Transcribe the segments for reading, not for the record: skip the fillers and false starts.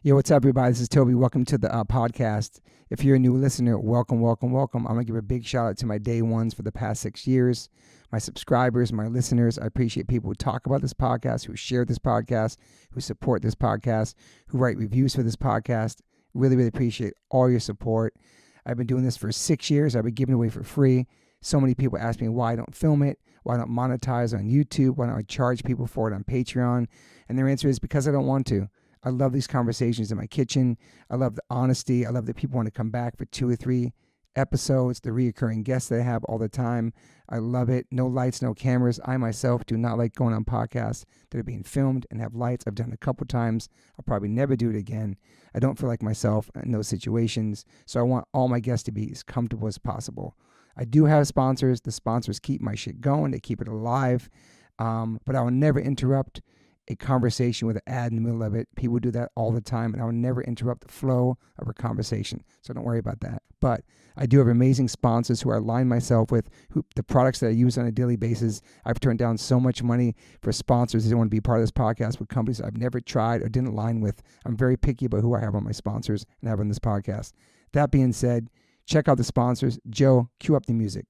Yo, what's up, everybody? This is Toby. Welcome to the podcast. If you're a new listener, welcome. I'm going to give a big shout out to my day ones for the past 6 years, my subscribers, my listeners. I appreciate people who talk about this podcast, who share this podcast, who support this podcast, who write reviews for this podcast. Really appreciate all your support. I've been doing this for 6 years. I've been giving it away for free. So many people ask me why I don't film it, why I don't monetize on YouTube, why don't I charge people for it on Patreon? And their answer is because I don't want to. I love these conversations in my kitchen. I love the honesty. I love that people want to come back for 2 or 3 episodes, the reoccurring guests that I have all the time. I love it. No lights, no cameras. I myself do not like going on podcasts that are being filmed and have lights. I've done it a couple times. I'll probably never do it again. I don't feel like myself in those situations. So I want all my guests to be as comfortable as possible. I do have sponsors. The sponsors keep my shit going. They keep it alive. But I will never interrupt a conversation with an ad in the middle of it. People do that all the time, and I will never interrupt the flow of a conversation. So don't worry about that. But I do have amazing sponsors who I align myself with, who the products that I use on a daily basis. I've turned down so much money for sponsors that want to be part of this podcast with companies I've never tried or didn't align with. I'm very picky about who I have on my sponsors and have on this podcast. That being said, check out the sponsors. Joe, cue up the music.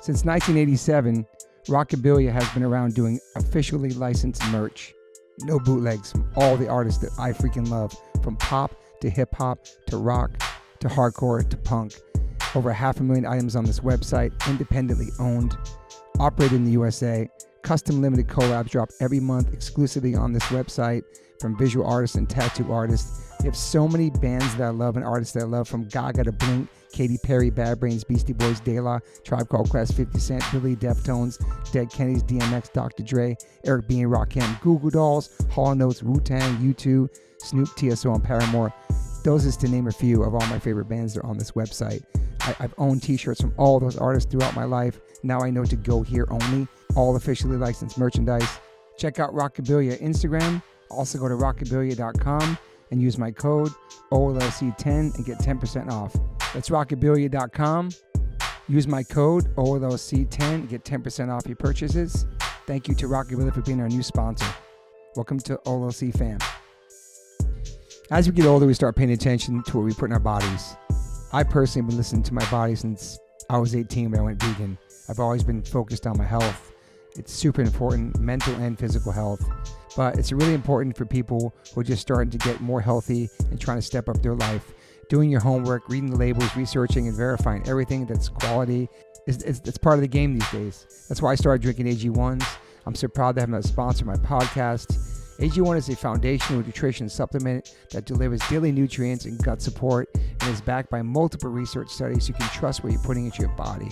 Since 1987, Rockabilia has been around doing officially licensed merch. No bootlegs from all the artists that I freaking love, from pop to hip hop to rock to hardcore to punk. Over 500,000 items on this website, independently owned, operated in the USA. Custom limited collabs drop every month exclusively on this website from visual artists and tattoo artists. We have so many bands that I love and artists that I love, from Gaga to Blink, Katy Perry, Bad Brains, Beastie Boys, De La, Tribe Called Quest, 50 Cent, Billy, Deftones, Dead Kennedys, DMX, Dr. Dre, Eric B. and Rakim, Goo Goo Dolls, Hall & Oates, Wu-Tang, U2, Snoop, TSO, and Paramore. Those is to name a few of all my favorite bands that are on this website. I've owned t-shirts from all those artists throughout my life. Now I know to go here only. All officially licensed merchandise. Check out Rockabilia Instagram. Also go to rockabilia.com and use my code OLLC10 and get 10% off. That's rockabilia.com. Use my code OLLC10 and get 10% off your purchases. Thank you to Rockabilia for being our new sponsor. Welcome to OLLC fam. As we get older, we start paying attention to what we put in our bodies. I personally have been listening to my body since I was 18 when I went vegan. I've always been focused on my health. It's super important, mental and physical health. But it's really important for people who are just starting to get more healthy and trying to step up their life. Doing your homework, reading the labels, researching and verifying everything that's quality. It's part of the game these days. That's why I started drinking AG1s. I'm so proud to have them as a sponsor of my podcast. AG1 is a foundational nutrition supplement that delivers daily nutrients and gut support and is backed by multiple research studies so you can trust what you're putting into your body.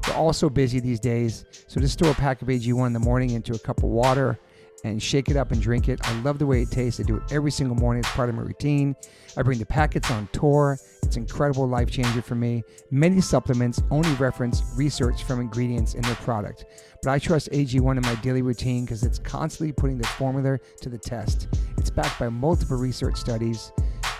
We're all so busy these days, so just store a pack of AG1 in the morning into a cup of water and shake it up and drink it. I love the way it tastes. I do it every single morning. It's part of my routine. I bring the packets on tour. It's an incredible life changer for me. Many supplements only reference research from ingredients in their product, but I trust AG1 in my daily routine because it's constantly putting the formula to the test. It's backed by multiple research studies.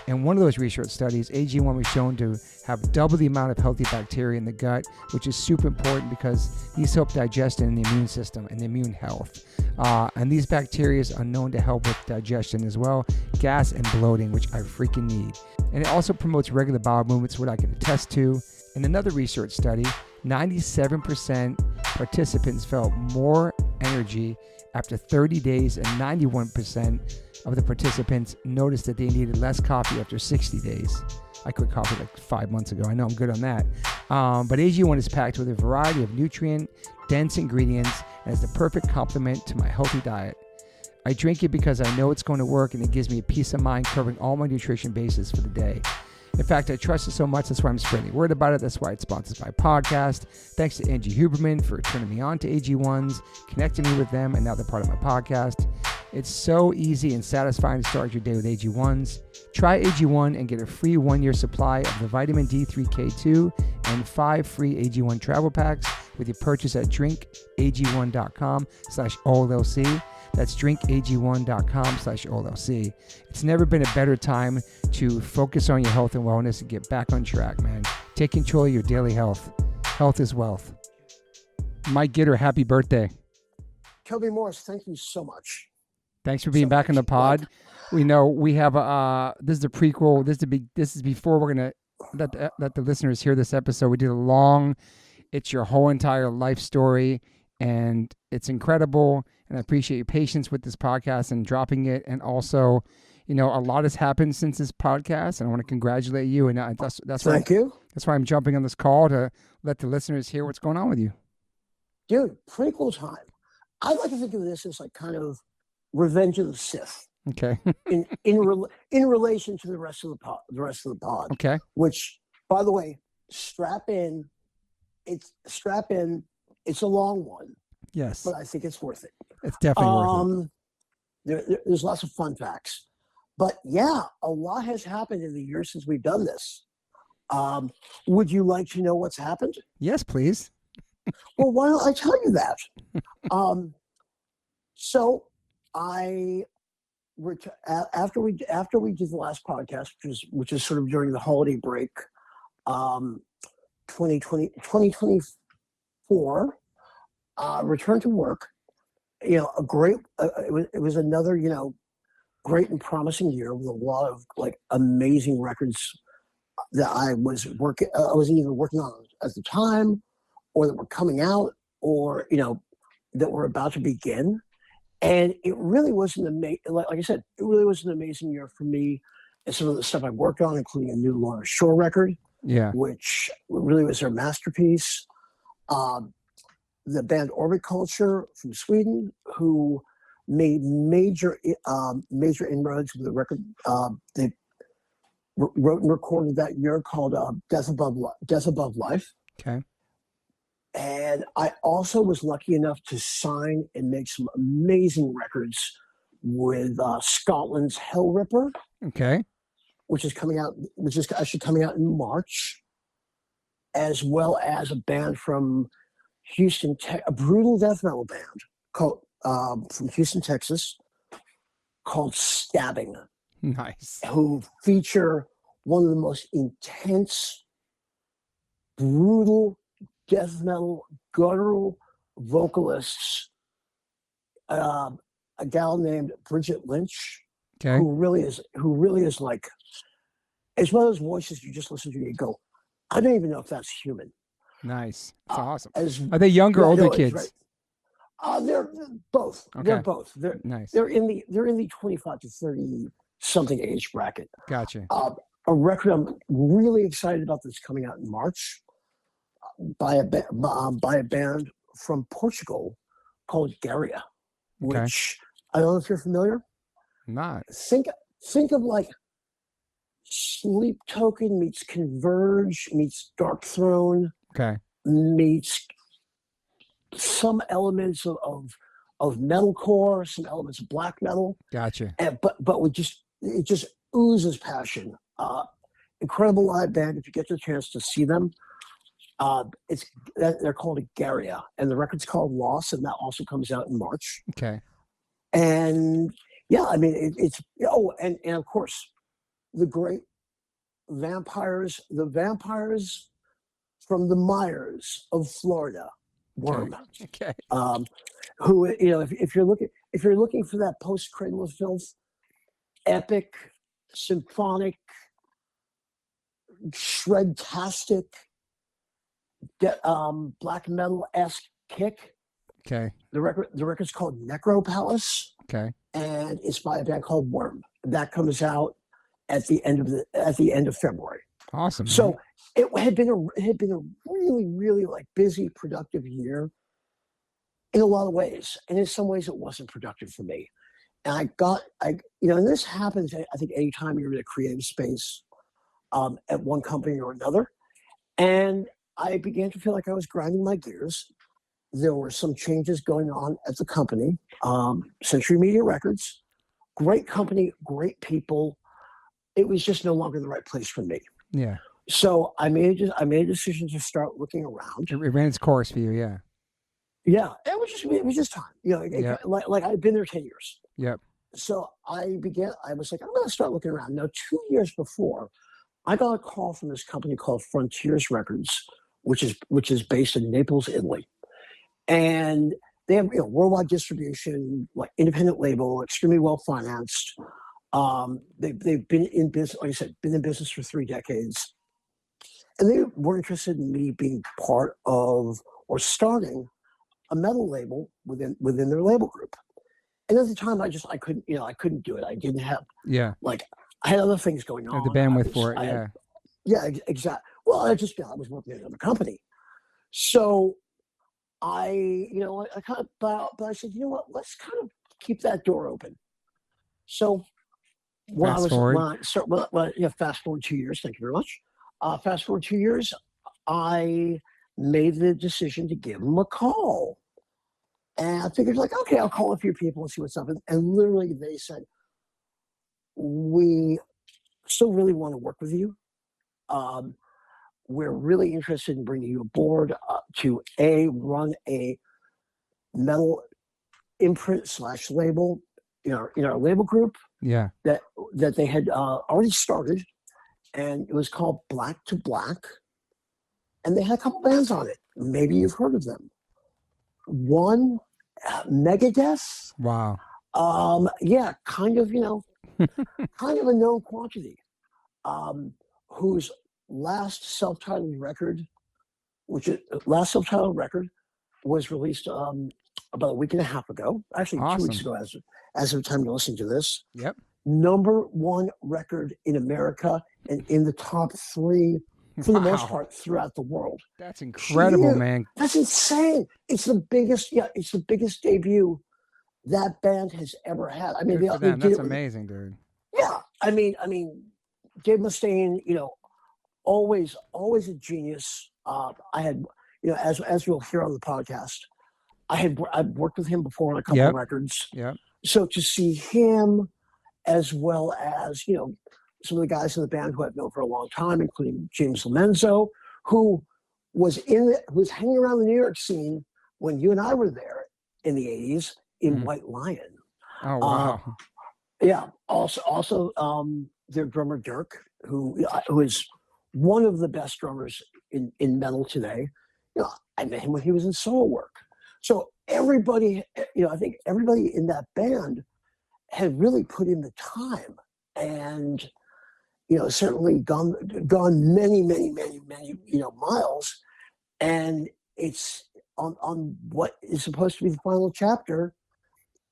In one of those research studies, AG1 was shown to have double the amount of healthy bacteria in the gut, which is super important because these help digestion in the immune system and the immune health. And these bacteria are known to help with digestion as well, gas and bloating, which I freaking need. And it also promotes regular bowel movements, what I can attest to. In another research study, 97% participants felt more energy after 30 days, and 91% of the participants noticed that they needed less coffee after 60 days. I quit coffee like 5 months ago. I know I'm good on that. But AG1 is packed with a variety of nutrient-dense ingredients and is the perfect complement to my healthy diet. I drink it because I know it's going to work, and it gives me a peace of mind covering all my nutrition bases for the day. In fact, I trust it so much, that's why I'm spreading the word about it. That's why it sponsors my podcast. Thanks to Angie Huberman for turning me on to AG1s, connecting me with them, and now they're part of my podcast. It's so easy and satisfying to start your day with AG1s. Try AG1 and get a free 1-year supply of the vitamin D3K2 and 5 free AG1 travel packs with your purchase at drinkag1.com/OLLC. That's drinkag1.com/OLLC. It's never been a better time to focus on your health and wellness and get back on track, man. Take control of your daily health. Health is wealth. Mike Gitter, happy birthday. Toby Morse, thank you so much. Thanks for being back on the pod. We know we have this is a prequel. This is before we're gonna let the listeners hear this episode. We did a long. It's your whole entire life story, and it's incredible. And I appreciate your patience with this podcast and dropping it. And also, a lot has happened since this podcast, and I want to congratulate you. And that's Thank you. That's why I'm jumping on this call to let the listeners hear what's going on with you. Dude, prequel time. I like to think of this as like kind of Revenge of the Sith. Okay. in relation to the rest of the pod. Okay. Which, by the way, strap in. It's a long one. Yes. But I think it's worth it. It's definitely worth it. There's lots of fun facts. But yeah, a lot has happened in the years since we've done this. Would you like to know what's happened? Yes, please. Well, why don't I tell you that? So I after we did the last podcast, which is sort of during the holiday break, 2024, returned to work. It was another great and promising year with a lot of like amazing records that I was either working on at the time, or that were coming out, or that were about to begin. And it really was like I said, it really was an amazing year for me. And some of the stuff I worked on, including a new Lorna Shore record, which really was their masterpiece. The band Orbit Culture from Sweden, who made major inroads with the record they wrote and recorded that year called Death Above Life. Okay. And I also was lucky enough to sign and make some amazing records with Scotland's Hell Ripper. Okay. Which is actually coming out in March, as well as a band from Houston, a brutal death metal band called from Houston, Texas, called Stabbing. Nice. Who feature one of the most intense, brutal death metal guttural vocalists, a gal named Bridget Lynch, who really is like, it's one of those voices you just listen to and you go, I don't even know if that's human. Nice. That's awesome. Are they younger or older kids? Right. They're both. Okay. They're both. They're nice. They're in the 25 to 30 something age bracket. Gotcha. A record I'm really excited about that's coming out in March by a band from Portugal called Garia, which I don't know if you're familiar. Not. Think of like Sleep Token meets Converge meets Dark Throne. Okay. Meets some elements of metalcore, some elements of black metal. Gotcha. But it just oozes passion. Incredible live band. If you get the chance to see them, they're called Garia, and the record's called Loss, and that also comes out in March. Okay. And yeah, I mean and of course, the great vampires from the Myers of Florida, Worm. Okay. Who if you're looking for that post Cradle of Filth, epic, symphonic, shred-tastic, black metal-esque kick. Okay. The record's called Necro Palace. Okay. And it's by a band called Worm. That comes out at the end of February. Awesome. So man. It had been a really, really like busy, productive year in a lot of ways. And in some ways it wasn't productive for me. And and this happens, I think, anytime you're in a creative space at one company or another. And I began to feel like I was grinding my gears. There were some changes going on at the company, Century Media Records, great company, great people. It was just no longer the right place for me. Yeah. So I made a decision to start looking around. It ran its course for you, yeah. Yeah, it was just time. Like I'd been there 10 years. Yep. So I was like, I'm going to start looking around. Now, 2 years before, I got a call from this company called Frontiers Records, which is based in Naples, Italy. And they have worldwide distribution, like independent label, extremely well financed. They've been in business, like I said, been in business for 3 decades, and they were interested in me being part of or starting a metal label within their label group. And at the time, I couldn't do it. I didn't have like I had other things going on. The bandwidth for it, exactly. Well, I was working at another company, so I kind of, but I said, you know what, let's kind of keep that door open. So fast forward 2 years. Thank you very much. Fast forward 2 years, I made the decision to give them a call. And I figured, like, okay, I'll call a few people and see what's up. And literally they said, we still really want to work with you. We're really interested in bringing you aboard to run a metal imprint / label in our label group. Yeah. That they had already started, and it was called Black to Black. And they had a couple bands on it. Maybe you've heard of them. One, Megadeth. Wow. Yeah, kind of, kind of a known quantity. Whose last self-titled record was released about a week and a half ago. Actually, awesome. 2 weeks ago, as of the time you're listening to this. Yep. #1 record in America and in the top 3 for the most part throughout the world. That's incredible, man. That's insane. It's the biggest debut that band has ever had. I mean, that's amazing, dude. Yeah. I mean, Dave Mustaine, always a genius. I had, as you'll hear on the podcast, I'd worked with him before on a couple of records. Yeah. So to see him, as well as some of the guys in the band who I've known for a long time, including James Lomenzo, who was hanging around the New York scene when you and I were there in the 80s in White Lion. Oh wow. Yeah. Also, their drummer Dirk, who is one of the best drummers in metal today. I met him when he was in solo work. So everybody, I think everybody in that band had really put in the time, and certainly gone many miles. And it's on what is supposed to be the final chapter.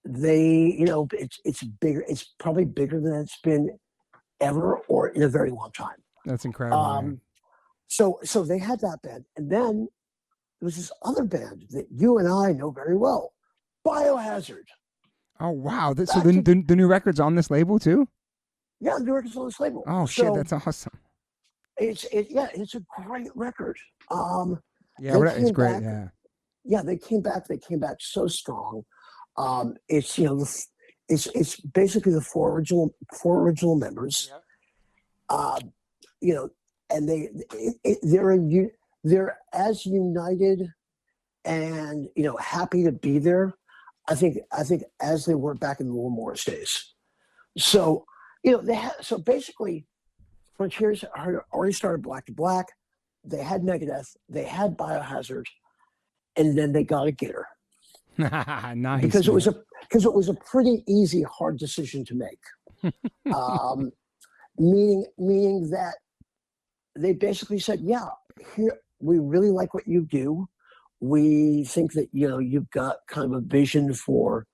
They, it's bigger. It's probably bigger than it's been ever or in a very long time. That's incredible. So they had that band, and then there was this other band that you and I know very well, Biohazard. Oh wow! So the new record's on this label too? Yeah, the new record's on this label. Oh shit, that's awesome. It's a great record. It's great. Back, yeah, they came back so strong. It's it's basically the four original members. Yep. And they're as united and happy to be there. I think as they were back in the Toby Morse days. So basically Frontiers had already started Black to Black. They had Megadeth, they had Biohazard, and then they got a Gitter. Nice. Because it was a pretty easy, hard decision to make. Meaning that they basically said, yeah, here, we really like what you do. We think that, you've got kind of a vision for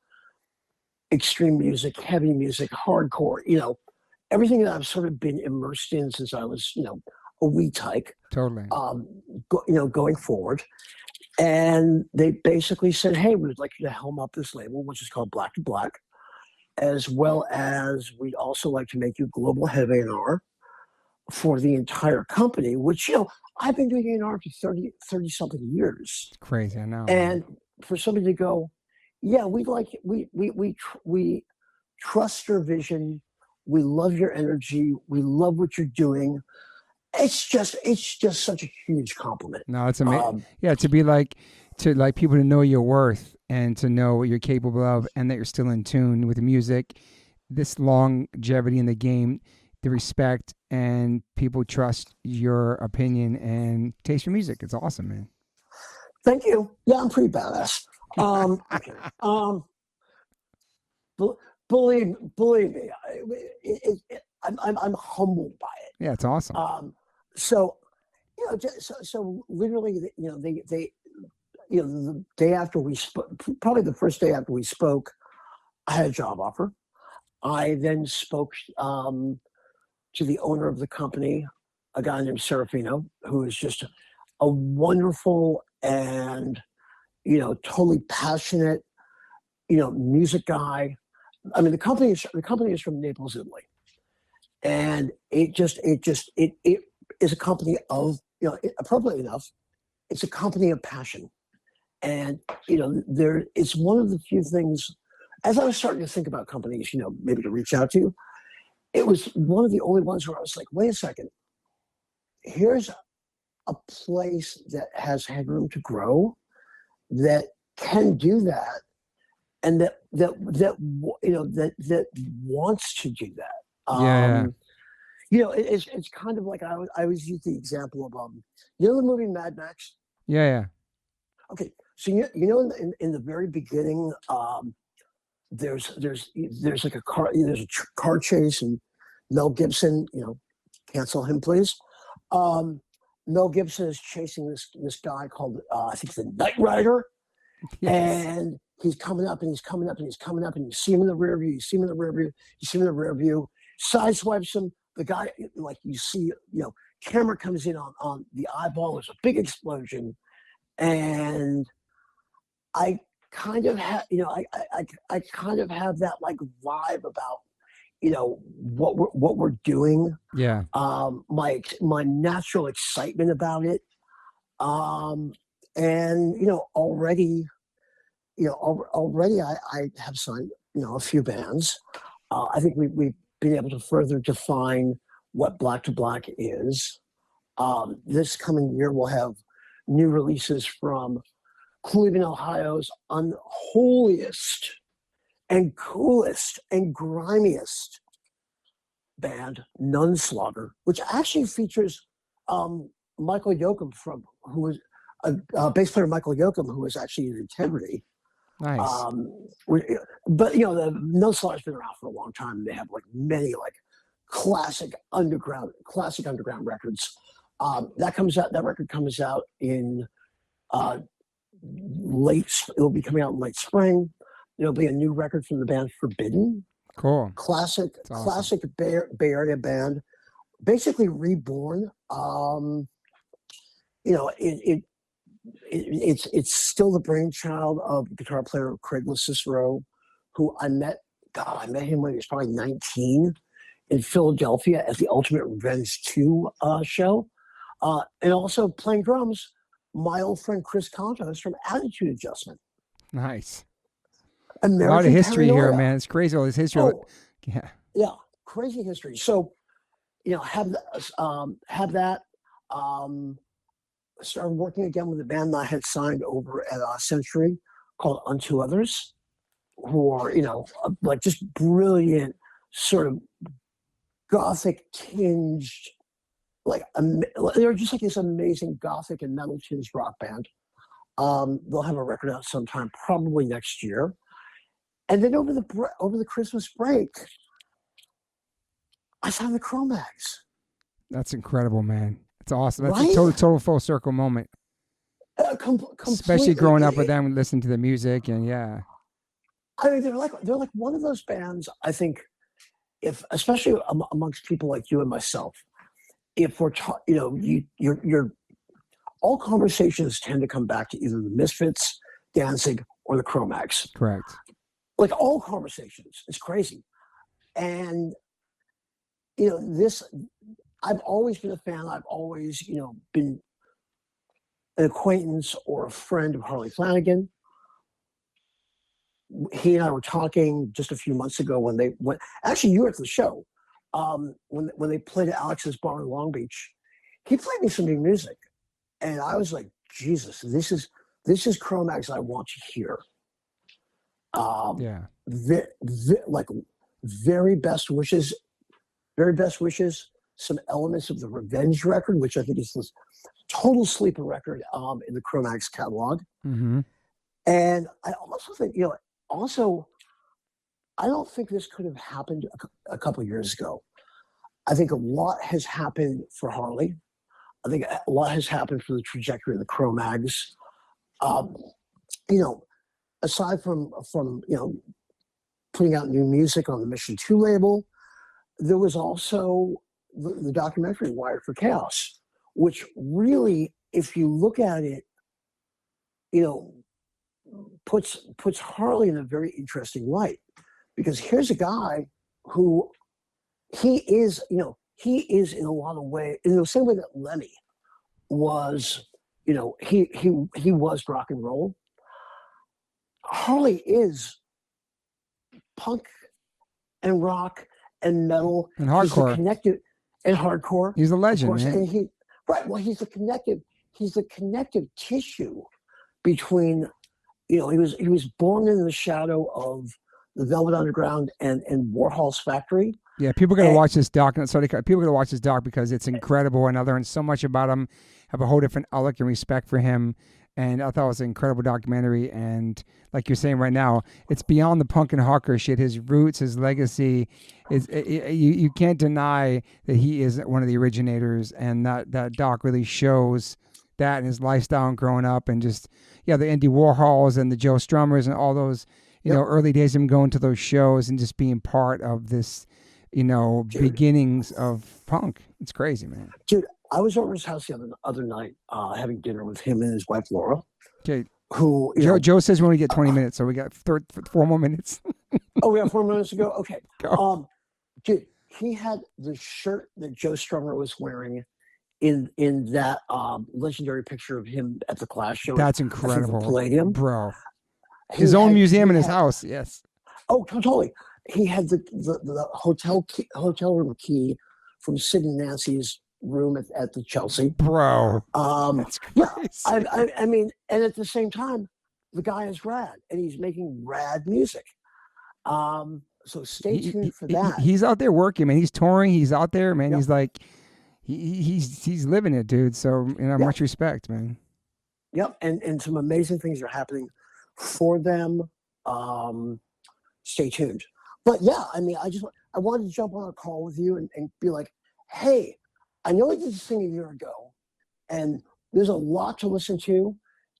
extreme music, heavy music, hardcore, everything that I've sort of been immersed in since I was, a wee tyke. Totally. Going forward. And they basically said, hey, we'd like you to helm up this label, which is called Black to Black, as well as we'd also like to make you global head A&R for the entire company, which, I've been doing A&R for 30 something years. It's crazy, I know. And for somebody to go, yeah, we trust your vision. We love your energy. We love what you're doing. It's just such a huge compliment. No, it's amazing. To people to know your worth and to know what you're capable of, and that you're still in tune with the music, this longevity in the game, the respect, and people trust your opinion and taste your music. It's awesome, man. Thank you. Yeah, I'm pretty badass. I'm kidding. Be- believe me, I'm humbled by it. Yeah, it's awesome. So so literally, they the day after we spoke, probably the first day after we spoke, I had a job offer. I then spoke to the owner of the company, a guy named Serafino, who is just a wonderful and totally passionate music guy. I mean, the company is from Naples, Italy, and it is a company of appropriately enough, it's a company of passion, and it's one of the few things. As I was starting to think about companies, maybe to reach out to, it was one of the only ones where I was like, wait a second, here's a place that has headroom to grow, that can do that, and that wants to do that. Yeah. It's kind of like I always use the example of the movie Mad Max. Yeah. Okay, so in the very beginning, there's like a car chase, and Mel Gibson, cancel him please. Mel Gibson is chasing this guy called I think the Knight Rider, Yes. and he's coming up and he's coming up and he's coming up, and you see him in the rear view, sideswipes him. The guy, like, you see, camera comes in on the eyeball. There's a big explosion, and I kind of have, I kind of have that like vibe about, what we're doing. Yeah. My natural excitement about it, and already I have signed a few bands. I think we've been able to further define what Black to Black is. This coming year we'll have new releases from Cleveland, Ohio's unholiest and coolest and grimiest band, Nunslaughter, which actually features Michael Yoakum, who was a bass player, Michael Yoakum, who was actually in Integrity. Nice. But the Nunslaughter's been around for a long time. They have like many like classic underground records. That record comes out in it'll be coming out in late spring. There'll be a new record from the band Forbidden. Cool. Classic Awesome. Bay Area band, basically reborn. It's still the brainchild of guitar player Craig LaCicero, who I met him when he was probably 19 in Philadelphia at the Ultimate Revenge 2 show. And also playing drums, my old friend Chris Contos from Attitude Adjustment. Nice. American a lot of history Paranoia. here, man. It's crazy, all this history. Yeah, crazy history. So, have that. Started working again with a band that I had signed over at Century called Unto Others, who are like just brilliant, sort of gothic tinged, like they're just like this amazing gothic and metal tinged rock band. They'll have a record out sometime, probably next year. And then over the Christmas break, I signed the Cro-Mags. That's incredible, man. It's awesome. That's Right? a total full circle moment. Especially growing up with them and listening to the music, and yeah. I mean, they're like one of those bands. I think, especially amongst people like you and myself, if we're you're all conversations tend to come back to either the Misfits, Danzig, or the Cro-Mags. Correct. Like all conversations, it's crazy. And this, I've always been a fan. I've always been an acquaintance or a friend of Harley Flanagan. He and I were talking just a few months ago when they went. Actually, you were at the show when they played at Alex's Bar in Long Beach. He played me some new music, and I was like, Jesus, this is Cro-Mags I want to hear. Yeah. Like very best wishes. Some elements of the Revenge record, which I think is this total sleeper record in the Cro-Mags catalog. Mm-hmm. And I also think, I don't think this could have happened a couple of years ago. I think a lot has happened for Harley. I think a lot has happened for the trajectory of the Cro-Mags. Aside from putting out new music on the Mission 2 label, there was also the documentary Wired for Chaos, which really, if you look at it, puts Harley in a very interesting light, because here's a guy who he is in a lot of ways, in the same way that Lemmy was, he was rock and roll. Harley is punk and rock and metal and hardcore, and hardcore. He's a legend, man. And he's the connective tissue between, he was born in the shadow of the Velvet Underground and Warhol's factory. Yeah, people got to watch this doc. People got to watch this doc because it's incredible, and I learned so much about him. Have a whole different outlook and respect for him, and I thought it was an incredible documentary. And like you're saying right now, it's beyond the punk and hardcore shit. His roots, his legacy, you can't deny that he is one of the originators, and that doc really shows that and his lifestyle and growing up, and just the Andy Warhols and the Joe Strummers and all those early days of him going to those shows and just being part of this. Dude, beginnings of punk. It's crazy, man. Dude, I was over his house the other night having dinner with him and his wife, Laura. Okay. Who Joe says we only get 20 minutes, so we got 4 more minutes. Oh, we have 4 minutes to go? Okay. Go. Dude, he had the shirt that Joe Strummer was wearing in that legendary picture of him at the Clash show. That's incredible. Palladium. Bro. His own museum in his house, yes. Oh, totally. He had the hotel room key from Sid and Nancy's room at the Chelsea. Bro, that's crazy. Yeah, I mean, and at the same time, the guy is rad, and he's making rad music. So stay tuned for that. He's out there working, man. He's touring. He's out there, man. Yep. He's like, he's living it, dude. So much respect, man. Yep, and some amazing things are happening for them. Stay tuned. But yeah, I mean, I wanted to jump on a call with you and be like, hey, I know I did this thing a year ago, and there's a lot to listen to.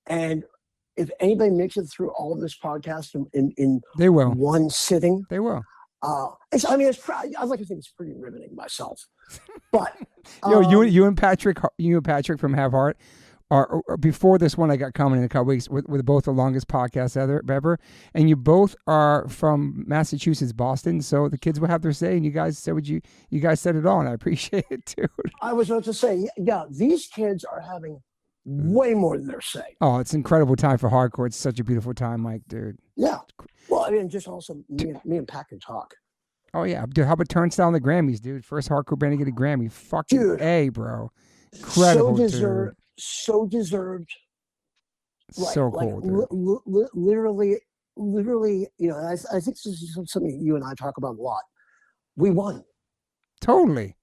And if anybody makes it through all of this podcast in they will one sitting, they will. I'd like to think it's pretty riveting myself. But you and Patrick from Have Heart. Or before this one I got coming in a couple weeks with both the longest podcasts ever, and you both are from Massachusetts, Boston, so the kids will have their say, and you guys said you guys said it all, and I appreciate it, dude. I was about to say, these kids are having way more than their say. Oh, it's an incredible time for hardcore. It's such a beautiful time, Mike, dude. Yeah. Well, I mean, just also me and Pat can talk. Oh yeah, dude. How about Turnstile and the Grammys, dude? First hardcore band to get a Grammy. Fucking dude, A, bro. Incredible, dude. So deserved. So cool, dude. Literally, I think this is something you and I talk about a lot. We won. Totally.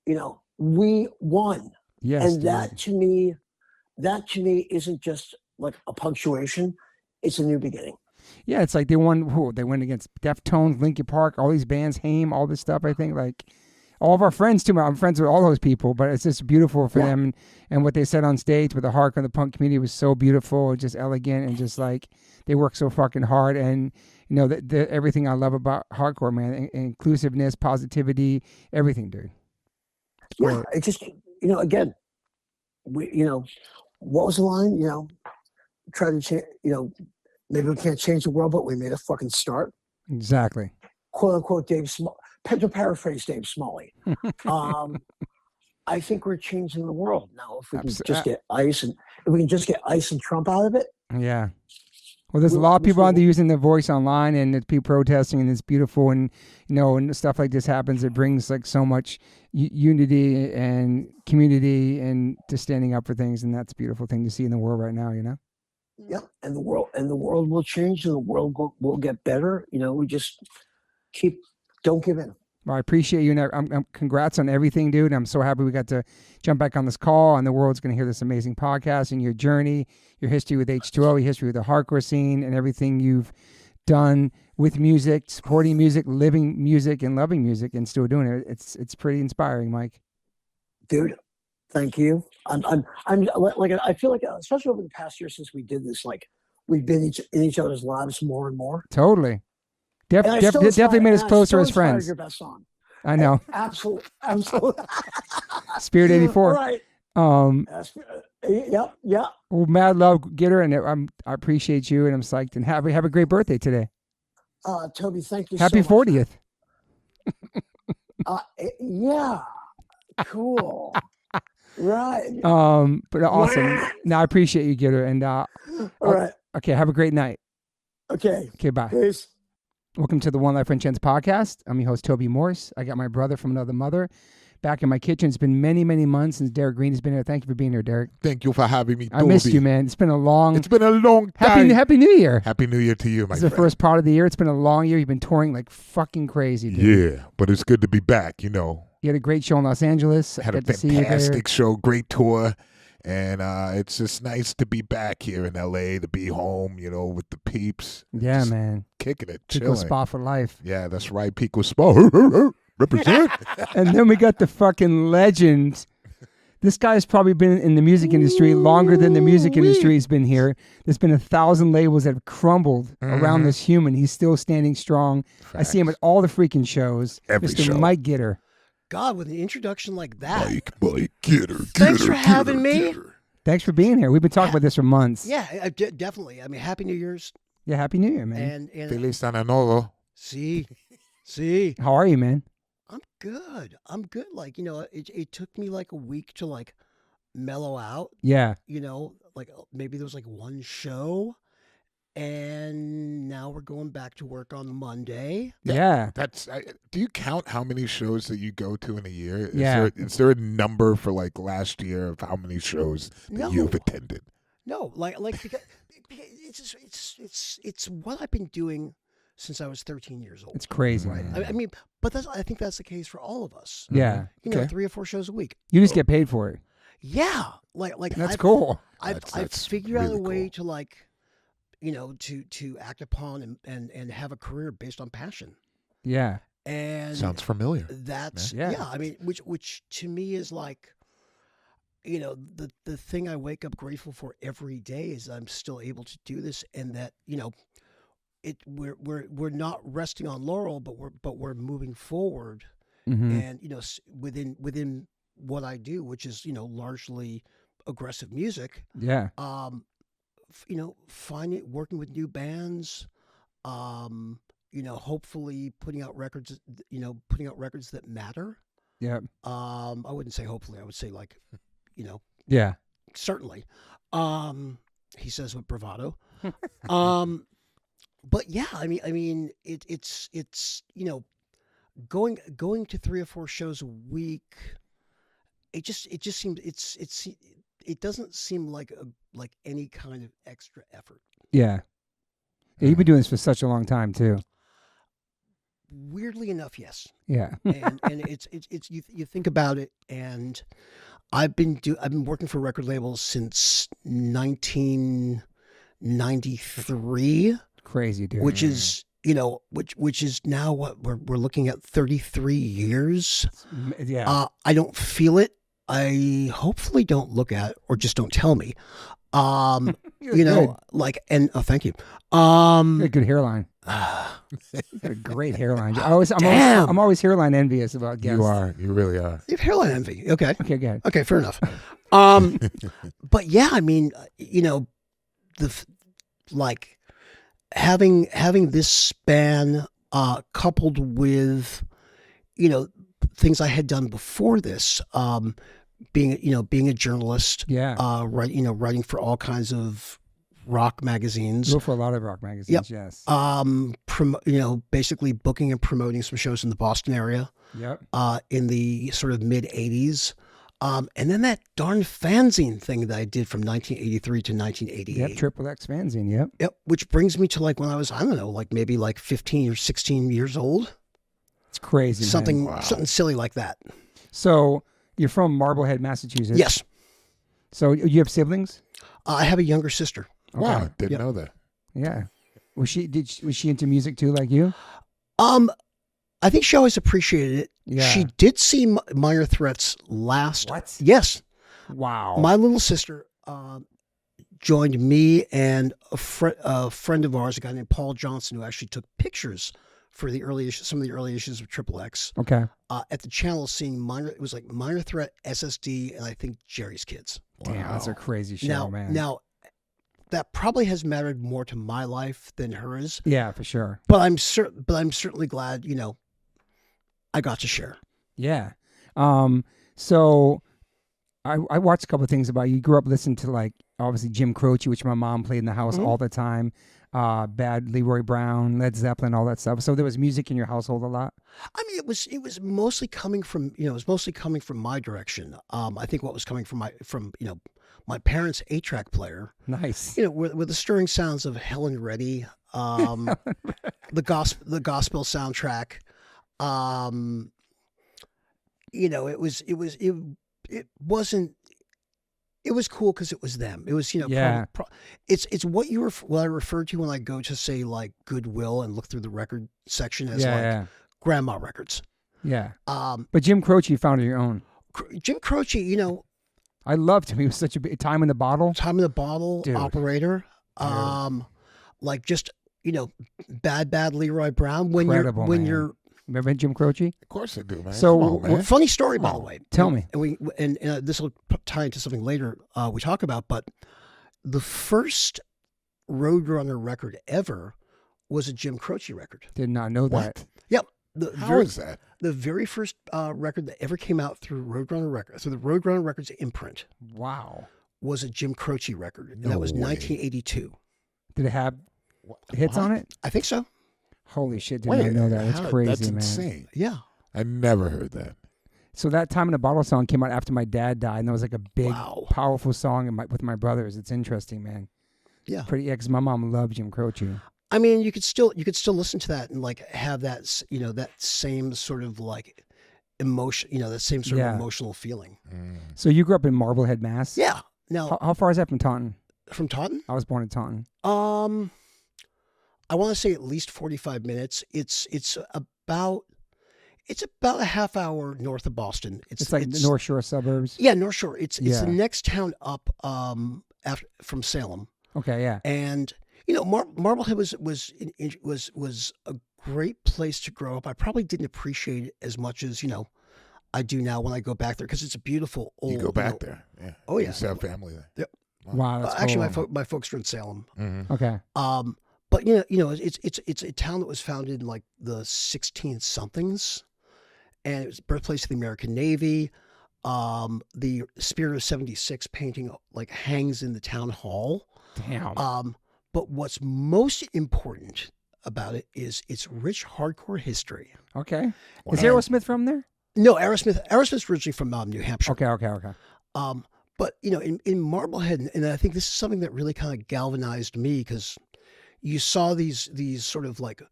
We won. Yes. And that to me isn't just like a punctuation. It's a new beginning. Yeah, it's like they won. They went against Deftones, Linkin Park, all these bands, Haim, all this stuff. I think like. All of our friends too. I'm friends with all those people, but it's just beautiful for them. And what they said on stage with the hardcore and the punk community was so beautiful, just elegant, and just like they work so fucking hard. And everything I love about hardcore, man, inclusiveness, positivity, everything, dude. Yeah, it just again, we what was the line? Try to change. Maybe we can't change the world, but we made a fucking start. Exactly. Quote unquote, Dave Small. To paraphrase Dave Smalley, I think we're changing the world now. If we can just get ice and Trump out of it. Yeah. Well, there's a lot of people out there using their voice online, and it's people protesting, and it's beautiful, and and stuff like this happens. It brings like so much unity and community, and just standing up for things, and that's a beautiful thing to see in the world right now. Yeah, and the world will change, and the world will get better. We just don't give in. Well, I appreciate you, and I'm congrats on everything, dude. I'm so happy we got to jump back on this call, and the world's going to hear this amazing podcast and your journey, your history with H2O, your history with the hardcore scene, and everything you've done with music, supporting music, living music, and loving music, and still doing it. It's pretty inspiring, Mike. Dude, thank you. I'm like, I feel like, especially over the past year since we did this, like we've been in each other's lives more and more. Totally. Definitely made us closer as friends. Your best song. I know. Absolutely. Spirit 84. Right. Yep. Well, mad love, Gitter, and I appreciate you, and I'm psyched. And have a great birthday today. Toby, thank you. Happy so much. 40th. Yeah. Cool. Right. But awesome. No, I appreciate you, Gitter, and all right. Okay, have a great night. Okay. Okay, bye. Peace. Welcome to the One Life One Chance podcast. I'm your host, Toby Morse. I got my brother from another mother back in my kitchen. It's been many, many months since Derrick Green has been here. Thank you for being here, Derrick. Thank you for having me, Toby. I missed you, man. It's been a long time. Happy New Year. Happy New Year to you, my friend. It's the first part of the year. It's been a long year. You've been touring like fucking crazy, dude. Yeah, but it's good to be back, you know. You had a great show in Los Angeles. Had a fantastic show, great tour. And it's just nice to be back here in L.A., to be home, you know, with the peeps. Yeah, just man. Kicking it, Pico chilling. Spa for life. Yeah, that's right. Pico Spa. Represent. And then we got the fucking legend. This guy's probably been in the music industry longer than the music industry has been here. There's been 1,000 labels that have crumbled around this human. He's still standing strong. Facts. I see him at all the freaking shows. Every Mr. show. Mike Gitter. God, with an introduction like that. Mike Gitter. Thanks for having me. Thanks for being here. We've been talking about this for months. Yeah, definitely. I mean, Happy New Year's. Yeah, Happy New Year, man. And Feliz Año Nuevo. see, How are you, man? I'm good. Like, you know, it took me like a week to like mellow out. Yeah. You know, like maybe there was like one show, and now we're going back to work on Monday. Yeah. Do you count how many shows that you go to in a year? Is there a number for like last year of how many shows that you've attended? No, like because it's what I've been doing since I was 13 years old. It's crazy. Right. I mean, but I think that's the case for all of us. Yeah. You know, Okay. 3 or 4 shows a week. You just get paid for it. Yeah. Like That's cool. I've That's figured out a really way cool. to like, you know, to act upon and have a career based on passion. Yeah. And Sounds familiar. that's Yeah. I mean, which to me is like, you know, the thing I wake up grateful for every day is I'm still able to do this, and that, you know, we're not resting on laurel, but we're moving forward, Mm-hmm. and you know, within what I do, which is, you know, largely aggressive music. Yeah. You know, working with new bands, you know, hopefully putting out records that matter. Yeah. I wouldn't say hopefully, I would say like, you know, Yeah. certainly. He says with bravado. But yeah, I mean, it's you know, going to 3 or 4 shows a week. It just seems it doesn't seem like any kind of extra effort. Yeah. You've been doing this for such a long time too. Weirdly enough, yes. Yeah. And it's you think about it, and I've been working for record labels since 1993. Crazy, dude. Which is, you know, which is now what we're looking at 33 years. Yeah. I don't feel it. I hopefully don't look at it, or just don't tell me. You know, like, and thank you. You got a good hairline. You got a great hairline. I'm always hairline envious about guests. You are. You really are. You have hairline envy. Okay. Okay, go ahead. Okay, fair enough. But yeah, I mean, you know, like having this span coupled with, you know, things I had done before this, being a journalist, writing for all kinds of rock magazines. Go for a lot of rock magazines. Yep. Yes. Basically booking and promoting some shows in the Boston area. Yep. In the sort of mid 80s. And then that darn fanzine thing that I did from 1983 to 1988. Yep. Triple X fanzine. Yep. Yep. Which brings me to like when I was, I don't know, like maybe like 15 or 16 years old. It's crazy. Something man. something silly like that. So you're from Marblehead, Massachusetts. Yes. So you have siblings? I have a younger sister. Okay. Wow, didn't know that. Yeah. Was she into music too, like you? I think she always appreciated it. Yeah. She did see Minor Threats last. What? Yes. Wow. My little sister joined me and a friend of ours, a guy named Paul Johnson, who actually took pictures for the early issues, some of the early issues of XXX. Okay. At the channel, seeing it was like Minor Threat, SSD, and I think Jerry's Kids. Damn, that's a crazy show, man. Now, that probably has mattered more to my life than hers. Yeah, for sure. But I'm certainly glad, I got to share. Yeah. So I watched a couple of things about you. You grew up listening to, like, obviously Jim Croce, which my mom played in the house all the time. Bad Leroy Brown, Led Zeppelin, all that stuff. So there was music in your household a lot? I mean, it was mostly coming from, my direction. I think what was coming from my parents' 8-track player. Nice. With the stirring sounds of Helen Reddy, the gospel soundtrack. It was cool because it was them. It was, Yeah. It's what I refer to when I go to, say, like Goodwill and look through the record section as grandma records. Yeah. But Jim Croce you found on your own. Jim Croce, I loved him. He was such a big Time in the Bottle. Time in the Bottle, Dude. Operator. Like just, bad Leroy Brown. Incredible, man. You're Remember Jim Croce? Of course I do, man. So, Come on, man. funny story, by the way. Tell me. And this will tie into something later we talk about, but the first Roadrunner record ever was a Jim Croce record. Did not know that. What? Yep. How is that? The very first record that ever came out through Roadrunner Records, through the Roadrunner Records imprint, Wow. was a Jim Croce record. And No that was way. 1982. Did it have hits on it? I think so. Holy shit, did not know that. That's crazy, That's man. insane. Yeah. I never heard that. So that Time in the Bottle song came out after my dad died, and that was like a big, Wow. powerful song with my brothers. It's interesting, man. Yeah. Because my mom loved Jim Croce. I mean, you could still listen to that and like have that, that same sort of like emotion, that same sort of emotional feeling. So you grew up in Marblehead, Mass? Yeah. Now, How far is that from Taunton? from Taunton? I was born in Taunton. I want to say at least 45 minutes. It's about a half hour north of Boston. It's like the North Shore suburbs. Yeah, North Shore. It's the next town up from Salem. Okay, yeah. And Marblehead was a great place to grow up. I probably didn't appreciate it as much as I do now when I go back there because it's a beautiful old. You go back there, yeah. Oh yeah, You used to have family there. Yep. Wow, that's actually, cool. my folks are in Salem. Mm-hmm. Okay. But it's a town that was founded in like the 16 somethings, and it was the birthplace of the American Navy. The Spirit of '76 painting like hangs in the town hall. Damn. But what's most important about it is its rich hardcore history. Okay. Is Aerosmith from there? No, Aerosmith's originally from New Hampshire. Okay. But in Marblehead, and I think this is something that really kind of galvanized me because you saw these sort of like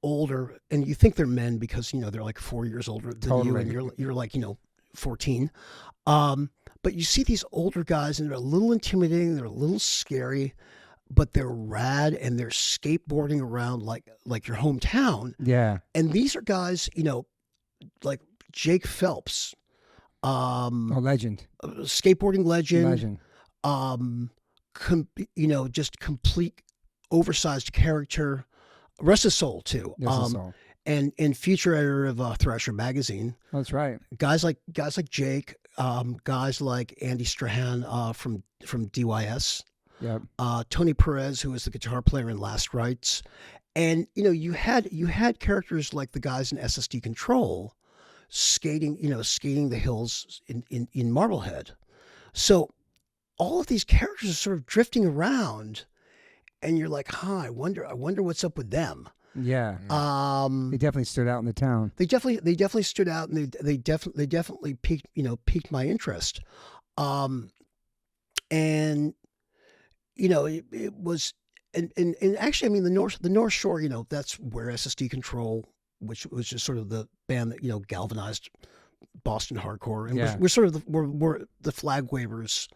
older, and you think they're men because they're like 4 years older than you, and you're like 14. But you see these older guys, and they're a little intimidating, they're a little scary, but they're rad, and they're skateboarding around like your hometown. Yeah. And these are guys, like Jake Phelps, legend. skateboarding legend. Just complete oversized character. Rest his soul too. And feature editor of Thrasher magazine. That's right. Guys like Jake, guys like Andy Strahan from DYS. Yep. Tony Perez, who was the guitar player in Last Rites. And you had characters like the guys in SSD Control skating the hills in Marblehead. So all of these characters are sort of drifting around, and you're like, I wonder what's up with them. Yeah. They definitely stood out in the town. They definitely stood out, and they definitely piqued my interest. And it was, and actually, I mean, the North Shore, that's where SSD Control which was just sort of the band that galvanized Boston hardcore, and Yeah. we're sort of we're the flag wavers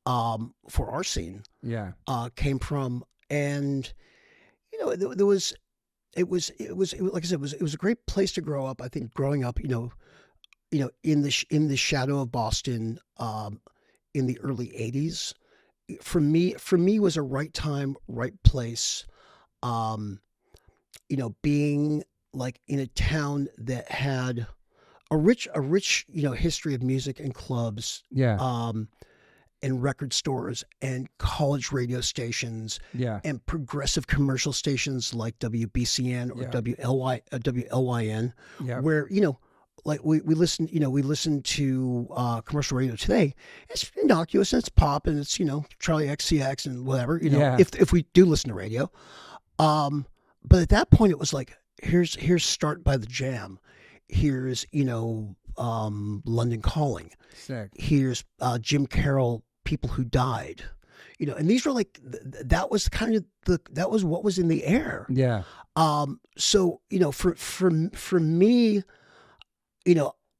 for our scene. Yeah. Came from, and there was it was like I said, it was a great place to grow up. I think growing up, in the shadow of Boston, in the early '80s, for me was a right time, right place. Being like in a town that had a rich history of music and clubs, Yeah. and record stores and college radio stations, Yeah. and progressive commercial stations like WBCN or Yeah. WLYN, Yeah. where like we listen to commercial radio today. It's innocuous and it's pop and it's Charlie XCX and whatever Yeah. if we do listen to radio. But at that point it was like here's Start by the Jam, here's London Calling, Sick. here's Jim Carroll, People Who Died, and these were like that was kind of that was what was in the air. Yeah. So for me,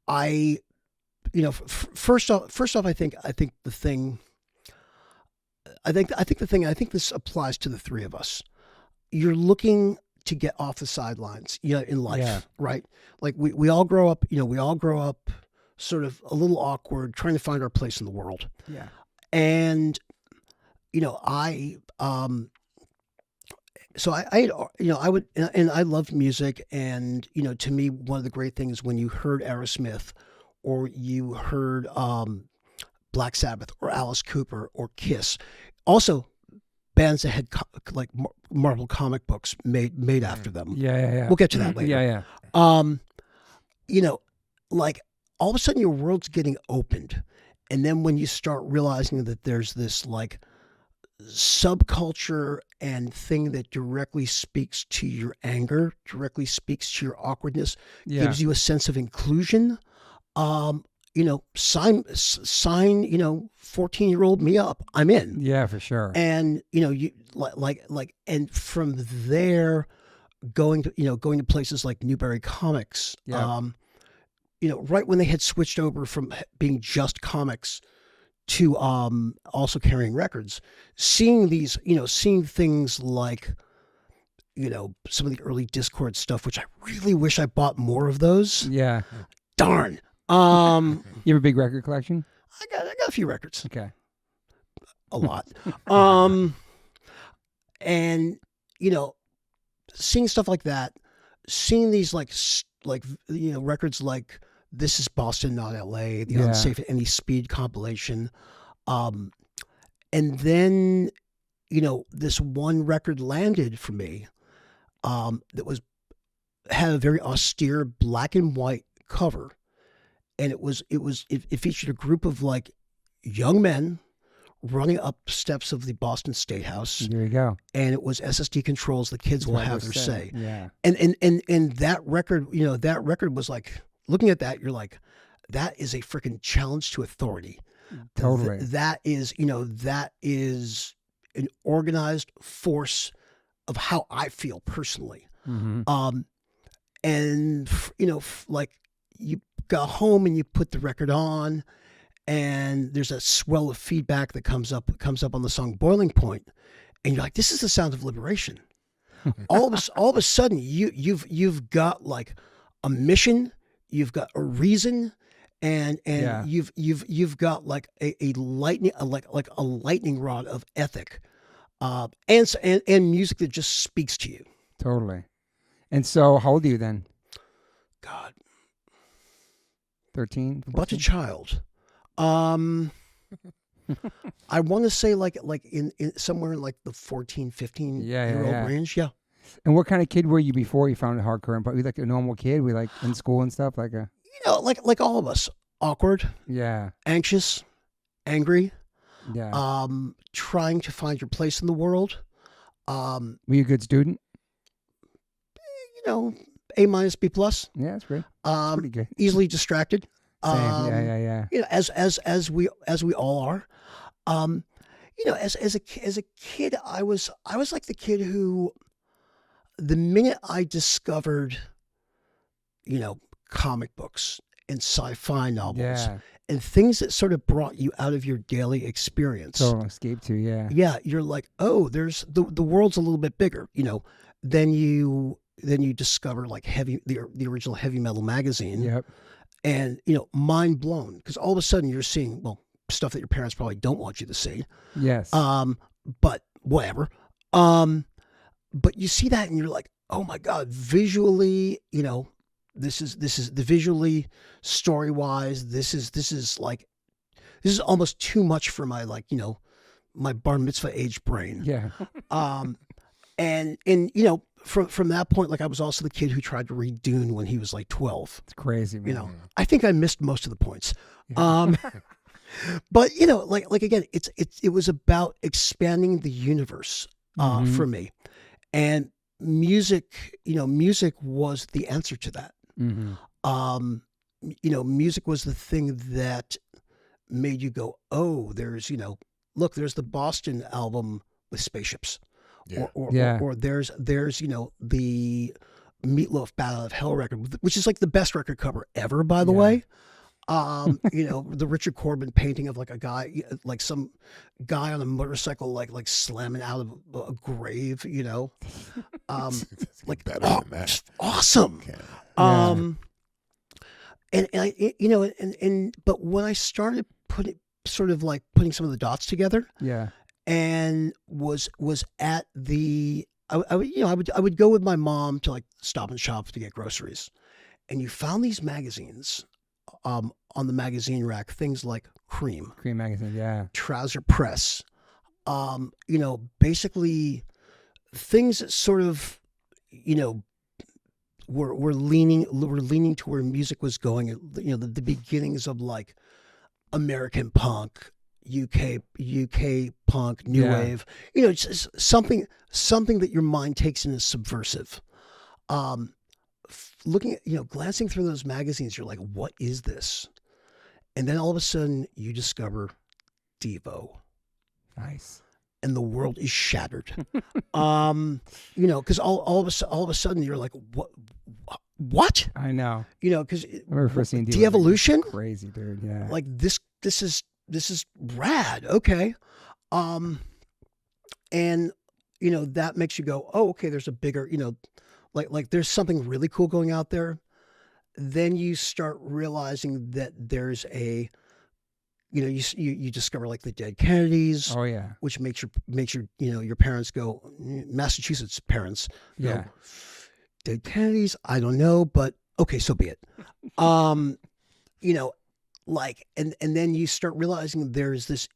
I first off I think the thing this applies to the three of us. You're looking to get off the sidelines, in life, right? Like we all grow up, sort of a little awkward, trying to find our place in the world. Yeah. And, I would, and I loved music. And, to me, one of the great things when you heard Aerosmith or you heard Black Sabbath or Alice Cooper or Kiss, also bands that had like Marvel comic books made after them. Yeah. We'll get to that later. Yeah. Like all of a sudden your world's getting opened. And then when you start realizing that there's this like subculture and thing that directly speaks to your anger, directly speaks to your awkwardness, gives you a sense of inclusion, sign 14-year-old me up. I'm in. Yeah, for sure. And you like and from there going to places like Newberry Comics, right when they had switched over from being just comics to also carrying records, seeing these, seeing things like, some of the early Discord stuff, which I really wish I bought more of those. Yeah. Darn. You have a big record collection? I got a few records. Okay. A lot. And seeing stuff like that, seeing these like records like This Is Boston, Not LA, the Unsafe at Any Speed compilation. And then, this one record landed for me, that had a very austere black and white cover. And it featured a group of like young men running up steps of the Boston State House. There you go. And it was SSD Control's The Kids Will Have Their Say. Yeah. And that record, that record was like, looking at that, you're like, that is a freaking challenge to authority. Totally. That is an organized force of how I feel personally. Mm-hmm. And like you go home and you put the record on, and there's a swell of feedback that comes up on the song Boiling Point, and you're like, this is the sound of liberation. all of a sudden you've got like a mission, you've got a reason, and you've got like a lightning rod of ethic, and music that just speaks to you. Totally. And so how old are you then? God. 13? But a child. I want to say like in somewhere in like the 14, 15 year old range. Yeah. And what kind of kid were you before you found hardcore? And were you like a normal kid? Were you like in school and stuff? Like like all of us. Awkward. Yeah. Anxious. Angry. Yeah. Trying to find your place in the world. Were you a good student? A minus, B plus. Yeah, that's great. That's pretty good. Easily distracted. Same. Yeah. As we all are. As a kid, I was like the kid who, the minute I discovered comic books and sci-fi novels and things that sort of brought you out of your daily experience. Total escape to, Yeah, you're like, oh, there's the world's a little bit bigger, Then you discover like the original heavy metal magazine. Yep. And mind blown, because all of a sudden you're seeing stuff that your parents probably don't want you to see. Yes. But whatever. But you see that and you're like, oh my God, visually, this is the visually, story wise, this is almost too much for my my bar mitzvah age brain. Yeah. And from that point, like I was also the kid who tried to read Dune when he was like 12. It's crazy, man. I think I missed most of the points. But like again, it was about expanding the universe for me, and music was the answer to that. Music was the thing that made you go, oh, there's look, there's the Boston album with spaceships. Yeah. Or there's the Meatloaf Battle of Hell record, which is like the best record cover ever, by the way. The Richard Corbin painting of like a guy, like some guy on a motorcycle, like slamming out of a grave, like better than that. Awesome. Okay. But when I started putting some of the dots together, and was at the I would go with my mom to like Stop and Shop to get groceries, and you found these magazines on the magazine rack, things like Cream magazine, Trouser Press, basically things that sort of were leaning to where music was going. The beginnings of like American punk, UK punk, new wave. It's just something that your mind takes in as subversive. Looking at glancing through those magazines, you're like, what is this? And then all of a sudden you discover Devo. Nice. And the world is shattered. Because all of a sudden you're like, what? I know. Because I remember first seeing Devo. De-evolution? Like, crazy, dude. Yeah. Like this is rad. Okay. And that makes you go, oh, okay, there's a bigger, like there's something really cool going out there. Then you start realizing that there's a, you discover like the Dead Kennedys. Oh yeah. Which makes your parents go, Massachusetts parents. Yeah. Go, Dead Kennedys. I don't know, but okay, so be it. Like, and then you start realizing there's this,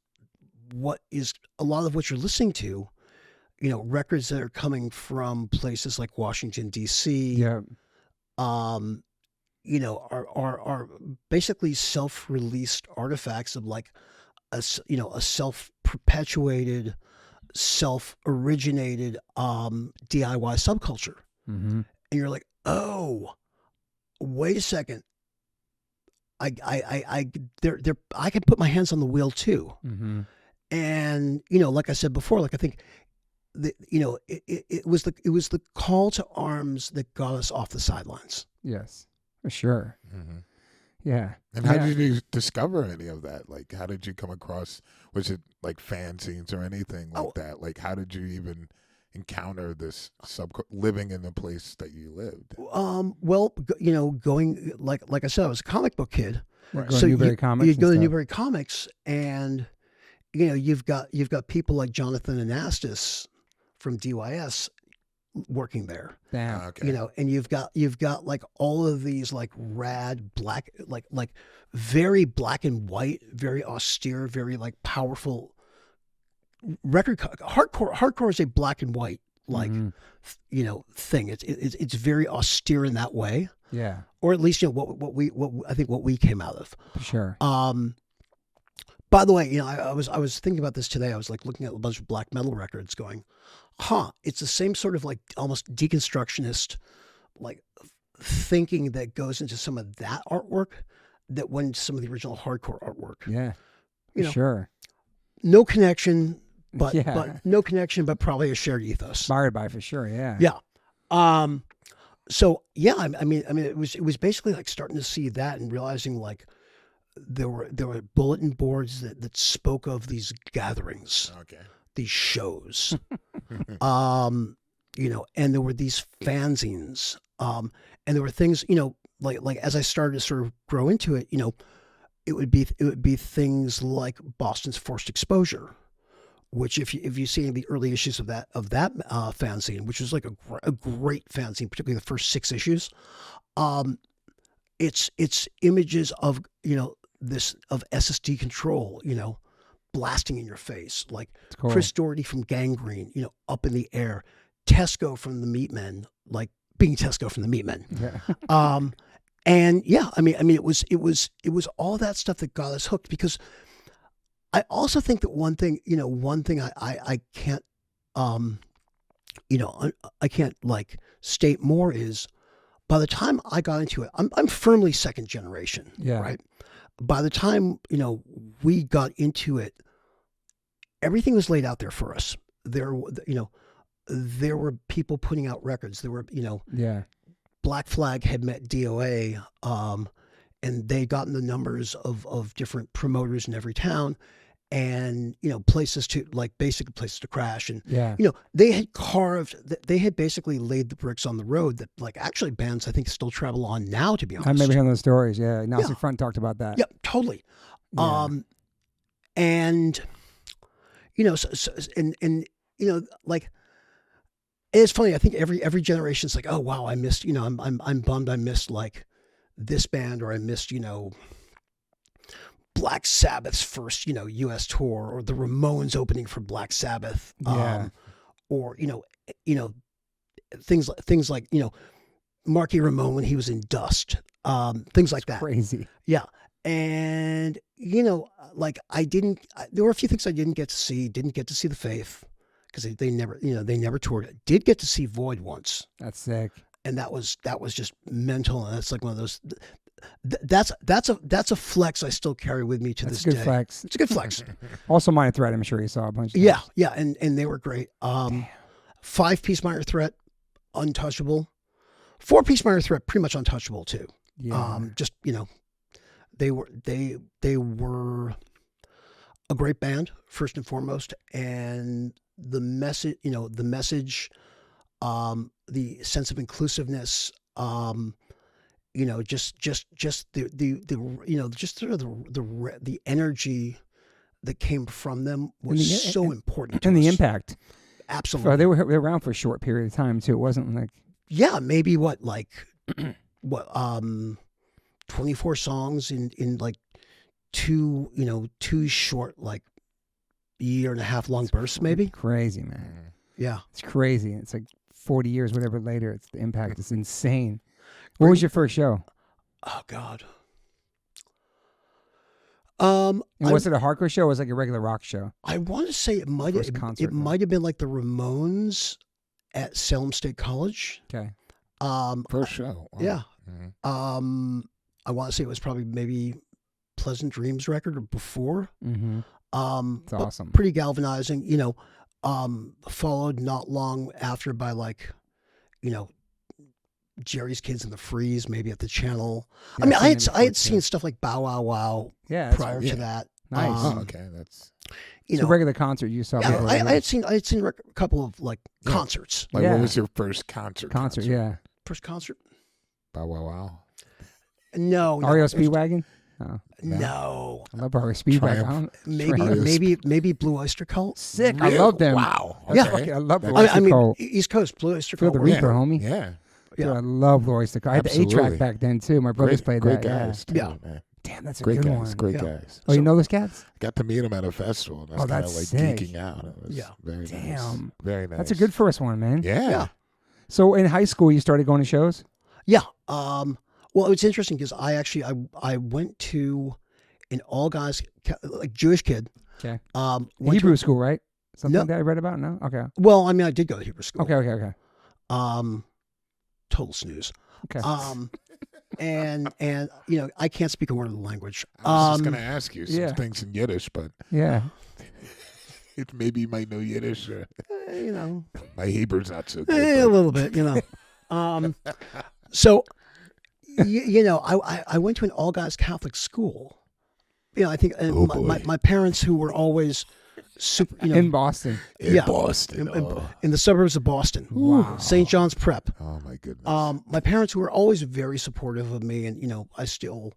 what is a lot of what you're listening to, records that are coming from places like Washington, D.C. Yeah. Are basically self-released artifacts of like a self-perpetuated, self-originated DIY subculture. Mm-hmm. And you're like, oh, wait a second. I can put my hands on the wheel too. Mm-hmm. And, like I said before, like I think that, it was the call to arms that got us off the sidelines. Yes, for sure. Mm-hmm. Yeah. And how did you discover any of that? Like, how did you come across, was it like fanzines or anything like that? Like, how did you even encounter this living in the place that you lived? Well, going like I said, I was a comic book kid. Right. So Newbury Comics. You'd go to Newbury Comics, and you've got people like Jonathan Anastas from DYS working there. Damn. Okay. And you've got like all of these like rad black, like very black and white, very austere, very like powerful record. Hardcore is a black and white like thing. It's very austere in that way. Yeah. Or at least what we came out of. For sure. By the way, I was thinking about this today. I was like looking at a bunch of black metal records, going, it's the same sort of like almost deconstructionist like thinking that goes into some of that artwork that went into some of the original hardcore artwork. Yeah. For sure. No connection, but no connection, but probably a shared ethos. Inspired by, for sure. Yeah. Yeah. So yeah, I mean, it was basically like starting to see that and realizing like there were bulletin boards that spoke of these gatherings, Okay. these shows, you know, and there were these fanzines, and there were things, you know, like as I started to sort of grow into it, you know, it would be things like Boston's Forced Exposure, which if you see the early issues of that fanzine, which was like a great fanzine, particularly the first 6 issues, it's images of, you know, this of SSD control, you know, blasting in your face, like Cool. Chris Doherty from Gangrene, you know, up in the air, Tesco from the Meatmen, like being Tesco from the Meatmen. Yeah. And yeah, I mean, it was all that stuff that got us hooked, because I also think that one thing I can't, you know, I can't like state more is, by the time I got into it, I'm firmly second generation. Yeah. Right. By the time, you know, we got into it, everything was laid out there for us. There were people putting out records. There were, you know, Yeah. Black Flag had met DOA, and they gotten the numbers of different promoters in every town, and, you know, places to, like, basically places to crash. And, Yeah. you know, they had basically laid the bricks on the road that, like, actually bands I think still travel on now, to be honest. I remember hearing those stories. Yeah. Nazi Yeah. Front talked about that. Yeah, totally. Yeah. And, you know, and you know, like, it's funny. I think every generation's like, oh wow, I missed, you know, I'm bummed I missed like this band, or I missed, you know, Black Sabbath's first, you know, U.S. tour, or the Ramones opening for Black Sabbath, Yeah. or you know, things like, you know, Marky Ramone when he was in Dust, things like that. Crazy. Yeah. And, you know, like there were a few things I didn't get to see. Didn't get to see the Faith, because they never toured. Did get to see Void once. That's sick. And that was just mental. And that's like one of those, that's a flex I still carry with me to That's this a good day. flex. It's a good flex. Also Minor Threat, I'm sure you saw a bunch of Yeah. those. Yeah. And they were great. 5-piece Minor Threat, untouchable. 4-piece Minor Threat, pretty much untouchable too. Yeah. Just, you know, they were a great band first and foremost, and the message, the sense of inclusiveness, you know, just the you know, just sort of the energy that came from them was so important to and us. the impact. Absolutely. They were around for a short period of time too. It wasn't like, Yeah, maybe what 24 songs in like two short, like, year and a half long bursts, maybe. Crazy, man. Yeah. It's crazy. It's like 40 years, whatever later. It's the impact is insane. What was your first show? Oh God. And was it a hardcore show or was it like a regular rock show? I want to say it might First concert, it might have been like the Ramones at Salem State College. Okay. First show. Wow. Yeah. Mhm. I want to say it was probably maybe Pleasant Dreams record or before. Mm-hmm. It's but awesome. pretty galvanizing, you know. Followed not long after by, like, you know, Jerry's Kids in the Freeze, maybe at the Channel. Yeah, I mean, I've seen I it had before, seen too. stuff like Bow Wow Wow Yeah. That's prior right. to that. Nice. Oh, okay. That's You It's a know, regular concert you saw. yeah, before, I right? had seen a couple of, like, Yeah. concerts. like, Yeah. what was your first concert? Yeah. First concert? Bow Wow Wow. No. REO Speedwagon? Oh, No. I love REO Speedwagon. Triumph. Maybe Blue Oyster Cult. Sick. Really? I love them. Wow. Yeah. Okay. I love the That's- Oyster I mean, Cult. East Coast, Blue Oyster Feel Cult. the were- Reaper, homie. Yeah. Dude, Yeah. I love the Oyster Cult. I had the Absolutely. 8-track back then too. My brothers played Great that. guys. Too, Yeah. man. Damn, that's a Great good guys. one. Great Yeah. guys. Oh, you know those cats? Got to meet them at a festival. And I was Oh, kind of that's like sick. geeking out. It was Yeah. very nice. Damn. Very nice. That's a good first one, man. Yeah. Yeah. So in high school, you started going to shows? Yeah. Well, it's interesting because I went to an all guys, like, Jewish kid. Okay. Went Hebrew to, school, right? Something No. that I read about? No? Okay. well, I mean, I did go to Hebrew school. Okay. Total snooze. Okay. And you know, I can't speak a word of the language. I was just going to ask you some yeah. things in Yiddish, but Yeah. maybe you might know Yiddish. Or You know, my Hebrew's not so a good. little bit. You know, So, I went to an all-guys Catholic school. I think my parents, who were always super, in Boston. In Boston. In the suburbs of Boston. Wow. St. John's Prep. Oh my goodness. My parents, who were always very supportive of me, and I still,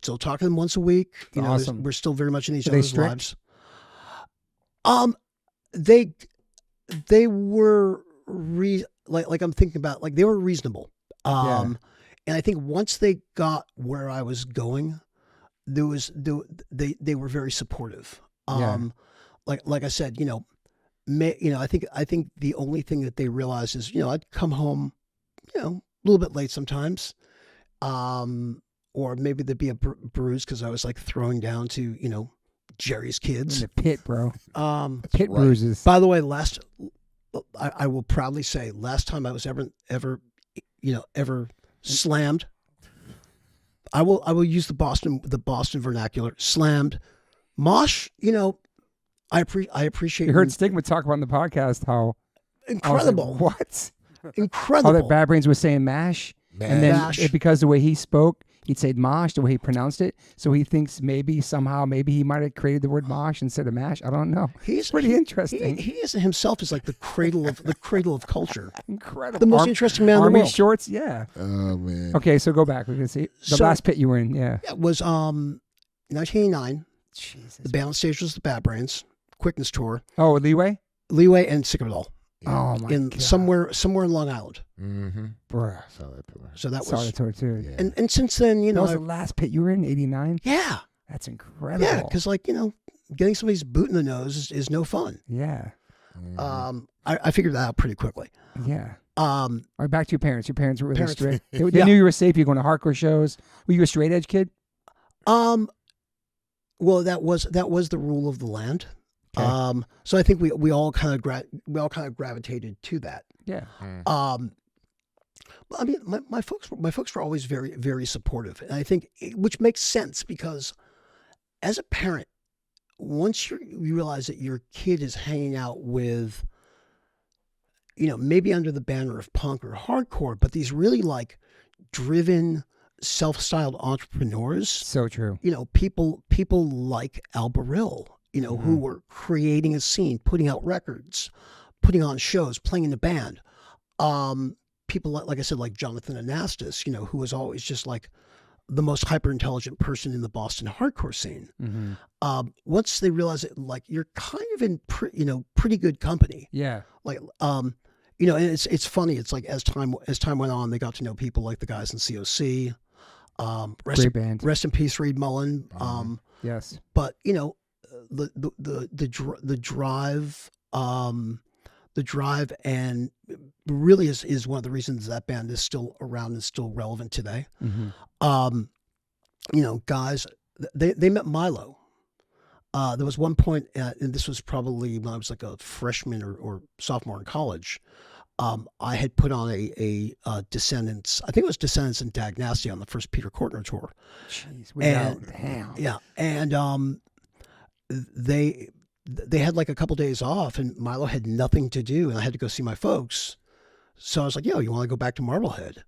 still talk to them once a week. Awesome. We're still very much in each Are they other's strict? lives. They were like I'm thinking about, like, they were reasonable. And I think once they got where I was going, they were very supportive. Like I said, I think the only thing that they realized is, I'd come home, a little bit late sometimes, or maybe there'd be a bruise because I was like throwing down to, Jerry's kids. In the pit, bro. Pit right. bruises. By the way, I will proudly say, last time I was ever slammed, I will use the Boston vernacular. Slammed, mosh. I appreciate. You heard Stigma talk about on the podcast how incredible. I was like, what? Incredible. How that Bad Brains was saying mash, and then Mash. because the way he spoke, he'd say mosh, the way he pronounced it. So he thinks maybe he might have created the word mosh instead of mash. I don't know. He's pretty interesting. He is himself is like the cradle of culture. Incredible. The most interesting man in the Army world. shorts, yeah. Oh man. Okay, so go back. We can see the last pit you were in. Yeah. It was 1989. Jesus. The band on stage was the Bad Brains. Quickness tour. Oh, Leeway And Sick of It All. Oh my God. Somewhere in Long Island. Mm-hmm. Bruh. So that Saw was the tour too. Yeah. and since then, That was the last pit you were in, 89? yeah. That's incredible. Yeah, because getting somebody's boot in the nose is no fun. Yeah. I figured that out pretty quickly. Yeah. All right, back to your parents. Your parents were really Parents. strict. They knew you were safe. You were going to hardcore shows. Were you a straight edge kid? Well, that was the rule of the land. Okay. So I think we all kind of gravitated to that. Yeah. I mean, my folks were always very, very supportive, and I think which makes sense because as a parent, once you realize that your kid is hanging out with, maybe under the banner of punk or hardcore, but these really like driven, self-styled entrepreneurs. So true. People like Al Baril, who were creating a scene, putting out records, putting on shows, playing in the band. People like I said, like Jonathan Anastas, who was always just like the most hyper intelligent person in the Boston hardcore scene. Mm-hmm. Once they realize that, like, you're kind of in pretty good company. Yeah. Like and it's funny. It's like as time went on, they got to know people like the guys in COC. Great band. Rest in peace, Reed Mullen. Yes. But the drive and really is one of the reasons that band is still around and still relevant today. Mm-hmm. Guys, they met Milo. There was one point, and this was probably when I was like a freshman or sophomore in college. I had put on a Descendants. I think it was Descendants and Dag Nasty on the first Peter Kortner tour. Jeez, damn. Yeah, and they had like a couple days off, and Milo had nothing to do, and I had to go see my folks. So I was like, "Yo, you want to go back to Marblehead?"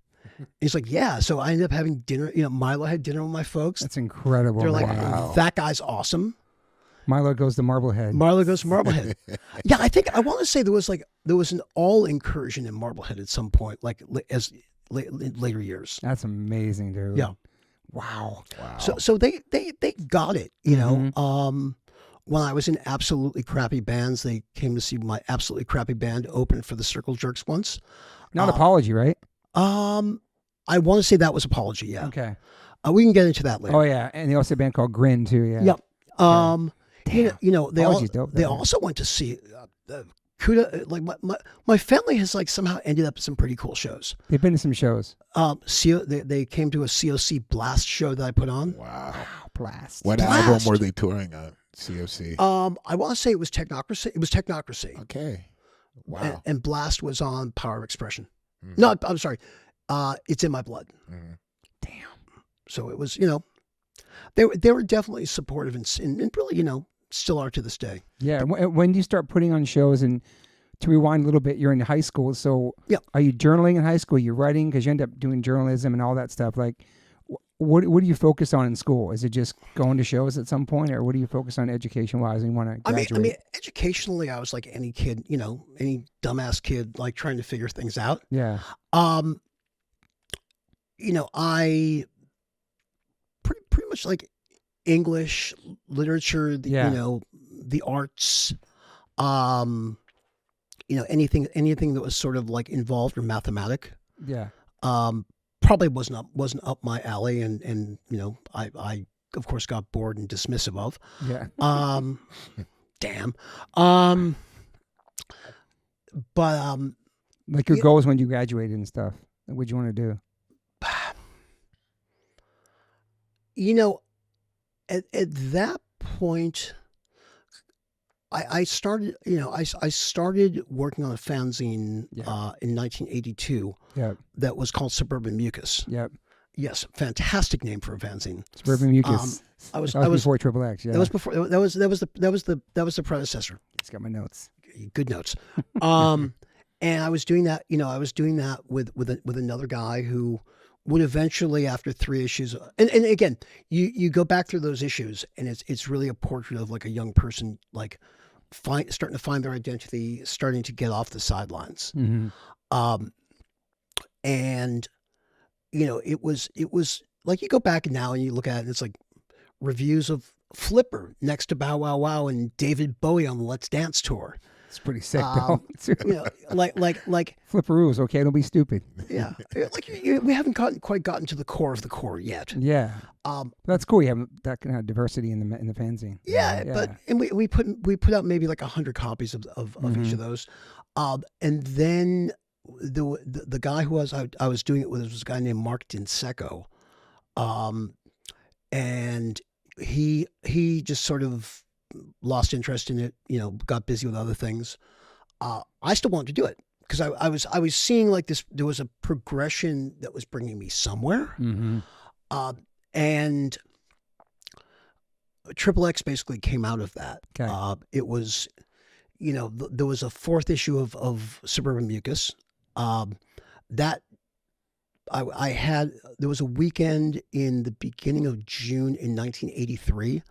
He's like, "Yeah." So I ended up having dinner. Milo had dinner with my folks. That's incredible. They're like, Wow. "That guy's awesome." Milo goes to Marblehead. Marlo goes to Marblehead. Yeah, I want to say there was an all incursion in Marblehead at some point, like as later years. That's amazing, dude. Yeah. Wow. So they got it, When I was in absolutely crappy bands, they came to see my absolutely crappy band open for the Circle Jerks once. Not Apology, right? I want to say that was Apology. Yeah. Okay. We can get into that later. Oh yeah, and they also had a band called Grin too. Yeah. Yep. Damn. They Apology's dope, they though. also went to see Kuda. Like my family has like somehow ended up at some pretty cool shows. They've been to some shows. They came to a COC Blast show that I put on. Wow. Blast. What Blast. album were they touring on? COC. I want to say it was Technocracy. It was Technocracy. Okay. Wow. And Blast was on Power of Expression. Mm-hmm. No, I'm sorry. It's in My Blood. Mm-hmm. Damn. So it was, they were definitely supportive and really, still are to this day. Yeah. When do you start putting on shows and to rewind a little bit, you're in high school. So are you journaling in high school? You're writing because you end up doing journalism and all that stuff. Like, what do you focus on in school? Is it just going to shows at some point, or what do you focus on education-wise when you want to graduate? I mean, educationally, I was like any kid, any dumbass kid, like trying to figure things out. Yeah. I pretty much like English, literature, the arts, anything that was sort of like involved or mathematic. Yeah. Probably wasn't up my alley, and I of course got bored and dismissive of. Yeah. Damn. But like your goals when you graduated and stuff. What do you want to do? At that point, I started, I started working on a fanzine in 1982 that was called Suburban Mucus. Yep. Yes, fantastic name for a fanzine. Suburban Mucus. I was before Triple X. Yeah. That was before. That was the predecessor. It's got my notes. Good notes. And I was doing that. I was doing that with another guy who would eventually, after 3 issues, and again, you go back through those issues, and it's really a portrait of like a young person, like starting to find their identity, starting to get off the sidelines. Mm-hmm. And it was like, you go back now and you look at it, and it's like reviews of Flipper next to Bow Wow Wow and David Bowie on the Let's Dance tour. It's pretty sick, though. like Flipperoos, okay? Don't be stupid. Yeah, like we haven't quite gotten to the core of the core yet. Yeah, that's cool. You have that kind of diversity in the fanzine. Yeah, but we put out maybe like 100 copies of each of those, and then the guy who I was doing it with was a guy named Mark Dinseco, and he just sort of lost interest in it, got busy with other things. I still wanted to do it because I was seeing like this, there was a progression that was bringing me somewhere. Mm-hmm. And Triple X basically came out of that. Okay. It was, there was a 4th issue of Suburban Mucus. That I had, there was a weekend in the beginning of June in 1983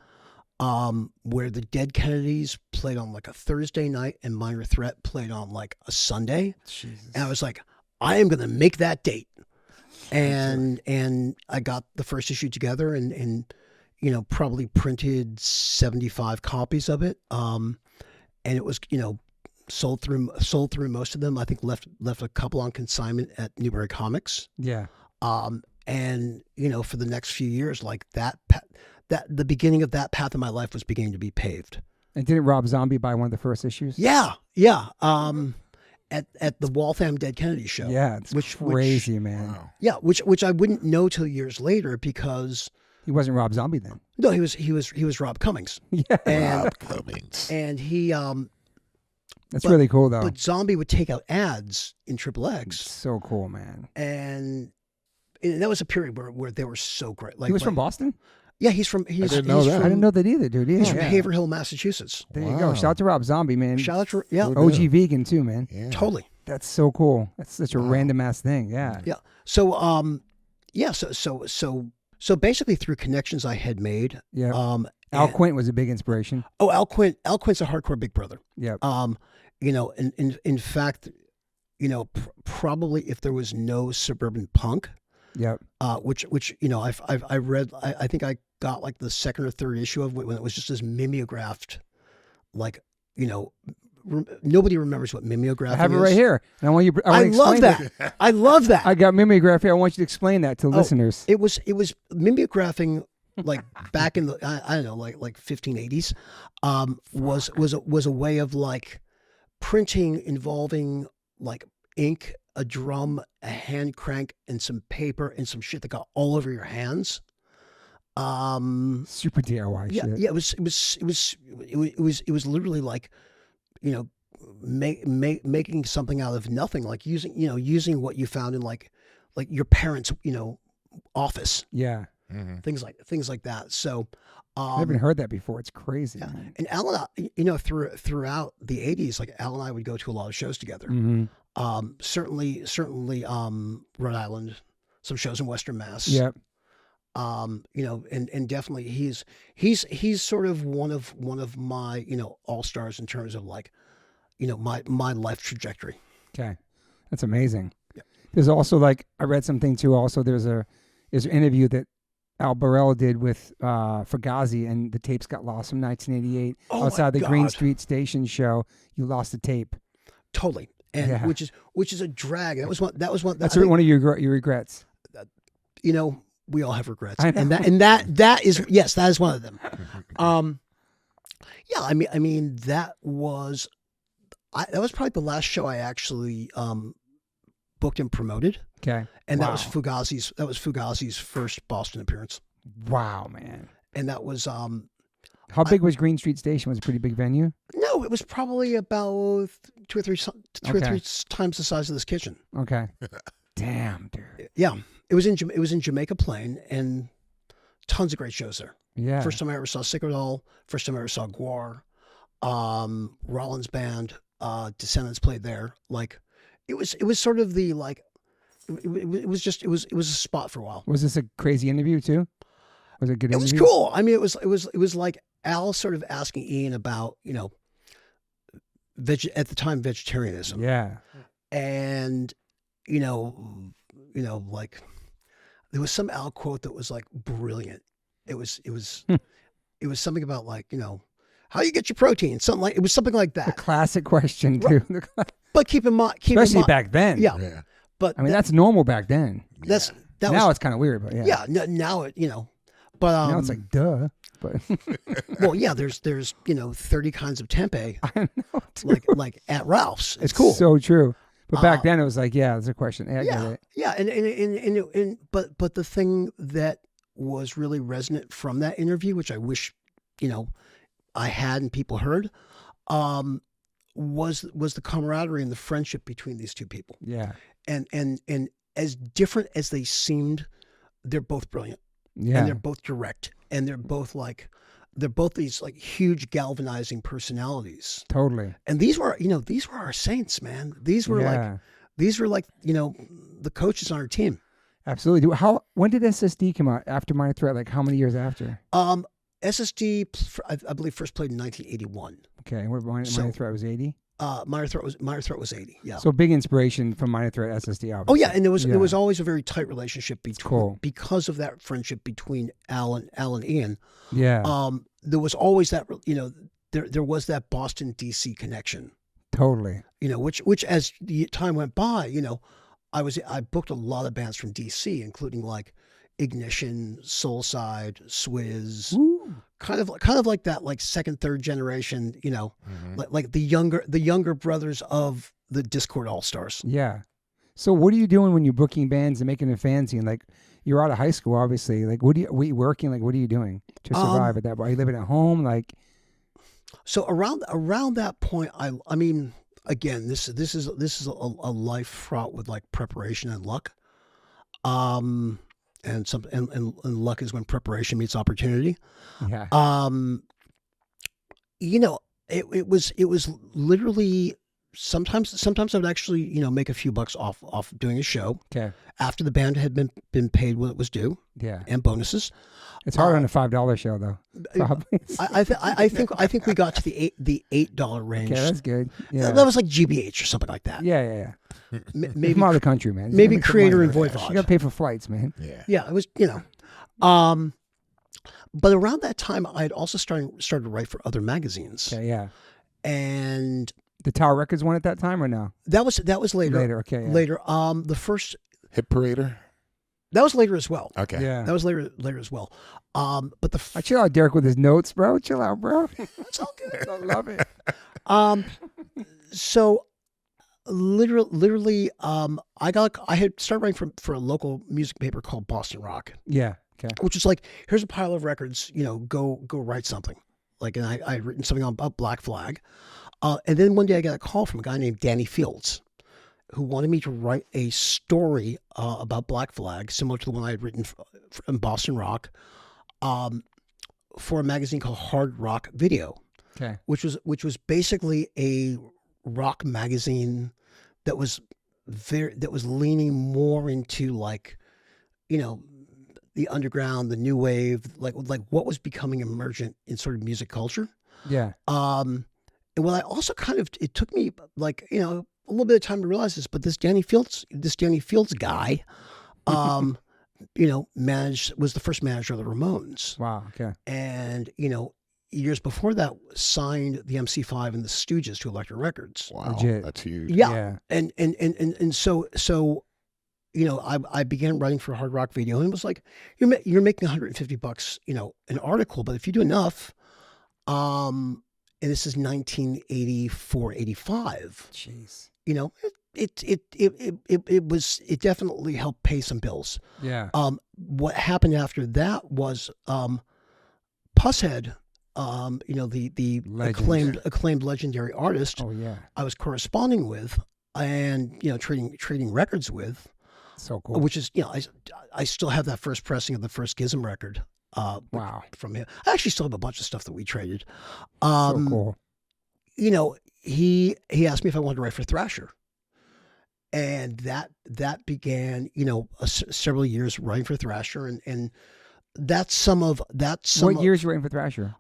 where the Dead Kennedys played on like a Thursday night and Minor Threat played on like a Sunday. Jesus. And I was like, I am going to make that date. And I got the first issue together and probably printed 75 copies of it. And it was, sold through most of them. I think left a couple on consignment at Newbury Comics. Yeah. And for the next few years, like that the beginning of that path in my life was beginning to be paved. And didn't Rob Zombie buy one of the first issues? Yeah. At the Waltham Dead Kennedy show. Yeah, it's crazy, man. Wow. Yeah, which I wouldn't know till years later because he wasn't Rob Zombie then. No, he was Rob Cummings. Yeah, Rob Cummings. And he that's really cool though. But Zombie would take out ads in Triple X. So cool, man. And that was a period where they were so great. Like he was from Boston? Yeah, he's from. I didn't know that. I didn't know that either, dude. He's from Haverhill, Massachusetts. There you go. Shout out to Rob Zombie, man. Shout out to OG vegan too, man. Yeah. Totally. That's so cool. That's such a random ass thing. Yeah. Yeah. So so basically through connections I had made. Yeah. Al Quint was a big inspiration. Oh, Al Quint's a hardcore Big Brother. Yeah. In fact, probably if there was no Suburban Punk. Yeah. Which I read. I think I got like the 2nd or 3rd issue of it when it was just this mimeographed, like nobody remembers what mimeograph. I have it right here, and I want you. I love that. I love that. I got mimeograph here. I want you to explain that to the listeners. It was mimeographing like back in the I don't know like 1580s. Was a way of like printing involving like ink, a drum, a hand crank, and some paper and some shit that got all over your hands. Super DIY shit. Yeah, it was literally like, making something out of nothing, like using what you found in like your parents' office. Yeah. things like that. So I haven't heard that before. It's crazy. Yeah. Man. And Al and I, throughout the 80s, like Al and I would go to a lot of shows together. Certainly, Rhode Island, some shows in Western Mass. Yep. And definitely he's sort of one of my, all-stars in terms of like, my life trajectory. Okay. That's amazing. Yeah. There's also I read something too. Also, there's an interview that Al Burrell did with Fugazi, and the tapes got lost from 1988 outside the Green Street Station show. You lost the tape. Totally. And which is a drag. That's one of your regrets. We all have regrets, and that is one of them. That was probably the last show I actually booked and promoted. Okay, and that was Fugazi's first Boston appearance. Wow, man! And that was how big was Green Street Station? Was it a pretty big venue? No, it was probably about two or three times the size of this kitchen. Okay. Damn, dude. Yeah, it was in Jamaica Plain, and tons of great shows there. Yeah. First time I ever saw Sickerdall. First time I ever saw Guar. Rollins Band, Descendants played there. Like, it was sort of the like. It was a spot for a while. Was this a crazy interview too? Was it a good? It was cool. I mean, it was like Al sort of asking Ian about at the time vegetarianism. Yeah. And like there was some Al quote that was like brilliant. It was something about like, how you get your protein, it was something like that. A classic question too. Right. But keep in mind, especially back then. Yeah. But I mean, that's normal back then. Now it's kind of weird, but yeah. Yeah. Now it, but now it's like duh. But well, yeah. There's 30 kinds of tempeh. I know. Like at Ralph's. It's cool. So true. But back then it was like, yeah, it's a question. Yeah, I get it. Yeah, but the thing that was really resonant from that interview, which I wish, I had and people heard, was the camaraderie and the friendship between these two people. Yeah. And as different as they seemed, they're both brilliant. Yeah. And they're both direct, and they're both these like huge galvanizing personalities. Totally. And these were our saints, man. These were like the coaches on our team. Absolutely. When did SSD come out after Minor Threat? Like how many years after? SSD, I believe, first played in 1981. Okay, and Minor Threat was 80. Minor Threat was 80. Yeah. So big inspiration from Minor Threat SSD. Obviously. Oh yeah, and there was always a very tight relationship because of that friendship between Al and Ian. Yeah. There was always that there was that Boston DC connection. Totally. Which as the time went by, I booked a lot of bands from DC, including like Ignition, Soulside, Swizz, kind of like that, like second, third generation, like the younger brothers of the Discord All-Stars. Yeah. So what are you doing when you're booking bands and making a fanzine? Like you're out of high school, obviously. Like were you working? Like what are you doing to survive at that point? Are you living at home? Like. So around that point, I mean, again, this is a life fraught with like preparation and luck. And luck is when preparation meets opportunity. Yeah. It was literally sometimes I would actually, make a few bucks off doing a show. Okay. After the band had been paid what it was due. Yeah. And bonuses. It's hard on a $5 show though. Probably. I think we got to the $8 range. Okay, that's good. Yeah. That was like GBH or something like that. Yeah. Maybe from out of the country, man. Maybe Creator and Voivod. You got to pay for flights, man. Yeah. It was, but around that time, I had also started to write for other magazines. Okay, yeah. And the Tower Records one at that time or no? That was later. Later, okay. Yeah. Later. The first Hit Parader. That was later as well. Okay. Yeah. That was later as well. But I chill out, Derek, with his notes, bro. Chill out, bro. It's all good. I love it. So literally, I had started writing for a local music paper called Boston Rock. Yeah. Okay. Which is like, here's a pile of records, go write something. Like, and I had written something about Black Flag. And then one day I got a call from a guy named Danny Fields, who wanted me to write a story about Black Flag, similar to the one I had written in Boston Rock, for a magazine called Hard Rock Video, which was basically a rock magazine that was leaning more into like, the underground, the new wave, like what was becoming emergent in sort of music culture. Yeah. And what I also it took me like, a little bit of time to realize this, but this Danny Fields guy, was the first manager of the Ramones. Wow. Okay. And, years before that signed the MC5 and the Stooges to Elektra Records. Wow. Legit. That's huge. Yeah. And so I began writing for Hard Rock Video, and it was like, you're making $150, an article, but if you do enough, and this is 1984, 85. Jeez. It definitely helped pay some bills. Yeah. What happened after that was Pusshead, the Legend. acclaimed legendary artist. Oh yeah. I was corresponding with and trading records with. So cool. Which is, I still have that first pressing of the first Gizm record. Wow. From him. I actually still have a bunch of stuff that we traded. So cool. He asked me if I wanted to write for Thrasher. And that began, several years writing for Thrasher, and that's some What years you writing for Thrasher?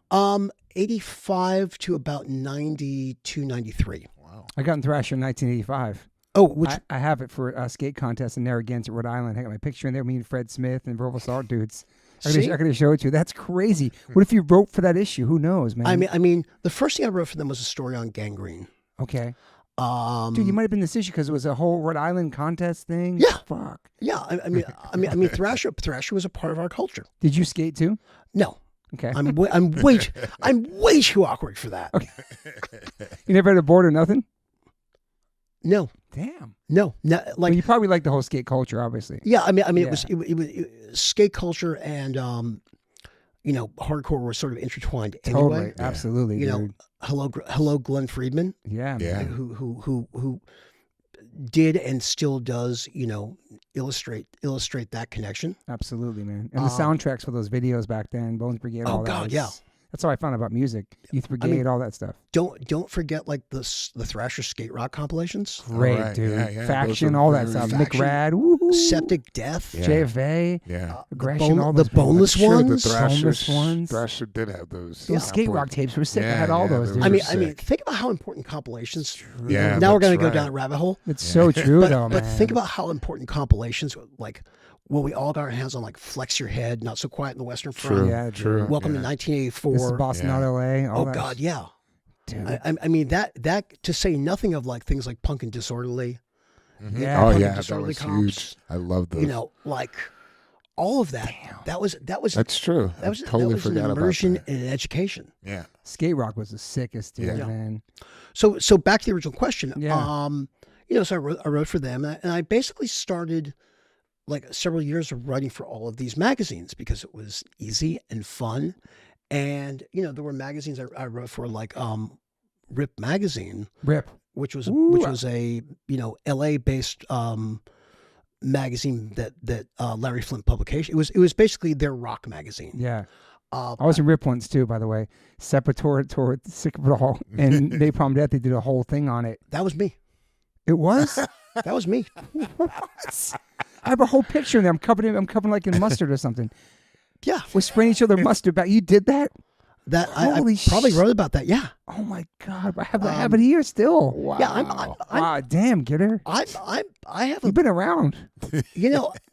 85 to about 92, 93. Wow. I got in Thrasher in 1985. Oh, I have it for a skate contest in Narragansett, Rhode Island. I got my picture in there, me and Fred Smith and Verbal Assault dudes. I gotta show it to you. That's crazy. What if you wrote for that issue? Who knows, man? I mean, the first thing I wrote for them was a story on gangrene. Okay. Dude, you might have been this issue because it was a whole Rhode Island contest thing. Yeah. Fuck. Yeah. I mean, Thrasher was a part of our culture. Did you skate too? No. Okay. I'm way too awkward for that. Okay. You never had a board or nothing? No. Damn. No. Well, you probably like the whole skate culture, obviously. Yeah. I mean, it was skate culture and hardcore were sort of intertwined anyway. Totally. Absolutely. Dude. Hello, Glenn Friedman. Yeah. Yeah. Who did and still does, illustrate that connection. Absolutely, man. And the soundtracks for those videos back then, Bones Brigade, all that. Oh God, yeah. That's how I found out about music. Youth Brigade, all that stuff. Don't forget like the Thrasher skate rock compilations. Great, right. dude. Yeah. Faction, all that stuff. Faction, McRad, woohoo. Septic Death. Yeah. JFA, Yeah. Aggression, all the those. boneless Sure, ones. the Boneless ones. Thrasher did have those. Those skate rock tapes were sick. I had all those, dude. those I were mean, sick. think about how important compilations. Yeah, Now we're that's going to go right. down a rabbit hole. It's so true, though, man. But think about how important compilations, like when we all got our hands on like Flex Your Head, Not So Quiet in the Western Front. True. Yeah, dude. True. Welcome yeah. to 1984. This is Boston, not LA. All Oh that. God, yeah. Dude. I mean that to say nothing of like things like Punk and Disorderly. Mhm. Yeah. Oh Punk yeah, and that Disorderly was Comps. huge. I love those. Like all of that. That was That's true. that was I totally that was forgot an about immersion that. and an education. Yeah. Skate rock was the sickest, dude, Yeah. man. So back to the original question. Yeah. So I wrote for them, and I basically started like several years of writing for all of these magazines because it was easy and fun, and there were magazines I wrote for like Rip magazine, Rip. which was Ooh. a LA based magazine that Larry Flint publication. It was basically their rock magazine. Yeah. I was in Rip once too, by the way. Sepultura toured Sick of It All, and Napalm Death. They did a whole thing on it. That was me. It was. That was me. What? I have a whole picture in there. I'm covered like in mustard or something. Yeah. We're spraying each other mustard back. You did that? That Holy I probably wrote about that. Yeah. Oh my God! I have it here still. Wow. Yeah. Wow, damn, Gitter. I have You've been around.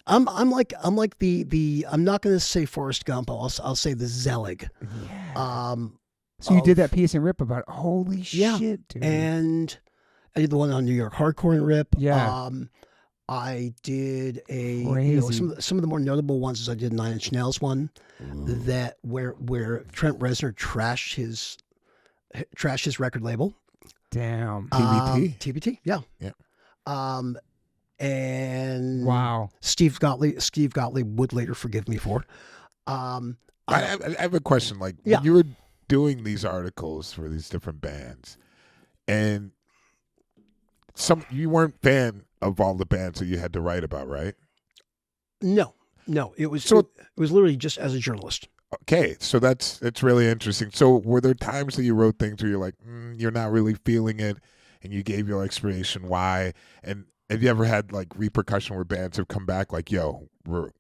I'm like the I'm not going to say Forrest Gump. I'll say the Zelig. Yeah. So you did that piece in Rip about holy shit, dude. And I did the one on New York Hardcore and Rip. Yeah. I did a Crazy. some of the more notable ones is I did a 9 Inch Nails one that where Trent Reznor trashed his record label. Damn. TBT? TBT, yeah. Yeah. And Wow. Steve Gottlieb would later forgive me for. I have a question. Like, Yeah. when you were doing these articles for these different bands, and you weren't fan of all the bands that you had to write about, right? No, it was it was literally just as a journalist. Okay, so it's really interesting. So were there times that you wrote things where you're like, you're not really feeling it, and you gave your explanation why? And have you ever had like repercussion where bands have come back like, yo, we're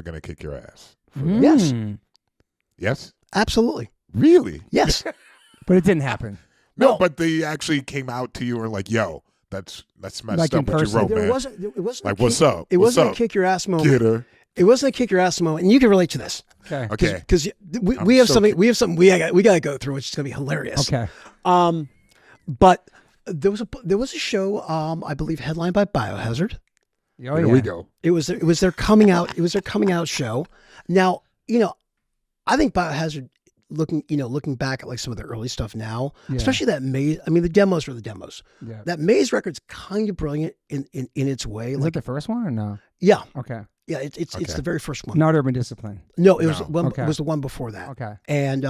gonna kick your ass? Yes. Yes? Absolutely. Really? Yes. But it didn't happen. No, Well, but they actually came out to you and like, yo, that's messed Like up in what you person. wrote, It man. wasn't Like, what's up? It What's wasn't up? a kick your ass moment. Gitter. It wasn't a kick your ass moment, and you can relate to this. Okay. Okay. Because we I'm have so something we got to go through, which is going to be hilarious. Okay. But there was a show, I believe, headlined by Biohazard. Oh, Here we go. It was their coming out. It was their coming out show. Now, I think Biohazard, looking back at like some of the early stuff now, especially that Maze. I mean, the demos were the demos. Yeah. That Maze record's kind of brilliant in its way. Is Like, it the first one or no? yeah, Okay. yeah, it's Okay. the very first one. Not Urban Discipline. No, it was Okay. it was the one before that. Okay. And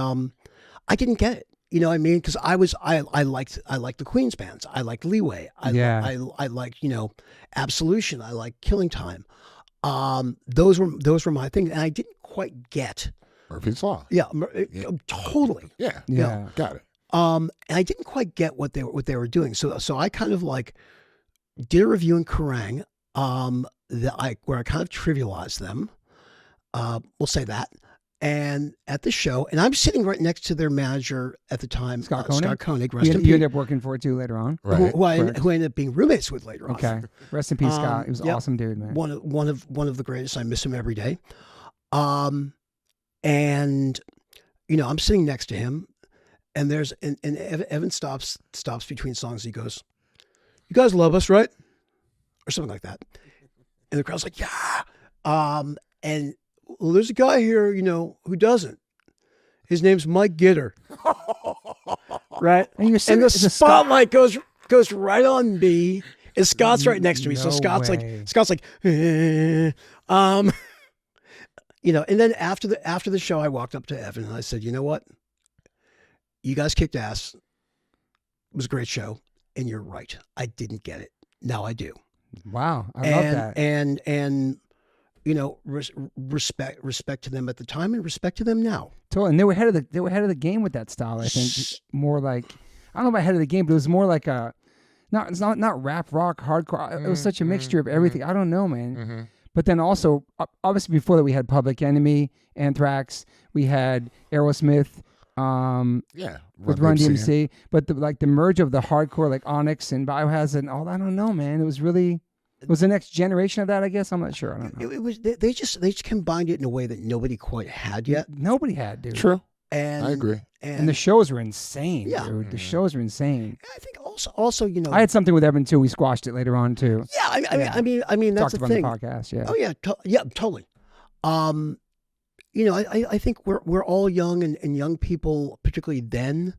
I didn't get it. You know what I mean? Because I liked the Queens bands. I liked Leeway. I liked Absolution. I liked Killing Time. Those were my things, and I didn't quite get. Murphy's Law. Yeah, totally. Yeah. Yeah. Got it. And I didn't quite get what they were doing. So I kind of like did a review in Kerrang. Where I kind of trivialized them. We'll say that. And at the show, and I'm sitting right next to their manager at the time, Scott Koenig? Scott Koenig, rest in You peace, ended up working for it too later on. Right. who I Correct. ended up being roommates with later on. Okay. Rest in peace, Scott. He was yep. awesome dude, man. One of the greatest. I miss him every day. And I'm sitting next to him, and Evan stops between songs. He goes, "You guys love us, right?" Or something like that. And the crowd's like, "Yeah." And well, there's a guy here, who doesn't. His name's Mike Gitter. Right? And you're sitting And the spotlight goes right on me. And Scott's right next to me. So No Scott's way. like, and then after the show, I walked up to Evan and I said, "You know what? You guys kicked ass. It was a great show. And you're right. I didn't get it. Now I do." Wow. I love that. And respect to them at the time and respect to them now. Totally. And they were ahead of the game with that style. I think more like, I don't know about ahead of the game, but it was more like it's not rap, rock, hardcore. It was such a mixture of everything. I don't know, man. Mm-hmm. But then also, obviously before that we had Public Enemy, Anthrax, we had Aerosmith, with Run DMC. But the merge of the hardcore, like Onyx and Biohazard and all that, I don't know, man. It was the next generation of that, I guess. I'm not sure. I don't know. It was they just combined it in a way that nobody quite had yet. Nobody had, dude. True. And I agree. And the shows were insane, Yeah. dude. The shows were insane. I think also I had something with Evan too. We squashed it later on too. yeah. I mean that's Talked the about thing. it on the podcast. Yeah. Oh yeah, yeah, totally. I think we're all young and young people, particularly then,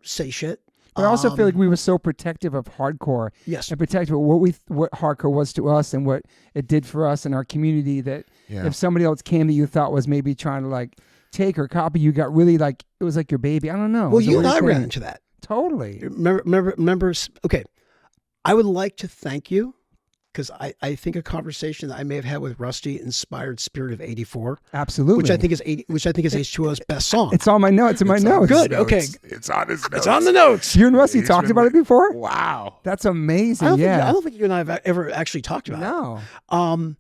say shit. But I also feel like we were so protective of hardcore Yes. and protective of what hardcore was to us and what it did for us in our community. That if somebody else came that you thought was maybe trying to like take or copy, you got really like it was like your baby. I don't know. It Well, was a you and weird I ran thing. into that. Totally. Remember. Okay, I would like to thank you because I think a conversation that I may have had with Rusty inspired Spirit of '84, Absolutely. which I think is H2O's best song. It's on my notes. In my It's on notes. his Good, okay. It's on his notes. It's on the notes. You and Rusty He's talked been about it before. Wow. That's amazing. I Yeah. don't think you and I have ever actually talked about No, it.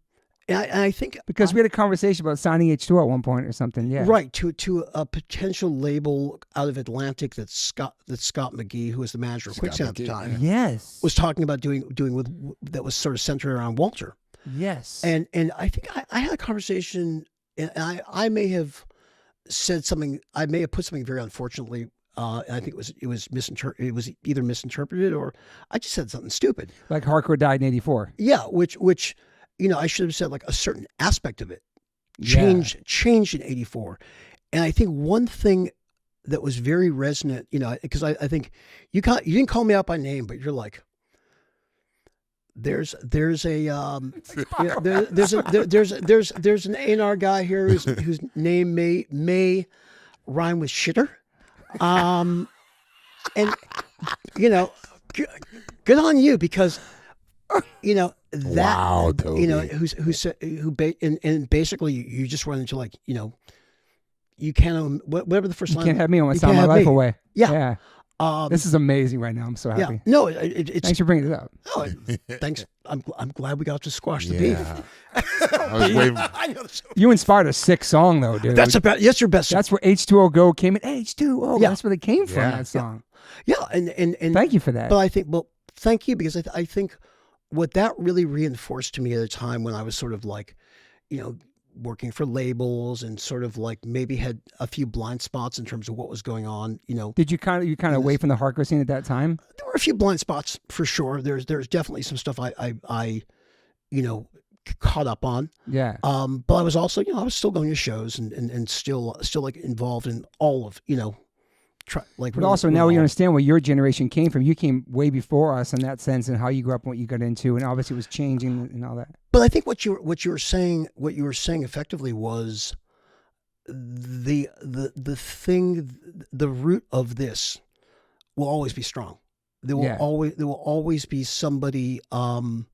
And I think because we had a conversation about signing H2O at one point or something. Yeah. right to a potential label out of Atlantic that Scott McGee, who was the manager of Scott Quicksand at the McGee, time, Yes. was talking about doing with that was sort of centered around Walter. Yes. And I think I had a conversation, and I may have said something. I may have put something very unfortunately. And I think it was misinterpreted. It was either misinterpreted or I just said something stupid. like hardcore died in '84. Yeah, which I should have said like a certain aspect of it Yeah. changed in '84, and I think one thing that was very resonant, because I think you didn't call me out by name, but you're like. There's an A&R guy here whose name may rhyme with shitter, and good on you because you know, that, Wow, Toby. you know, and basically you just run into like, you know, you can't, whatever the first line. You can't have me on my you Sign can't My have Life me. Away. Yeah. This is amazing right now. I'm so yeah. happy. No, it's, Thanks for bringing it up. oh, thanks. I'm glad we got to squash the beef. I was waiting. I know. You inspired a sick song, though, dude. That's your best. That's where H2O Go came in. H2O. Yeah. That's where they came from, Yeah. that song. Yeah. And Thank you for that. But I think, well, thank you, because I think what that really reinforced to me at a time when I was sort of like, you know, working for labels and sort of like maybe had a few blind spots in terms of what was going on, you know. Did you kind of away from the hardcore scene at that time? There were a few blind spots for sure. There's definitely some stuff I you know, caught up on. Yeah. But I was also, you know, I was still going to shows and still like involved in all of, you know, but also now we understand where your generation came from. You came way before us in that sense, and how you grew up and what you got into, and obviously it was changing and all that. But I think what you were saying effectively was the root of this will always be strong. There will always be somebody there'll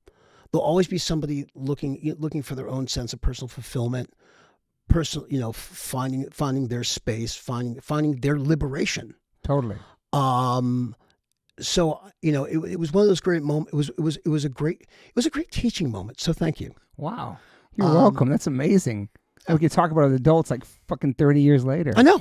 always be somebody looking for their own sense of personal fulfillment, you know, finding their space, finding their liberation. Totally. So, you know, it was one of those great moments. It was a great teaching moment. So thank you. Wow. You're welcome. That's amazing. We could talk about it adults like fucking 30 years later. I know.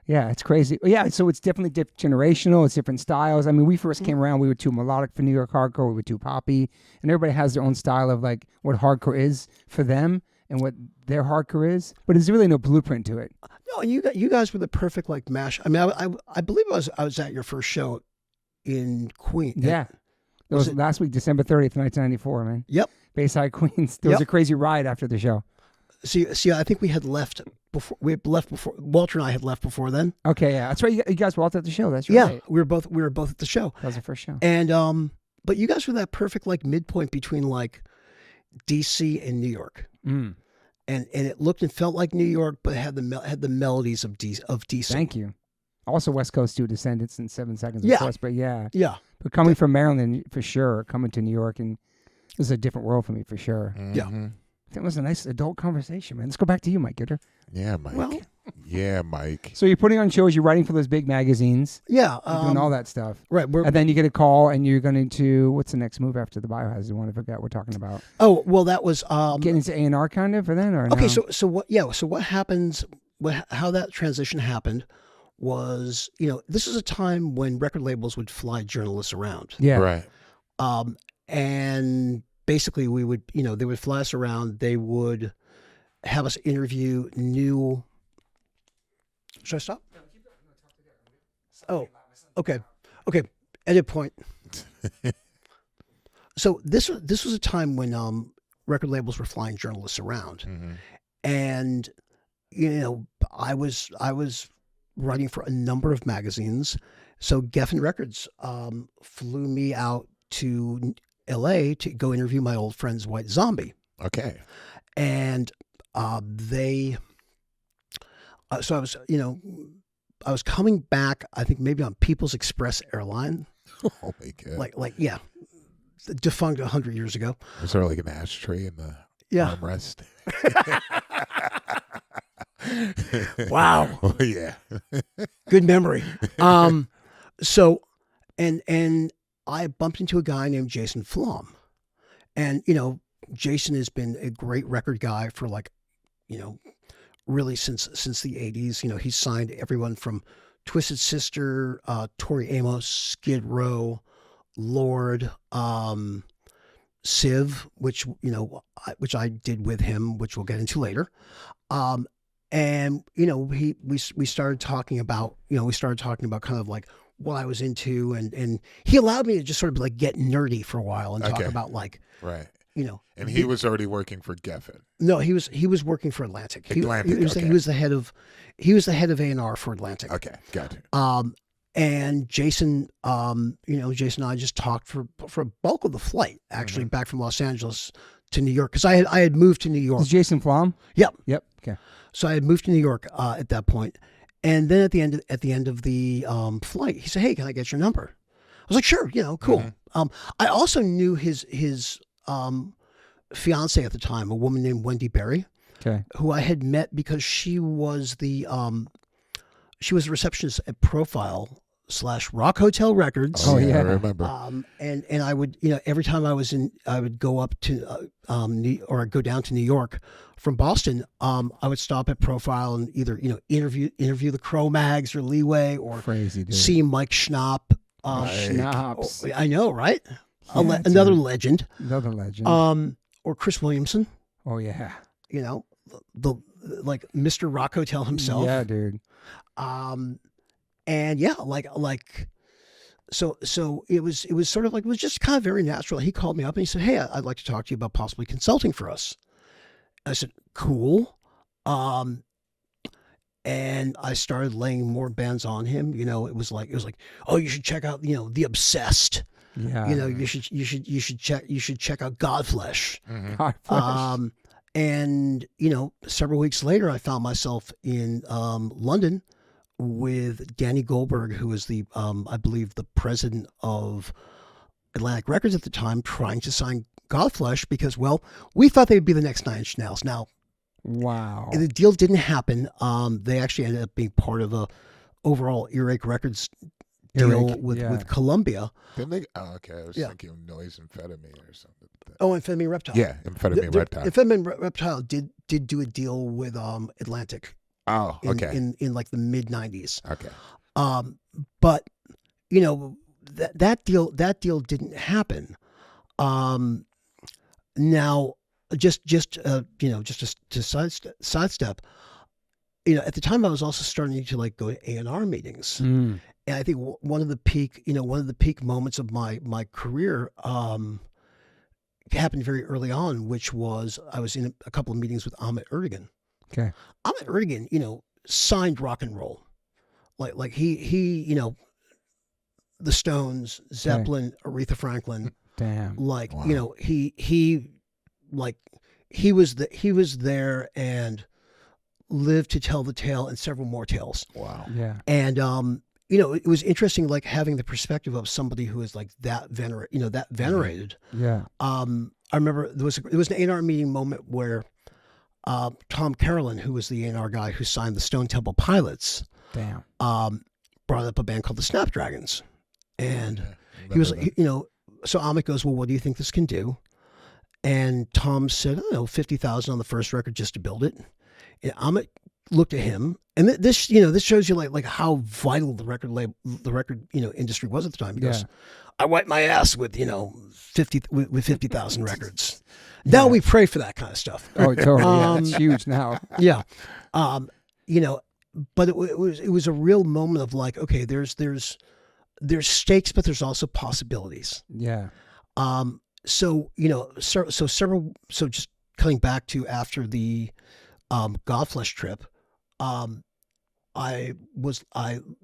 Yeah, it's crazy. Yeah, so it's definitely generational. It's different styles. I mean, we first came around, we were too melodic for New York hardcore. We were too poppy. And everybody has their own style of like what hardcore is for them and what their hardcore is. But there's really no blueprint to it. No, and you guys were the perfect like mash. I mean, I believe I was at your first show in Queens. Yeah. It was last week, December 30th, 1994, man. Yep. Bayside, Queens. There was a crazy ride after the show. See, I think we had left before. Walter and I had left before then. Okay, yeah, that's right. You guys were all at the show. That's right. Yeah, we were both at the show. That was the first show. And but you guys were that perfect like midpoint between like DC and New York. Mm. And it looked and felt like New York, but had the melodies of DC. Thank you. Also, West Coast too, Descendants in 7 seconds, Yeah. of course. But yeah. But coming from Maryland, for sure, coming to New York, and this is a different world for me, for sure. Mm-hmm. Yeah. That was a nice adult conversation, man. Let's go back to you, Mike Gitter. Yeah, Mike. Well, yeah, Mike. So you're putting on shows, you're writing for those big magazines, yeah, you're doing all that stuff. Right. And then you get a call, and you're going to, what's the next move after the Biohazard one? I forgot what we're talking about. Oh, well, that was Getting into A&R kind of, or then, or okay. no? So what? Yeah. So what happens? How that transition happened was, you know, this is a time when record labels would fly journalists around. Yeah. Right. And basically we would, you know, they would fly us around. They would have us interview new. Should I stop? Oh, okay. Okay. Edit point. So this was a time when record labels were flying journalists around, Mm-hmm. and you know, I was writing for a number of magazines. So Geffen Records flew me out to LA to go interview my old friends White Zombie. Okay. And they so I was, you know, I was coming back, I think maybe on People's Express airline. Oh my God. Like yeah, defunct 100 years ago. Was there like an ashtray in the armrest? Wow. Oh yeah. Good memory. So and I bumped into a guy named Jason Flom. And, you know, Jason has been a great record guy for like, you know, really since the 80s. You know, he's signed everyone from Twisted Sister, Tori Amos, Skid Row, Lord, Civ, which, you know, which I did with him, which we'll get into later. And, you know, we started talking about, kind of like what I was into, and he allowed me to just sort of like get nerdy for a while and talk about like, right. You know, and he was already working for Geffen. No, he was working for Atlantic. He was the head of A&R for Atlantic. Okay, gotcha. And Jason, you know, Jason and I just talked for a bulk of the flight, actually, back from Los Angeles to New York, because I had moved to New York. Is Jason Flom? Yep. Okay. So I had moved to New York at that point, and then at the end of the flight, he said, "Hey, can I get your number?" I was like, "Sure, you know, cool." I also knew his fiance at the time, a woman named Wendy Berry, who I had met because she was the receptionist at Profile/Rock Hotel Records. Oh yeah, I remember. And I would, every time I would go up to or I'd go down to New York from Boston. I would stop at Profile and either interview the Cro-Mags or Leeway, or crazy dude. See Mike Schnapp. Schnapps. I know, right? Yeah, another legend. Another legend. Or Chris Williamson. Oh yeah. The like Mr. Rock Hotel himself. Yeah, dude. And yeah, so it was sort of like, it was just kind of very natural. He called me up and he said, "Hey, I'd like to talk to you about possibly consulting for us." I said, "Cool." And I started laying more bands on him. It was like, "Oh, you should check out, The Obsessed." Yeah. You should check out Godflesh. Mm-hmm. Godflesh. And several weeks later, I found myself in London with Danny Goldberg, who was the I believe the president of Atlantic Records at the time, trying to sign Godflesh because, well, we thought they'd be the next Nine Inch Nails. Now, wow, the deal didn't happen. They actually ended up being part of a overall Earache Records deal with Columbia. Didn't they? Oh, okay. I was thinking of Noise Amphetamine or something. Oh, Amphetamine Reptile. Yeah, Amphetamine Reptile. Amphetamine Reptile did do a deal with Atlantic. Oh, okay. In like the mid '90s. Okay. But that deal didn't happen. Now, just to sidestep, at the time I was also starting to like go to A&R meetings, and I think one of the peak moments of my career happened very early on, which was I was in a couple of meetings with Ahmet Ertegun. Okay. Ahmet Ertegun, signed rock and roll, like he the Stones, Zeppelin, Aretha Franklin. Damn. Like, wow. he was there and lived to tell the tale and several more tales. Wow. Yeah. And it was interesting, like having the perspective of somebody who is like that venerated. Yeah. I remember there was an A&R meeting moment where Tom Carolyn, who was the A&R guy who signed the Stone Temple Pilots, Damn. Brought up a band called the Snapdragons, and Yeah, he was, so Ahmet goes, "Well, what do you think this can do?" And Tom said, "I don't know, 50,000 on the first record just to build it." And Ahmet looked at him, and this shows you like how vital the record industry was at the time. He goes, "I wipe my ass with 50,000 records." Now we pray for that kind of stuff. Oh, totally. That's huge now. Yeah. But it was a real moment of like, okay, there's stakes, but there's also possibilities. Yeah. So just coming back to after the Godflesh trip, I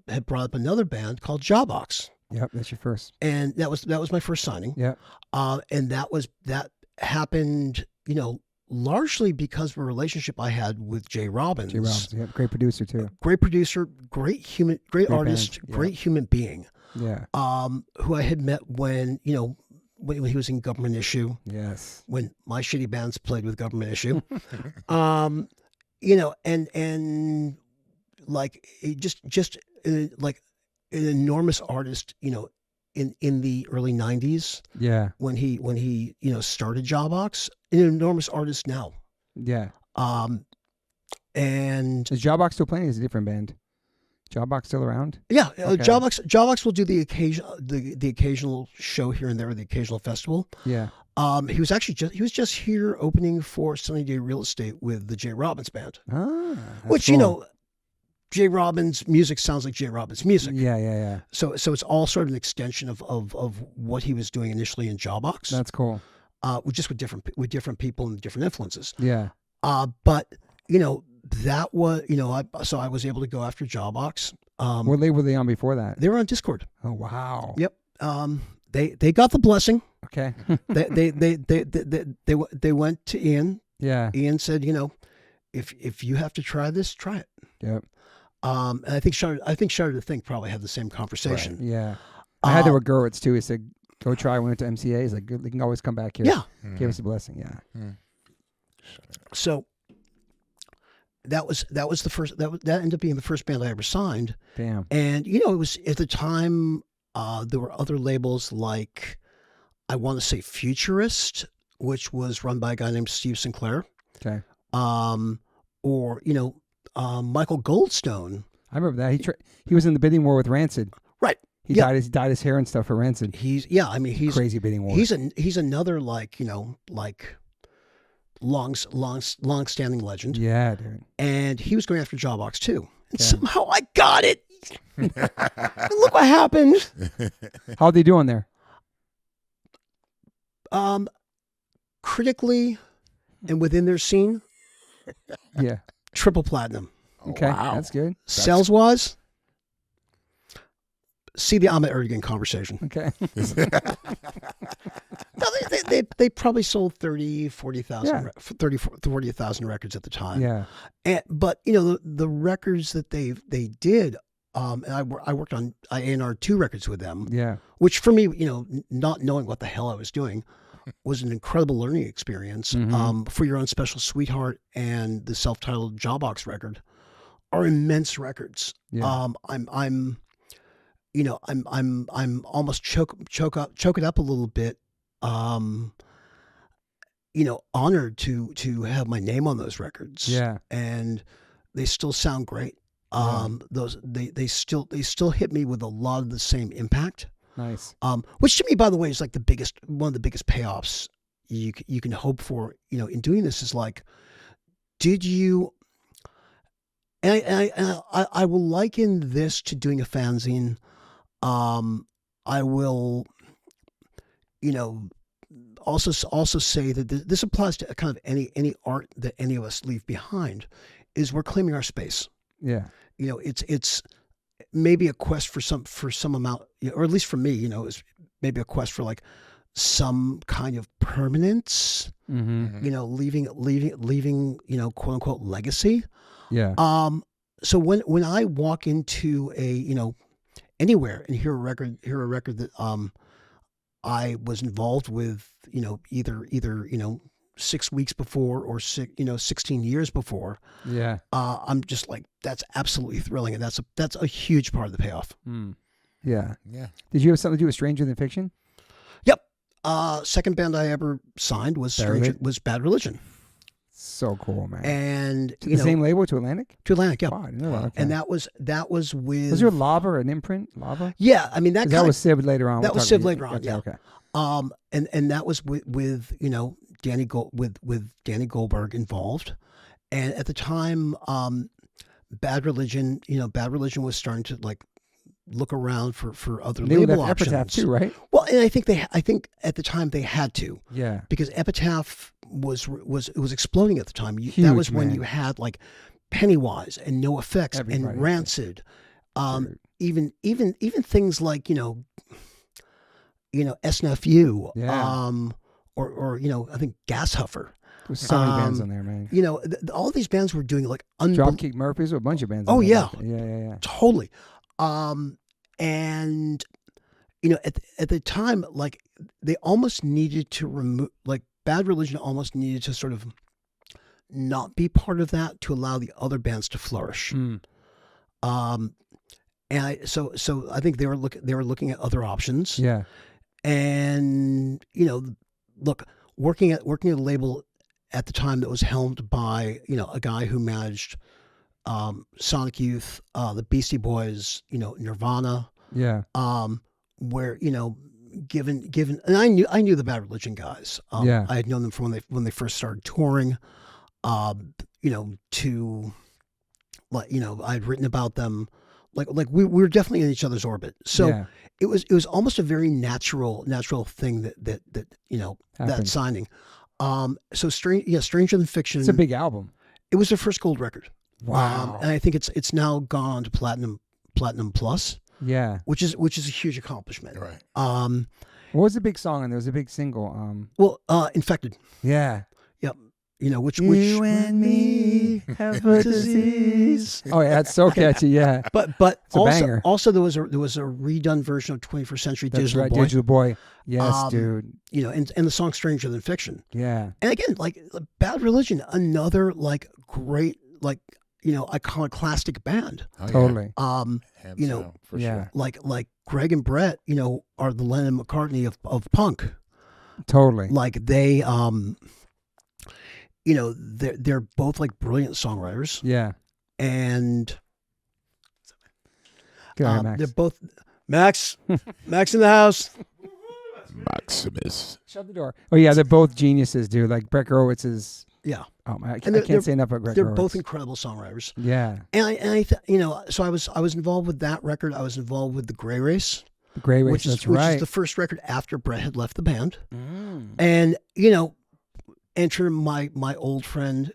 had brought up another band called Jawbox. Yep, that's your first. And that was my first signing. Yeah. And that happened, largely because of a relationship I had with Jay Robbins. Jay Robbins, yeah, great producer too. Great producer, great artist, band, yeah. Great human being. Yeah. Who I had met when he was in Government Issue. Yes. When my shitty bands played with Government Issue. And like it just like an enormous artist, in the early 90s. Yeah. When he started Jawbox, an enormous artist now. Yeah. And is Jawbox still playing? Is it a different band? Jawbox still around? Yeah, Okay. Jawbox will do the occasional show here and there, the occasional festival. Yeah. He was just here opening for Sunny Day Real Estate with the Jay Robbins band. Ah, Which cool. Jay Robbins music sounds like Jay Robbins music. Yeah. So it's all sort of an extension of what he was doing initially in Jawbox. That's cool. With different people and different influences. Yeah. But that was so I was able to go after Jawbox. What label were they on before that? They were on Discord. Oh wow. Yep. They got the blessing. Okay. They went to Ian. Yeah. Ian said, if you have to try this, try it. Yep. And I think Shudder to Think probably had the same conversation. Yeah. I had that with Gerwitz too. He said, Go try. Went to MCA. He's like, good. They can always come back here. Yeah. Give us a blessing. Yeah. So that was the first. That ended up being the first band I ever signed. Damn. And it was at the time. There were other labels like, I want to say Futurist, which was run by a guy named Steve Sinclair. Okay. Or Michael Goldstone. I remember that. He was in the bidding war with Rancid. Right. He dyed his hair and stuff for Rancid. He's crazy bidding war. He's another long-standing legend. Yeah, dude. And he was going after Jawbox too. And somehow I got it. Look what happened. How'd they do on there? Critically and within their scene. Yeah. Triple platinum. Okay. Wow. That's good. Sales wise, see the Ahmet Erdogan conversation. Okay. No, they probably sold 40,000 records at the time. Yeah. But the records that they did, and I worked on A&R 2 records with them. Yeah. Which for me, not knowing what the hell I was doing, was an incredible learning experience. Mm-hmm. For Your Own Special Sweetheart and the self-titled Jawbox record are immense records. Yeah. I'm almost choke it up a little bit. Honored to have my name on those records. Yeah. And they still sound great. Those they still hit me with a lot of the same impact. Nice. Which to me, by the way, is like one of the biggest payoffs you can hope for. In doing this is like, did you? And I will liken this to doing a fanzine. I will, also say that this applies to kind of any art that any of us leave behind. Is we're claiming our space. Yeah. It's maybe a quest for some amount, or at least for me, is maybe a quest for like some kind of permanence. Mm-hmm. Leaving quote unquote legacy. Yeah. So when I walk into anywhere and hear a record that I was involved with, either 6 weeks before or 16 years before. Yeah. I'm just like, that's absolutely thrilling, and that's a huge part of the payoff. Mm. Yeah. Yeah. Did you have something to do with Stranger Than Fiction? Yep. Second band I ever signed was Bad Religion. So cool, man. And to the same label, to Atlantic? To Atlantic, yeah. Oh, I didn't know that. Okay. And that was with. Was there Lava or an imprint? Lava? Yeah, I mean that was Civ later on. That was Civ later on. Yeah. Okay. And that was with Danny Goldberg involved, and at the time, Bad Religion was starting to like look around for other label options. Epitaph too, right? Well, and I think at the time they had to. Yeah. Because Epitaph was exploding at the time. Huge, that was when man. you had like Pennywise and NoFX Everybody. and Rancid. Even things like SNFU. Yeah. Or I think Gas Huffer. There's so many bands on there, man. All these bands were doing like Dropkick Murphys, a bunch of bands. Oh yeah. Yeah. Totally. And at the time, like they almost needed to remove, like Bad Religion almost needed to sort of not be part of that to allow the other bands to flourish. Mm. And so I think they were looking at other options. Yeah. And look, working at a label at the time that was helmed by a guy who managed Sonic Youth, the Beastie Boys, Nirvana. Yeah. Where given, and I knew the Bad Religion guys. Yeah. I had known them from when they first started touring. To like I'd written about them. Like we were definitely in each other's orbit. So Yeah. it was almost a very natural thing that Happened. that signing. So Stranger Than Fiction. It's a big album. It was their first gold record. Wow. And I think it's now gone on to platinum plus. Yeah. Which is a huge accomplishment. Right. What was the big song? And there was a big single. Infected. Yeah. Yep. which You and me have a disease. Oh yeah, that's so catchy. Yeah, but also there was a redone version of 21st Century that's Digital right, Boy. Digital Boy. Yes, dude. And the song Stranger Than Fiction. Yeah. And again, like Bad Religion, another like great like iconoclastic band. Oh, Totally. Hands down, for sure. Like Greg and Brett, are the Lennon McCartney of punk. Totally. Like they they're both like brilliant songwriters. Yeah. And Max. they're both Max in the house. Maximus. Shut the door. Oh yeah, they're both geniuses, dude. Like Brett Gurewitz is. Yeah. Oh man, I can't say enough about Brett They're Gurewitz. both incredible songwriters. Yeah. And so I was involved with that record. I was involved with the Gray Race. The Gray Race. Which is the first record after Brett had left the band. Mm. And enter my old friend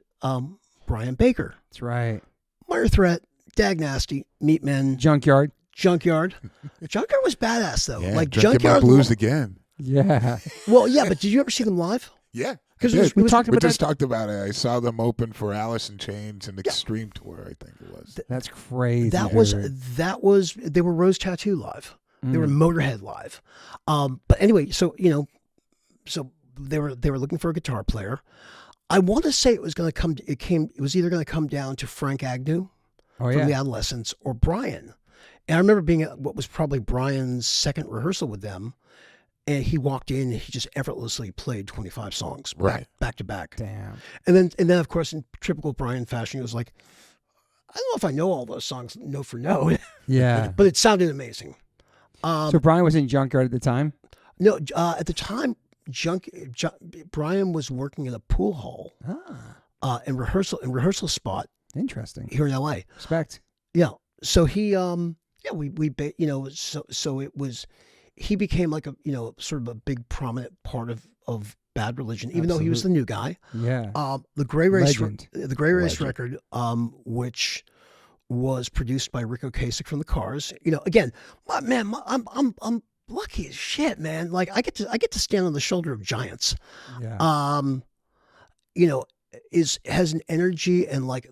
Brian Baker. That's right. Minor Threat, Dag Nasty, Meatmen, Junkyard. Junkyard was badass though. Yeah, like Junkyard Blues again. Yeah. Well, yeah, but did you ever see them live? Yeah. Because we talked We about just talked about it. I saw them open for Alice in Chains and Extreme Tour, I think it was. That's crazy. That was they were Rose Tattoo live. They were Motorhead live. But anyway, so they were looking for a guitar player. I want to say it was either going to come down to Frank Agnew from the Adolescents or Brian. And I remember being at what was probably Brian's second rehearsal with them. And he walked in and he just effortlessly played 25 songs back to back. Damn. And then of course in typical Brian fashion, he was like, I don't know if I know all those songs note for note. Yeah. But it sounded amazing. So Brian was in Junkyard at the time? No, at the time, Brian was working in a pool hall in rehearsal spot. Interesting. Here in LA. Respect. Yeah. So he he became like a sort of a big prominent part of Bad Religion, even though he was the new guy. Yeah. The Gray Race Legend. record, which was produced by Rick Ocasek from the Cars. Again, I'm lucky as shit, man. Like I get to stand on the shoulder of giants. Yeah. Has an energy and like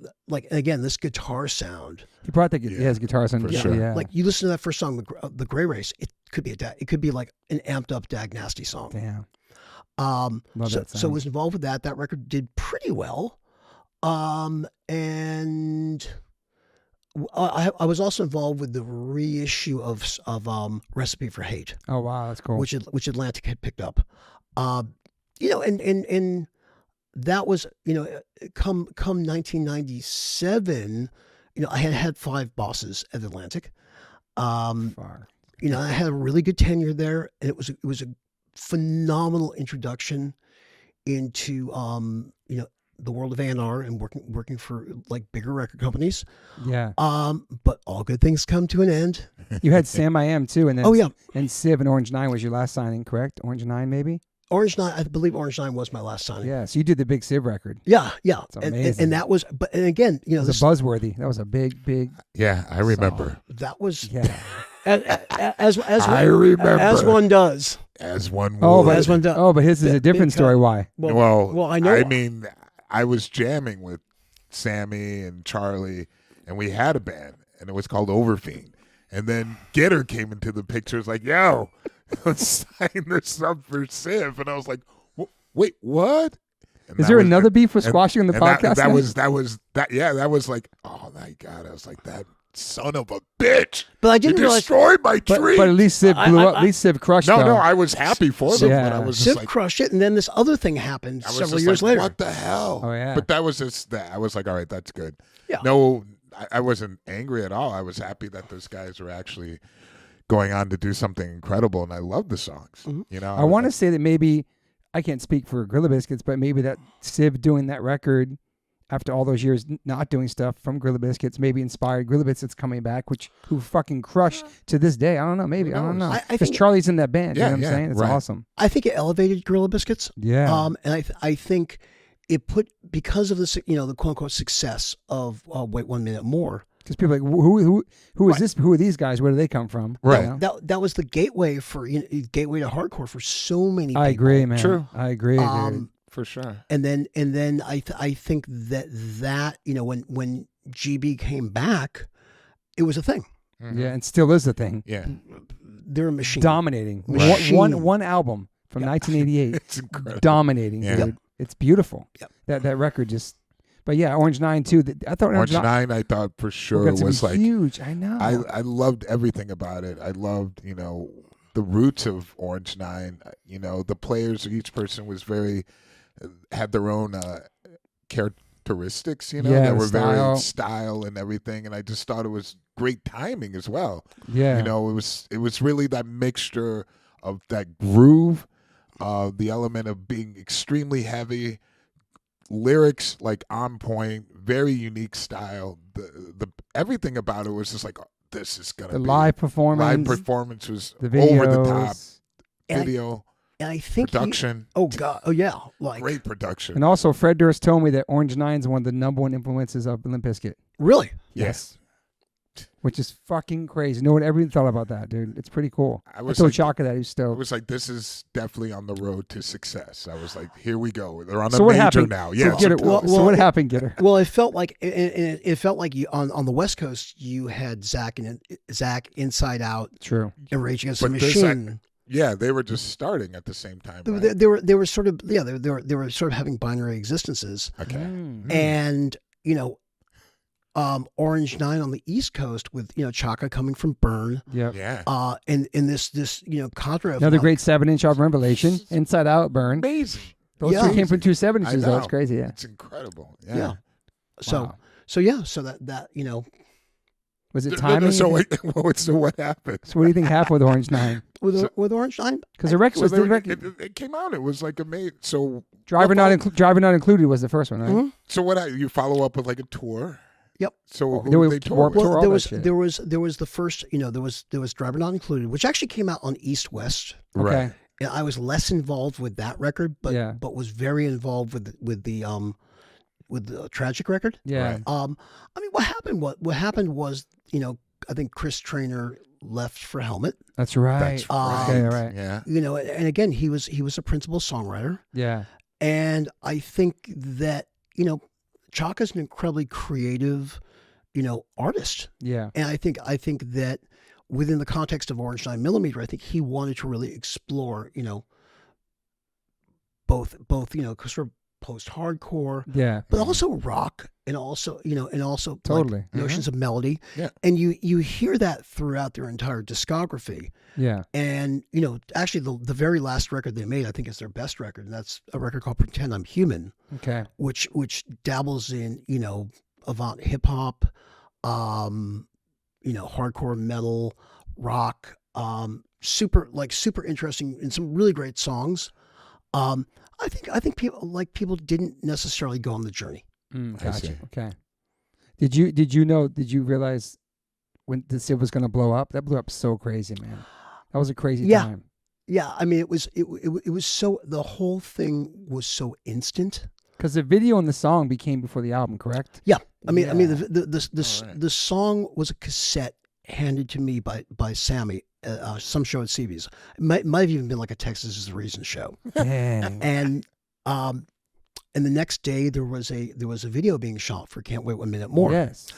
again this guitar sound. He brought his guitar sound for sure. Yeah. Like you listen to that first song, the Gray Race. It could be like an amped up Dag Nasty song. Damn. So I was involved with that. That record did pretty well. And I was also involved with the reissue of Recipe for Hate. Oh wow, that's cool. Which Atlantic had picked up. And that was come 1997. I had 5 bosses at Atlantic. Far. I had a really good tenure there, and it was a phenomenal introduction into the world of A&R and working for like bigger record companies. Yeah. But all good things come to an end. You had Sam I Am too, and then and Civ and Orange 9 was your last signing, correct? Orange 9 maybe? Orange 9, I believe Orange 9 was my last signing. Yeah, so you did the big Civ record. Yeah. It's amazing. And that was, and again, it was a buzzworthy. That was a big. Yeah, I remember. Song. That was as I remember, as one does, as one would. as one does. Oh, but his is a different story. Why? Well, I know. I mean, I was jamming with Sammy and Charlie, and we had a band, and it was called Overfiend. And then Gitter came into the picture. It's like, yo, let's sign this up for Civ. And I was like, wait, what? Is there another beef for squashing on the podcast? That was like, oh my God. I was like, that son of a bitch. But I didn't realize. Destroyed my tree. But at least Civ blew up. At least Civ crushed it. No, I was happy for them. But I was just Civ like, crushed it. And then this other thing happened several years later. What the hell? Oh, yeah. But that was just that. I was like, all right, that's good. Yeah. No, I wasn't angry at all. I was happy that those guys were actually going on to do something incredible, and I love the songs. Mm-hmm. I want to say that maybe I can't speak for Gorilla Biscuits, but maybe that Civ doing that record after all those years not doing stuff from Gorilla Biscuits maybe inspired Gorilla Biscuits coming back, who fucking crush to this day. I don't know, maybe I don't know because Charlie's in that band. You know what I'm saying? It's awesome. I think it elevated Gorilla Biscuits. Yeah. And I think it put, because of the the quote unquote success of Wait 1 Minute More. Because people are like, who is this? Who are these guys? Where do they come from? Right. You know? That was the gateway to hardcore for so many people. I agree, man. True. I agree, dude. For sure. And then I think that when GB came back, it was a thing. Mm-hmm. Yeah, and still is a thing. Yeah. They're a machine. Dominating. Machine. One album from 1988. It's incredible. Dominating, Yeah. dude. It's beautiful. Yep. That record just. But yeah, Orange 9 too. I thought Orange 9, I thought for sure was like huge. I know. I loved everything about it. I loved, the roots of Orange 9. The players, each person was had their own characteristics, that were very style and everything. And I just thought it was great timing as well. Yeah. It was really that mixture of that groove, the element of being extremely heavy, lyrics like on point, very unique style. The everything about it was just like, oh, this is gonna be live performance. Live performance was the videos, over the top. Video, and I think production. Great production. And also, Fred Durst told me that Orange 9 is one of the number one influences of Limp Bizkit. Really? Yes. Which is fucking crazy. No one ever thought about that, dude. It's pretty cool. I told like, Chaka that. He's stoked. It was like, this is definitely on the road to success. I was like, here we go. They're on so a major happened? now. Yeah. So what happened, Gitter? Well, it felt like you on the West Coast you had Zach Inside Out. True. And Rage Against the Machine. They were just starting at the same time. Right? They were sort of they were sort of having binary existences. Okay. And Orange 9 on the East Coast with Chaka coming from Burn. Yep. Yeah. And this cadre of another great 7-inch album, Revelation, Inside Out, Burn. Amazing. Those two came from 2 7-inches. Though. It's crazy. Yeah. It's incredible. Yeah. So that was it timing? So what happened? So what do you think happened with Orange 9? With Orange 9? Because the record was it came out. It was like amazing. So Driver Not Included was the first one, right? Mm-hmm. So you follow up with like a tour? Yep. So who they tour with? Well, there was the first, there was Driver Not Included, which actually came out on East West. Right. And I was less involved with that record, but was very involved with the Tragic record. Yeah. Right. I mean, what happened was, I think Chris Traynor left for Helmet. That's right. That's right. Okay, right. Yeah. And again, he was a principal songwriter. Yeah. And I think that, Chaka's an incredibly creative, artist. Yeah. And I think that within the context of Orange 9mm, I think he wanted to really explore, both, sort of post-hardcore, but also rock, and also totally like notions of melody. Yeah. And you hear that throughout their entire discography. Yeah. And actually the very last record they made, I think, is their best record, and that's a record called Pretend I'm Human. Okay. Which dabbles in, avant hip hop, hardcore metal, rock, super interesting, and some really great songs. I think people didn't necessarily go on the journey. Gotcha. Okay. Did you realize when this was going to blow up? That blew up so crazy, man. That was a crazy time. Yeah. I mean, it was so, the whole thing was so instant. Because the video and the song became before the album, correct? Yeah. The song was a cassette handed to me by Sammy, some show at CB's. It might have even been like a Texas is the Reason show. Dang. And the next day there was a video being shot for Can't Wait 1 Minute More. Yes.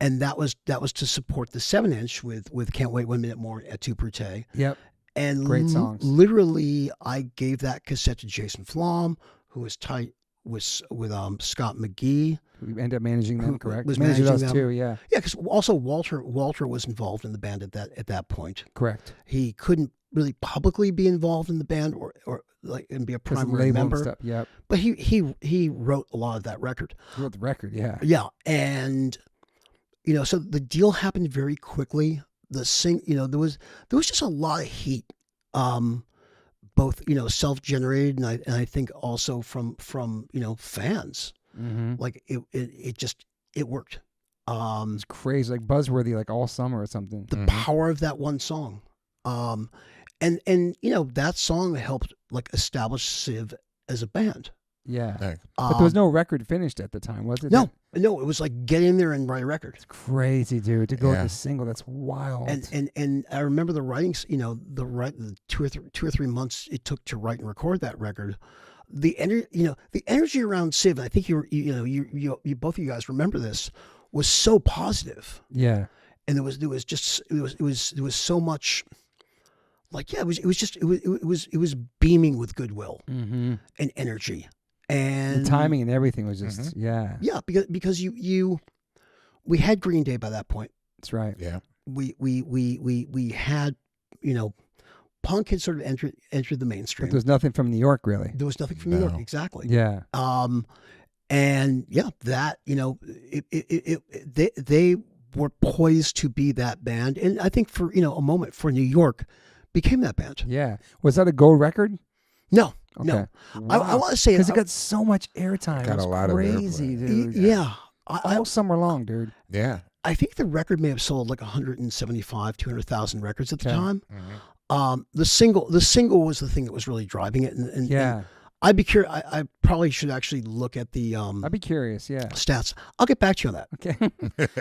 And that was to support the 7-inch with Can't Wait 1 Minute More at Tu Brute. Yep. And great songs. Literally, I gave that cassette to Jason Flom, who was tight with Scott McGee. We ended up managing them, correct? Was managing us them too, yeah. Yeah, because also Walter was involved in the band at that point. Correct. He couldn't really publicly be involved in the band or and be a primary member. Stuff. Yep. But he wrote a lot of that record. He wrote the record, yeah. Yeah, and so the deal happened very quickly. There was just a lot of heat, both self-generated and I think also from fans. Mm-hmm. Like it worked. It's crazy, like buzzworthy, like all summer or something. The power of that one song, and that song helped like establish Civ as a band. Yeah, but there was no record finished at the time, was it? No, it was like get in there and write a record. It's crazy, dude, to go with a single. That's wild. And I remember the writings. The 2 or 3 months it took to write and record that record. the energy around Civ, and I think you both of you guys remember this, was so positive. Yeah. And there was so much, like, yeah, it was beaming with goodwill and energy, and the timing and everything was just yeah, because we had Green Day by that point. That's right. Yeah, we had, punk had sort of entered the mainstream. But there was nothing from New York, really. There was nothing from New York, exactly. Yeah. And yeah, that they were poised to be that band, and I think for a moment for New York became that band. Yeah. Was that a gold record? No. Okay. No. Wow. I want to say because it got so much airtime. Got it was a lot crazy, of dude. Yeah. All summer long, dude. Yeah. I think the record may have sold like 175, 200,000 records at the time. Mm-hmm. The single was the thing that was really driving it. And yeah. I'd be curious. I probably should actually look at the I'd be curious, yeah. stats. I'll get back to you on that. Okay.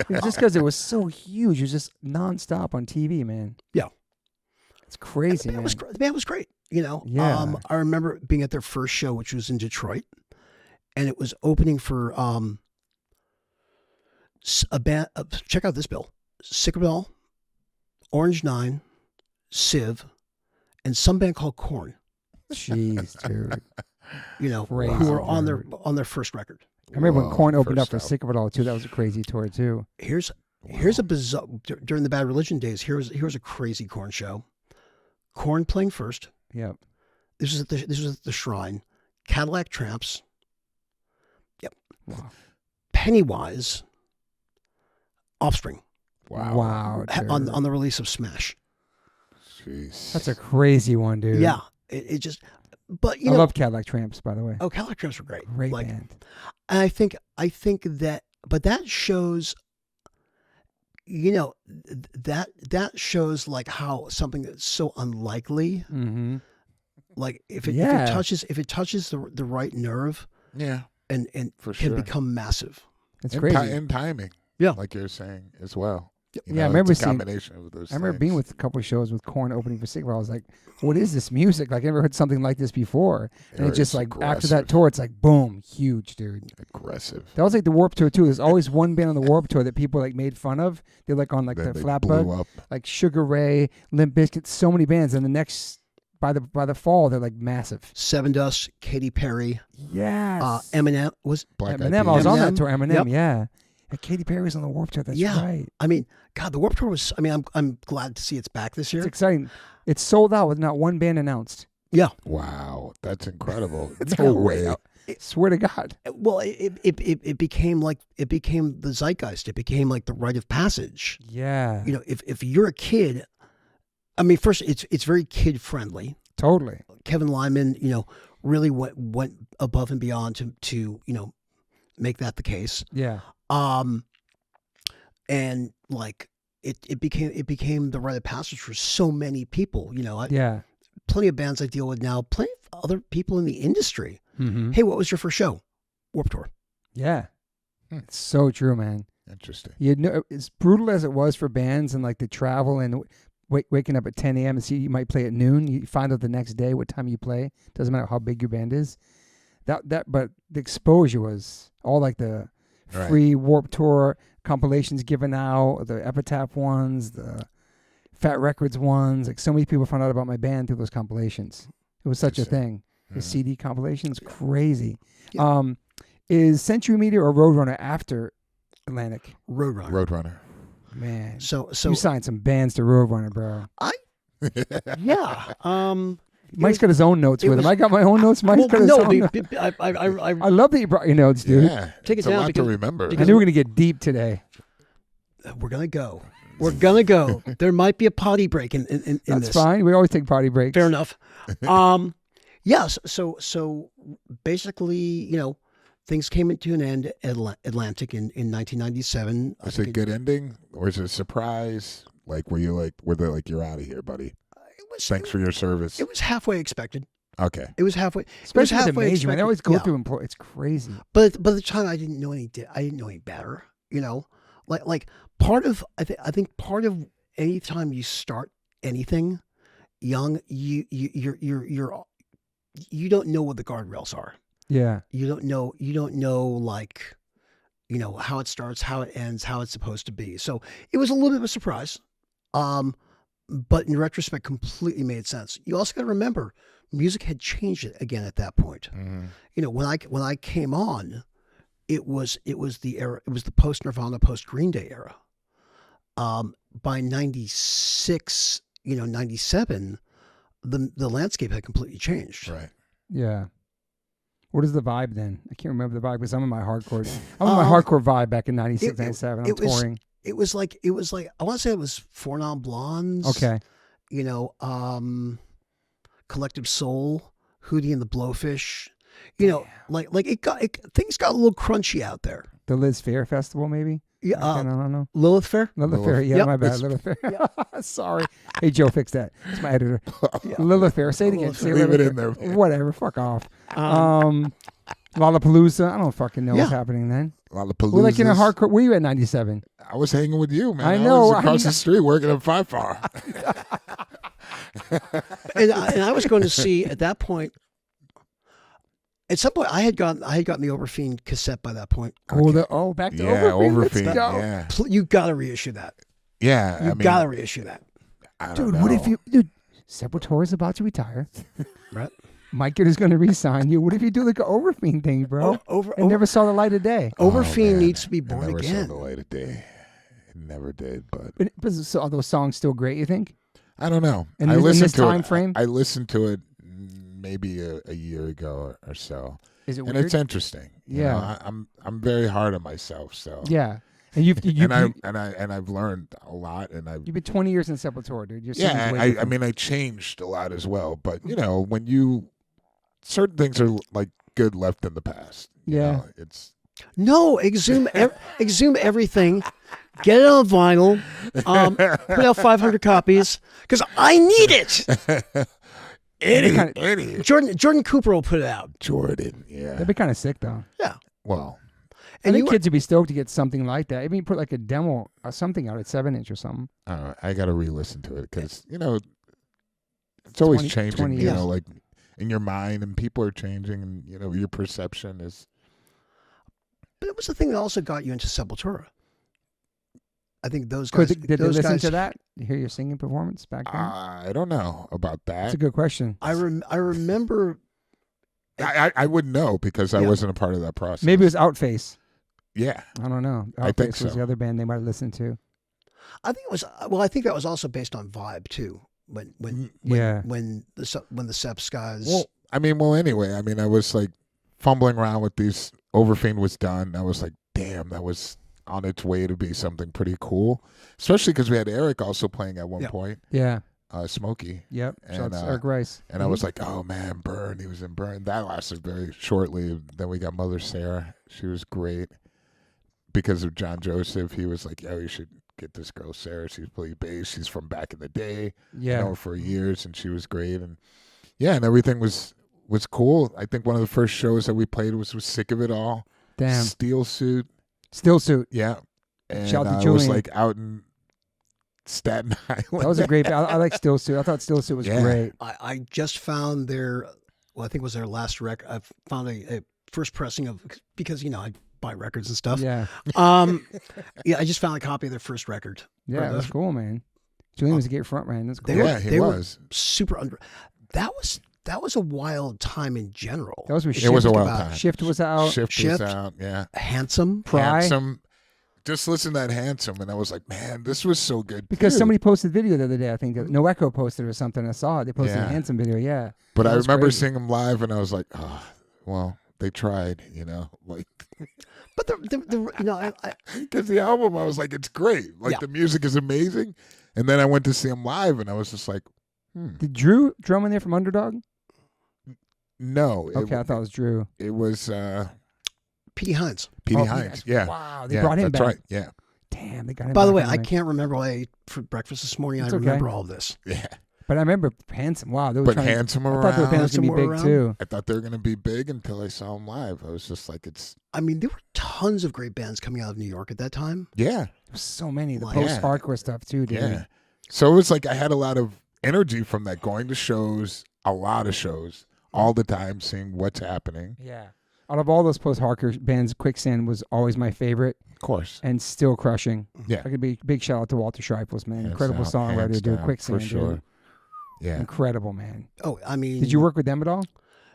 It's just because it was so huge. It was just nonstop on TV, man. Yeah. It's crazy, The man. band was great, Yeah. I remember being at their first show, which was in Detroit, and it was opening for a band. Check out this bill: Sick of It All, Orange 9, Civ, and some band called Korn. Jeez, dude. Crazy, who were on dude. their first record. I remember when Korn opened up first for Sick of It All, too. That was a crazy tour, too. Here's a bizarre, during the Bad Religion days, here's a crazy Korn show. Korn playing first. Yep. This was at the Shrine. Cadillac Tramps. Yep. Wow. Pennywise. Offspring. Wow. Dude. On the release of Smash. Jeez. That's a crazy one, dude. Yeah. It just, but I love Cadillac Tramps, by the way. Oh, Cadillac Tramps were great. Great band. And I think that, but that shows, that shows like how something that's so unlikely, like if it touches the right nerve, yeah, and for can sure. become massive. It's and crazy. and timing, yeah, like you're saying as well. I remember it's a seeing. combination of those. I remember being with a couple of shows with Korn opening for Sick of It All. I was like, "What is this music? Like, I never heard something like this before." And it just like after that tour, it's like boom, huge, dude. Aggressive. That was like the Warped Tour too. There's always one band on the Warped Tour that people like made fun of. They're like on like Then the they Flatbug, blew up. like Sugar Ray, Limp Bizkit, so many bands. And the next by the fall, they're like massive. Seven Dust, Katy Perry, Yes. Eminem was Black Eyed Eminem. I was on that Eminem. tour. Eminem, Yep. yeah. And Katy Perry was on the Warped Tour. That's Yeah. right. I mean, God, the Warped Tour was. I mean, I'm glad to see it's back this year. It's exciting. It's sold out with not one band announced. Yeah. Wow, that's incredible. It's No got way. Swear to God. Well, it became the zeitgeist. It became like the rite of passage. Yeah. If you're a kid, I mean, first it's very kid friendly. Totally. Kevin Lyman, really went above and beyond to make that the case. Yeah. And like it became the rite of passage for so many people. Yeah. Plenty of bands I deal with now, plenty of other people in the industry. Mm-hmm. Hey, what was your first show? Warped Tour. Yeah. It's so true, man. Interesting. As brutal as it was for bands and like the travel and waking up at 10 a.m. and see you might play at noon. You find out the next day what time you play. Doesn't matter how big your band is. But the exposure was all like the free Warped Tour compilations given out, the Epitaph ones, the Fat Records ones. Like so many people found out about my band through those compilations. It was such a thing. The CD compilations, crazy. Yeah. Is Century Media or Roadrunner after Atlantic? Roadrunner. Man, So you signed some bands to Roadrunner, bro. yeah. Mike's got his own notes with him. I got my own notes. Mike's got his own notes. I love that you brought your notes, dude. Yeah, Take it it's down a lot because- to remember. I knew we were gonna get deep today. We're gonna go. We're gonna go. There might be a potty break in That's this. fine. We always take potty breaks. Fair enough. Yes. So basically, things came into an end at Atlantic in 1997. Was it a good ending or is it a surprise? Like, were they like, you're out of here, buddy? Thanks for your service. It was halfway expected. Okay. It was halfway. Especially it was with the halfway major, man. They expected. always go Yeah. through employees. It's crazy. But by the time I didn't know any better. Like part of I think part of any time you start anything young, you're you don't know what the guardrails are. Yeah. You don't know like, how it starts, how it ends, how it's supposed to be. So it was a little bit of a surprise. But in retrospect, completely made sense. You also got to remember, music had changed it again at that point. Mm-hmm. When I came on, it was the era. It was the post Nirvana, post Green Day era. By 96, 97, the landscape had completely changed. Right. Yeah. What is the vibe then? I can't remember the vibe because I'm in my hardcore. I'm in my hardcore vibe back in 96, 97. I'm touring. It was like I want to say it was Four Non Blondes. Okay. Collective Soul, Hootie and the Blowfish. Things got a little crunchy out there. The Liz Fair Festival, maybe? Yeah, I don't know. Lilith Fair. Lilith Fair, yeah, Yep. my bad. Lilith Fair. Sorry. Hey, Joe, fix that. It's my editor. Lilith Fair. Say it again. Say Leave it Lilith in there. Fair. Whatever. Fuck off. Lollapalooza. I don't fucking know what's Yeah. happening then. Lollapalooza. We're like in a hardcore. Where you at 97? I was hanging with you, man. I know, was across I know. the street working at Five Bar. And I was going to see at that point. At some point, I had gotten the Overfiend cassette by that point. Back to Yeah, Overfiend. Let's Overfiend. go. Yeah. You got to reissue that. Yeah. You got to reissue that. I don't Dude, know. what if dude, Sepultura about to retire. Right? Mike Gitter's going to re-sign you. What if you do like an Overfiend thing, bro? It never saw the light of day. Overfiend man. needs to be It born never again. saw the light of day. It never did, but So are those songs still great, you think? I don't know. In I this listened to time it. frame? I listened to it maybe a year ago or so. Is it And weird? it's interesting. You Yeah. know, I'm very hard on myself, so Yeah. And you've I've learned a lot, and I've you've been 20 years in Sepultura, dude. Your yeah. sound's way I different. mean, I changed a lot as well, but when you certain things are like good left in the past. you Yeah. know, it's No, exhume everything. Get it on vinyl. Put out 500 copies because I need it. Eddie Jordan Cooper will put it out. Jordan. Yeah. That'd be kind of sick, though. Yeah. Well, I think kids would be stoked to get something like that. Maybe put like a demo or something out at 7-inch or something. I don't know. I got to re-listen to it because it's always 20 changing. 20 years. Like in your mind, and people are changing, and your perception is. But it was the thing that also got you into Sepultura. I think those guys. Did they those listen guys, to that? You hear your singing performance back then? I don't know about that. That's a good question. I remember. I wouldn't know because I wasn't a part of that process. Maybe it was Outface. Yeah. I don't know. I think Outface was so. the other band they might have listened to. I think it was. Well, I think that was also based on vibe too. When the Seps guys. Anyway, I was like fumbling around with these. Overfiend was done. I was like, damn, that was on its way to be something pretty cool. Especially because we had Eric also playing at one point. Yeah. Smokey. Yep. So And, it's Eric Rice. And I was like, oh man, Burn. He was in Burn. That lasted very shortly. Then we got Mother Sarah. She was great. Because of John Joseph, he was like, yo, you should get this girl Sarah. She's playing bass. She's from back in the day. Yeah. I know her for years, and she was great. And yeah, and everything was cool. I think one of the first shows that we played was Sick of It All. Damn. Steel Suit. Still Suit. Yeah. And Shout out to I was Julian. like out in Staten Island. That was a great band. I like Still Suit. I thought Still Suit was great. I just found their. Well, I think it was their last record. I found a first pressing of because I buy records and stuff. Yeah. I just found a copy of their first record. Yeah, that's cool, man. Julian was a great front man. That's cool. He was. Were super under. That was a wild time in general. That was with It Shift. was a wild time. Shift was out. Shift was out. Yeah. Handsome. Pry. Handsome. Just listen to that Handsome, and I was like, man, this was so good. Because too. somebody posted video the other day, I think. No Echo posted or something. I saw it. They posted a Yeah. Handsome video, yeah. But That I was remember crazy. seeing them live, and I was like, oh, well, they tried, like. But Because the album, I was like, it's great. Like, Yeah. the music is amazing. And then I went to see them live, and I was just like, Did Drew drum in there from Underdog? no. Okay, I thought it was Drew. It was P.D. Hines. P.D. Oh, Hines. Yeah. Wow, they Yeah, brought him that's back. right. Yeah. Damn, they got him By the back way, on I there. can't remember what I ate for breakfast this morning. It's I okay. remember all of this. Yeah. But I remember Handsome. Wow, they were But trying Handsome I thought the around. band was going to be big, Handsome too. I thought they were going to be big until I saw them live. I was just like, it's, I mean, there were tons of great bands coming out of New York at that time. yeah. There was so many. The Like- post-hardcore stuff, too, dude. Yeah. So it was like I had a lot of energy from that, going to shows, a lot of shows, all the time, seeing what's happening. Yeah. Out of all those post-hardcore bands, Quicksand was always my favorite. Of course. And still crushing. Yeah. I could be big shout out to Walter Schreifels, man. Hands Incredible down, songwriter, hands dude. down, Quicksand, for sure. dude. Yeah. Incredible, man. Oh, I mean, Did you work with them at all?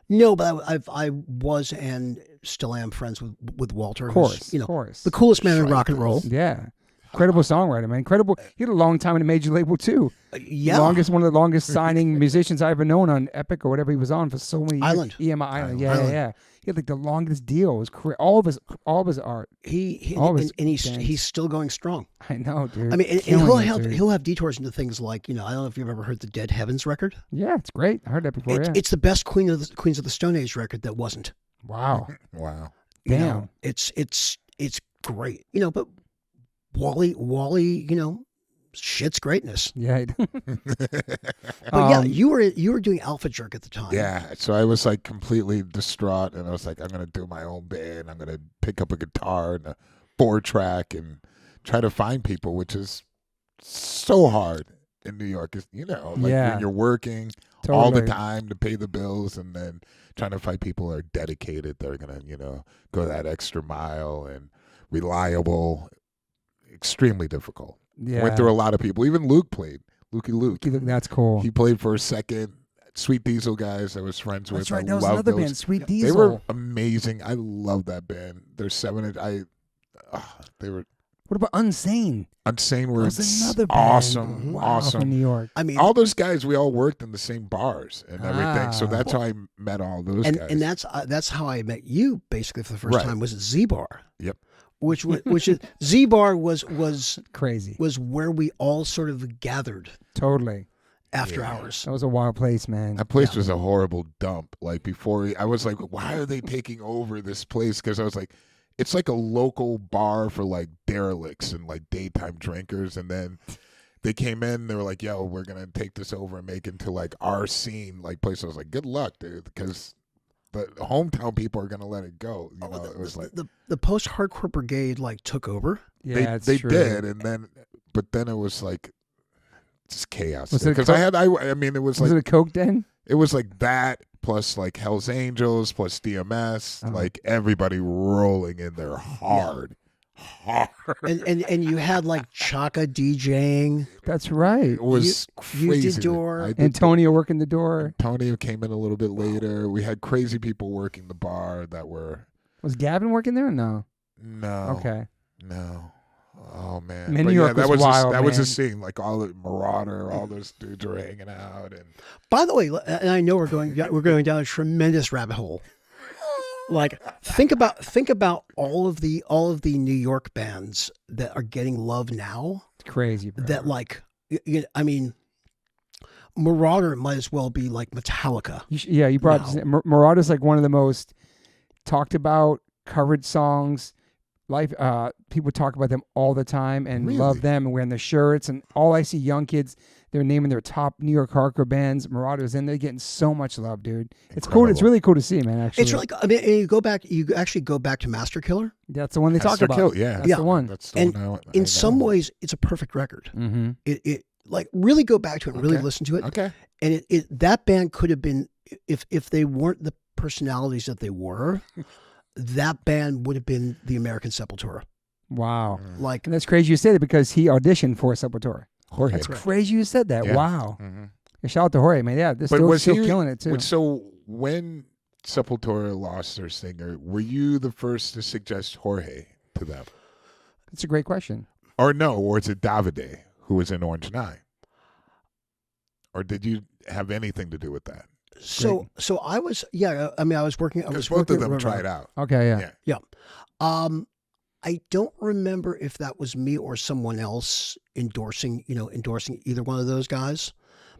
No, but I was and still am friends with Walter. Of course, who's, you know, of course. the coolest man in rock and roll. Yeah. Incredible songwriter, man. Incredible. He had a long time in a major label, too. Yeah. One of the longest signing musicians I've ever known on Epic or whatever he was on for so many years. Island. EMI Island. Yeah. He had like the longest deal. It was all of his art. He's still going strong. I know, dude. I mean, and Killing it, dude. he'll have detours into things like, you know, I don't know if you've ever heard the Dead Heavens record. Yeah, it's great. I heard that before. It's the best Queens of the Stone Age record that wasn't. Wow. Wow. You Damn. know, it's great. You know, but Wally, you know, shit's greatness. Yeah. But yeah, you were doing Alpha Jerk at the time. Yeah, so I was like completely distraught, and I was like, I'm gonna do my own band. I'm gonna pick up a guitar and a 4-track and try to find people, which is so hard in New York. You know, like when you're working all the time to pay the bills, and then trying to find people who are dedicated. They're gonna, you know, go that extra mile and reliable. Extremely difficult. Yeah. Went through a lot of people. Even Luke played. Lukey Luke. That's cool. He played for a second. Sweet Diesel guys I was friends with. That's right. I That was loved another those. band, Sweet Diesel. They were amazing. I love that band. They're 7 inch. They were. What about Unsane? Unsane were That was another band. awesome. Wow, Awesome. from New York. I mean, all those guys, we all worked in the same bars and everything. So that's how I met all those guys. And that's how I met you basically for the first time was at Z Bar. Yep. Which is Z Bar was crazy. Was where we all sort of gathered. Totally. After hours. That was a wild place, man. That place was a horrible dump. Like before, I was like, why are they taking over this place? Because I was like, it's like a local bar for like derelicts and like daytime drinkers. And then they came in, they were like, yo, we're going to take this over and make it into like our scene like place. I was like, good luck, dude, because the hometown people are going to let it go. You know, it was like the post-hardcore brigade like took over. Yeah, they did. And then, but then it was like, just chaos. Was it because I mean, it was like, it a Coke den? It was like that plus like Hell's Angels plus DMS, like everybody rolling in there hard. And you had like Chaka DJing. That's right. It was crazy. You did door. Antonio working the door. Antonio came in a little bit later. We had crazy people working the bar that were. Was Gavin working there or no? No. Okay. No. Oh man. New York was wild. That was a scene. Like all the Marauder, all those dudes were hanging out. And by the way, and I know we're going down a tremendous rabbit hole. Like think about all of the New York bands that are getting love now. It's crazy, bro. That like, I mean, Marauder might as well be like Metallica. You brought Marauder's like one of the most talked about, covered songs. People talk about them all the time and love them and wearing their shirts. And all I see young kids, they're naming their top New York hardcore bands. Marauder's in there getting so much love, dude. It's cool. It's really cool to see, man. Actually, it's really. I mean, you actually go back to Master Killer. That's the one they talk about. That's the one. That's the one. In some ways, it's a perfect record. Mm-hmm. It like really go back to it and really listen to it. Okay. And that band could have been if they weren't the personalities that they were. That band would have been the American Sepultura. Wow. Like, and that's crazy you said it because he auditioned for Sepultura. Jorge. That's crazy you said that. Yeah. Wow. Mm-hmm. Shout out to Jorge, man. Yeah, this still killing it too. So when Sepultura lost their singer, were you the first to suggest Jorge to them? That's a great question. Or is it Davide who was in Orange 9? Or did you have anything to do with that? So I was, I mean, I was working. Both of them tried out. Okay, yeah. I don't remember if that was me or someone else endorsing either one of those guys.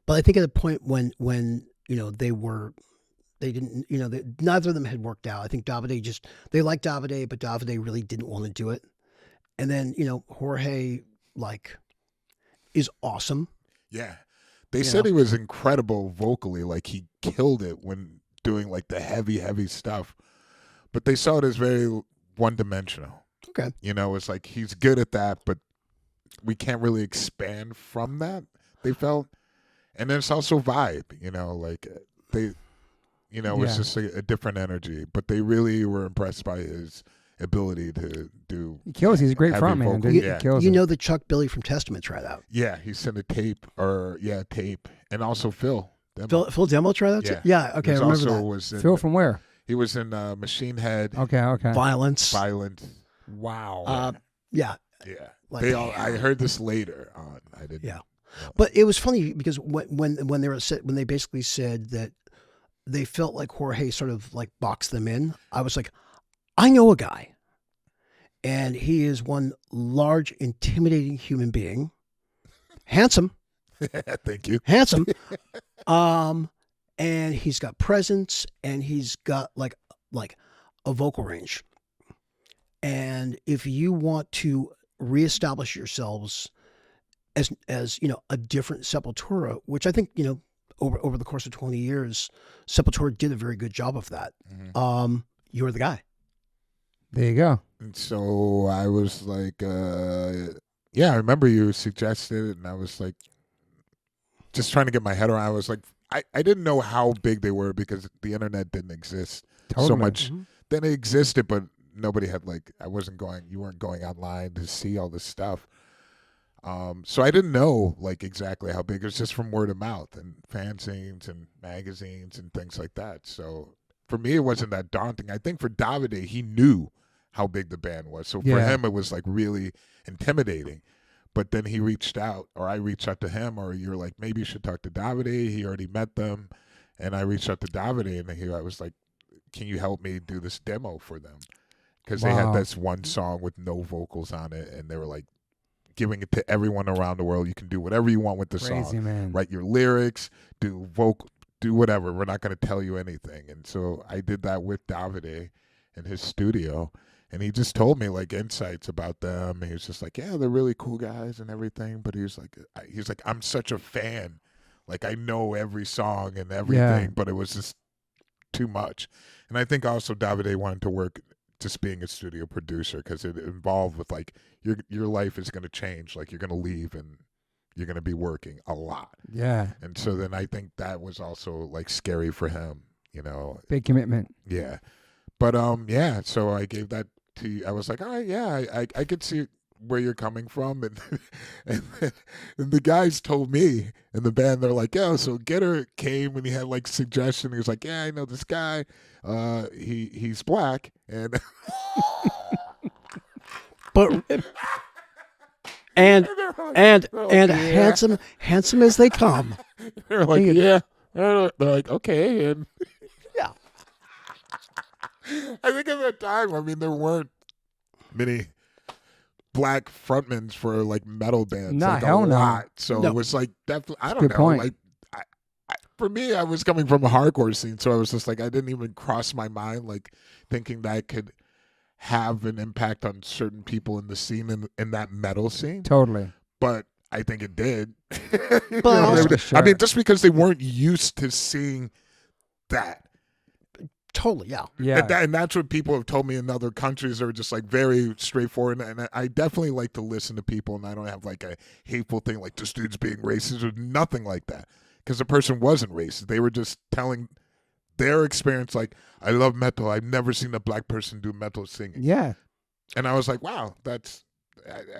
But I think at a point when they didn't, neither of them had worked out. I think Davide they liked Davide, but Davide really didn't want to do it. And then, Jorge is awesome. Yeah. They said he was incredible vocally, like he killed it when doing like the heavy stuff. But they saw it as very one-dimensional. Okay. It's like he's good at that, but we can't really expand from that, they felt. And then it's also vibe, like they, You know, it was just a different energy. But they really were impressed by his ability to do. He kills. He's a great heavy frontman. vocal. Dude. Yeah. He kills. You it. know that Chuck Billy from Testament tried out. Yeah, he sent a tape, and also Phil. Phil Demo tried out? Yeah. Yeah, okay, I remember that. Was in, Phil from where? He was in Machine Head. Okay. Violence. Wow. Yeah. Yeah. Like, I heard this later on. I didn't. Yeah. But it was funny because when they basically said that they felt like Jorge sort of like boxed them in, I was like, I know a guy, and he is one large, intimidating human being, handsome. Thank you. Handsome, and he's got presence, and he's got like a vocal range. And if you want to reestablish yourselves as you know, a different Sepultura, which I think, you know, over the course of 20 years, Sepultura did a very good job of that. Mm-hmm. You're the guy. There you go. And so I was like, yeah, I remember you suggested it, and I was like, just trying to get my head around. I was like, I didn't know how big they were because the internet didn't exist so much. Mm-hmm. Then it existed, but nobody had you weren't going online to see all this stuff. So I didn't know like exactly how big. It was just from word of mouth and fanzines and magazines and things like that. So for me, it wasn't that daunting. I think for Davide, he knew how big the band was. So for him, it was like really intimidating. But then he reached out, or I reached out to him, or you're like, maybe you should talk to Davide. He already met them. And I reached out to Davide, and I was like, can you help me do this demo for them? Because they had this one song with no vocals on it, and they were like giving it to everyone around the world. You can do whatever you want with the song. Man. Write your lyrics, do whatever. We're not going to tell you anything. And so I did that with Davide in his studio. And he just told me like insights about them. And he was just like, yeah, they're really cool guys and everything. But he was like, I'm such a fan. Like I know every song and everything, but it was just too much. And I think also Davide wanted to work just being a studio producer because it involved with like your life is going to change. Like you're going to leave and you're going to be working a lot. Yeah. And so then I think that was also like scary for him, you know. Big commitment. Yeah. But yeah, so I gave that to you. I was like, all right, yeah, I could see where you're coming from. And the guys told me in the band, they're like, yeah, so Gitter came and he had like suggestion. He was like, yeah, I know this guy. He's black and but and handsome as they come. They're like, yeah. They're like, okay, and yeah. I think at that time, I mean, there weren't many black frontmen for like metal bands. Nah, like hell a no. lot. So No. it was like definitely. I don't Good know. point. Like, for me, I was coming from a hardcore scene, so I was just like, I didn't even cross my mind like thinking that I could have an impact on certain people in the scene in that metal scene. Totally. But I think it did. But also, Sure. I mean, just because they weren't used to seeing that. totally, yeah. Yeah. And that's what people have told me in other countries are just like very straightforward. And I definitely like to listen to people, and I don't have like a hateful thing like this dude's being racist or nothing like that. Because the person wasn't racist. They were just telling their experience like, I love metal. I've never seen a black person do metal singing. Yeah. And I was like, wow, that's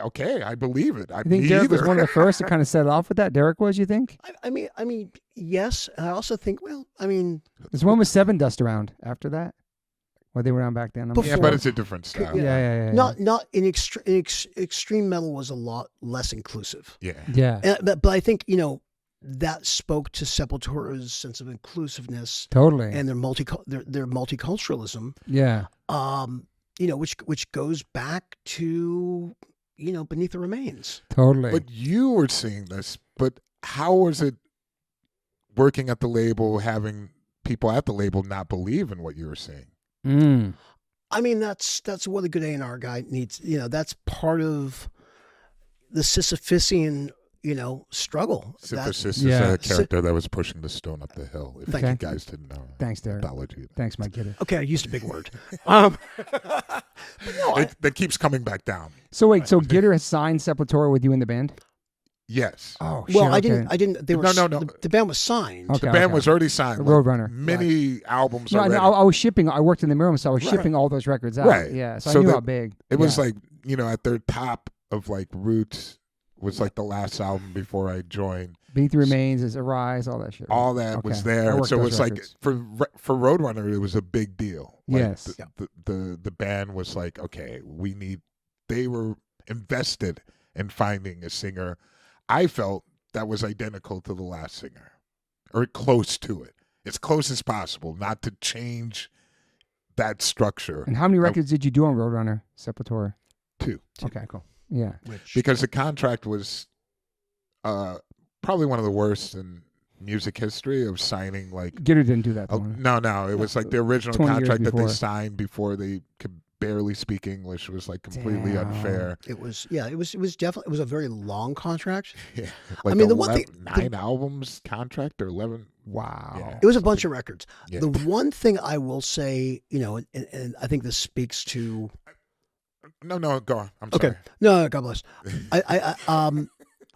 okay. I believe it. You think Derrick was one of the first to kind of set it off with that? Derrick was, you think? I mean, yes. I also think, well, I mean, There's one with Seven Dust around after that. Or they were around back then. I'm not Yeah, sure. but it's a different style. Yeah. not in extreme metal was a lot less inclusive. Yeah. Yeah. But I think, you know, that spoke to Sepultura's sense of inclusiveness Totally. and their multiculturalism. Yeah. You know, which goes back to, you know, Beneath the Remains. Totally. But you were seeing this, but how was it working at the label, having people at the label not believe in what you were saying? I mean, that's what a good A&R guy needs. You know, that's part of the Sisyphusian, you know, struggle. Sisyphus is a character that was pushing the stone up the hill. If Okay. you guys didn't know. Thanks, Derrick. Mythology. Thanks, Mike Gitter. Okay, I used a big word. That keeps coming back down. So wait, so Gitter has signed Sepultura with you in the band? Yes. Oh, Well, shit, okay. I didn't. They were No. The band was signed. Okay. The band was already signed. Roadrunner. Many albums No, already. I was shipping. I worked in the room, so I was Right. shipping all those records out. Right. Yeah, so I So knew that- how big. It was Yeah. like, at their top of like Roots was like the last album before I joined. Beneath the Remains, is Arise, all that shit. All that was Okay. I there. worked So it those was like records. for Roadrunner, it was a big deal. Like Yes. The band was like, okay, they were invested in finding a singer. I felt that was identical to the last singer, or close to it, as close as possible, not to change that structure. And how many records did you do on Roadrunner, Sepultura? 2. Okay, cool. Yeah. Because the contract was probably one of the worst in music history of signing like. Gitter didn't do that. One. No, it was like the original 20 years contract that they before. signed before they could barely speak English. Was like completely Damn. unfair. It was definitely, it was a very long contract. Yeah, like mean, the one 11 thing- 9 albums contract or 11. Wow. Yeah. It was a bunch of records. Yeah. The one thing I will say, and I think this speaks to. No, go on. I'm Okay. sorry. No, God bless.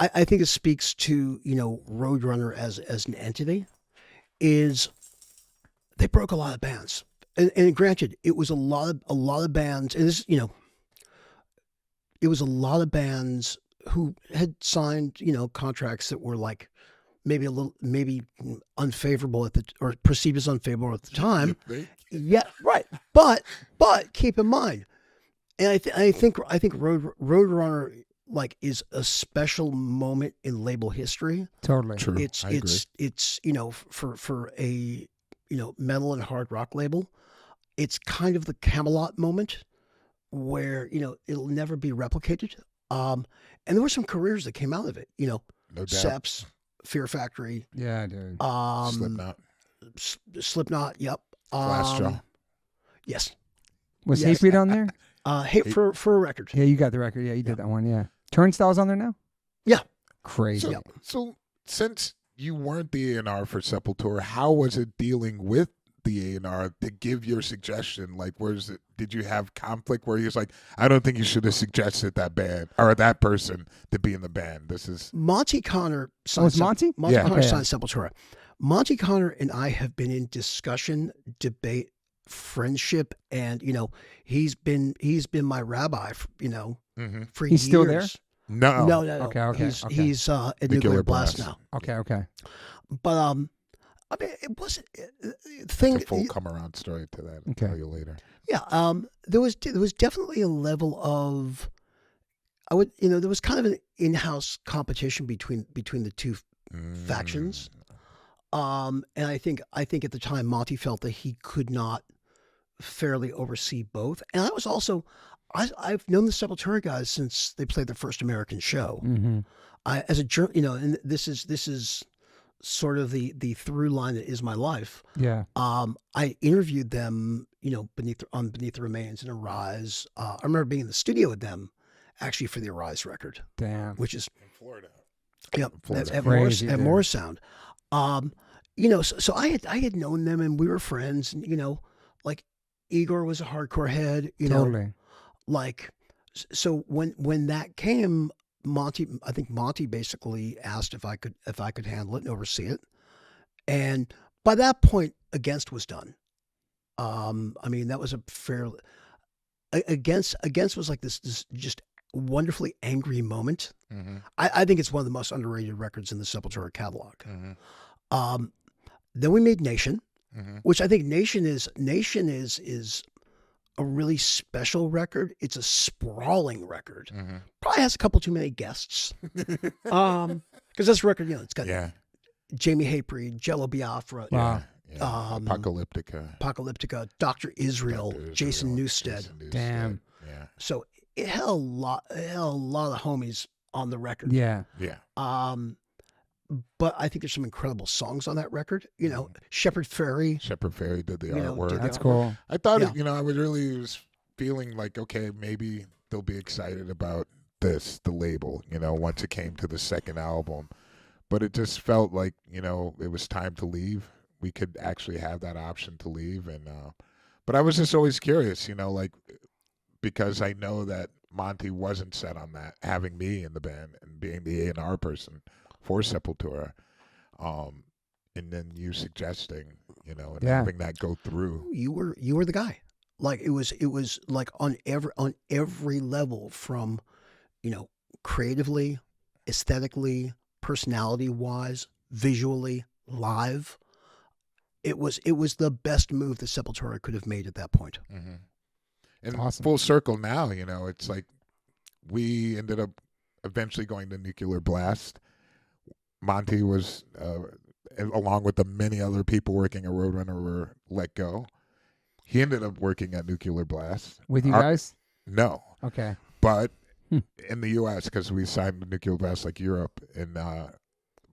I think it speaks to Roadrunner as an entity, is they broke a lot of bands, and granted, it was a lot of bands, and this it was a lot of bands who had signed contracts that were like maybe unfavorable or perceived as unfavorable at the time. Yeah, right. But keep in mind, and I think Roadrunner is a special moment in label history. Totally. True. I agree. It's for a metal and hard rock label, it's kind of the Camelot moment where it'll never be replicated. And there were some careers that came out of it. No doubt. Seps, Fear Factory. Yeah, dude. Slipknot. Slipknot. Yep. Glassjaw. Yes. Was yes. Hatebreed on there? Hate for a record. Yeah, you got the record. Yeah, you did that one. Yeah. Turnstile's on there now? Yeah. Crazy. So since you weren't the A&R for Sepultura, how was it dealing with the A&R to give your suggestion? Like, did you have conflict where he was like, I don't think you should have suggested that band or that person to be in the band? This is Monty Connor signed. Oh, it's Monty? Monty Yeah. Connor Okay. signed Sepultura. Monty Connor and I have been in discussion, debate, friendship, and he's been my rabbi for mm-hmm. years. He's still there? No. No. Okay. He's at Nuclear Blast Blast. now. Okay. But I mean, it wasn't thing. It's a full come around story to that. I'll Okay. tell you later. Yeah. There was definitely a level of there was kind of an in-house competition between the two factions. And I think at the time Monty felt that he could not fairly oversee both. And I was also I've known the Sepultura guys since they played their first American show. Mm-hmm. As a and this is sort of the through line that is my life. Yeah. I interviewed them, Beneath the Remains and Arise. I remember being in the studio with them, actually for the Arise record, Damn. which is In Florida. yep Florida. at Crazy, Morse dude. Morse Sound. So I had known them and we were friends. And, like Igor was a hardcore head. Totally. So when that came, I think Monty basically asked if I could handle it and oversee it, and by that point, Against was done. I mean, that was a fair Against was like this just wonderfully angry moment. Mm-hmm. I think it's one of the most underrated records in the Sepultura catalog. Mm-hmm. Then we made Nation, Mm-hmm. which I think Nation is a really special record. It's a sprawling record. Mm-hmm. Probably has a couple too many guests. Because this record, it's got Yeah. Jamie Haypreed, Jello Biafra, Wow. Yeah. Apocalyptica. Apocalyptica, Dr. Israel, Dr. Jason Israel, Newsted. Jason Newsted. Damn. Yeah. So it had a lot of homies on the record. Yeah. Yeah. But I think there's some incredible songs on that record. Shepherd Ferry. Shepard Fairey did the You know, artwork. did the That's artwork. cool. I thought, Yeah. I was feeling like, okay, maybe they'll be excited about the label, once it came to the second album. But it just felt like, it was time to leave. We could actually have that option to leave. But I was just always curious, because I know that Monty wasn't set on that, having me in the band and being the A&R person for Sepultura, and then you suggesting, and having that go through. You were the guy. Like it was like on every level, from creatively, aesthetically, personality wise, visually, live. It was the best move that Sepultura could have made at that point. Mm-hmm. And awesome. Full circle now, it's like we ended up eventually going to Nuclear Blast. Monty was, along with the many other people working at Roadrunner, were let go. He ended up working at Nuclear Blast. With you guys? No. Okay. But in the U.S., because we signed Nuclear Blast like Europe, and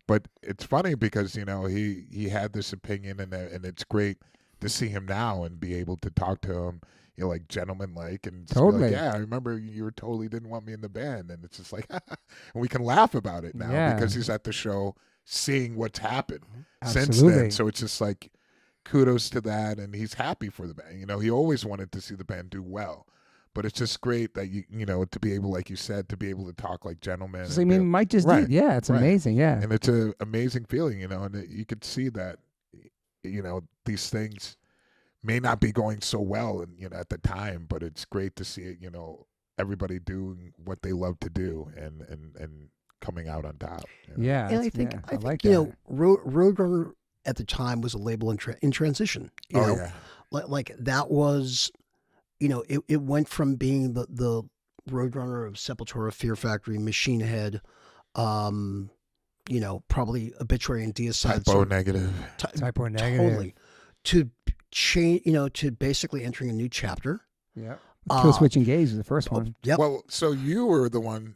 but it's funny because he had this opinion, and it's great to see him now and be able to talk to him, like gentleman-like, and just totally. Be like, yeah, I remember you totally didn't want me in the band, and it's just like, and we can laugh about it now because he's at the show seeing what's happened since then. So it's just like, kudos to that, and he's happy for the band. He always wanted to see the band do well. But it's just great that to be able, like you said, to be able to talk like gentlemen. So, Mike just did. Yeah, it's amazing. Yeah, and it's an amazing feeling, and you could see that, these things may not be going so well, and at the time, but it's great to see it. Everybody doing what they love to do, and coming out on top. Yeah, and I think Roadrunner at the time was a label in transition. Like that was. It went from being the Roadrunner of Sepultura, Fear Factory, Machine Head, probably Obituary and Deicide. Typo negative. Totally. To change, to basically entering a new chapter. Yeah. Killswitch Engage is the first one. Yep. Well, so you were the one,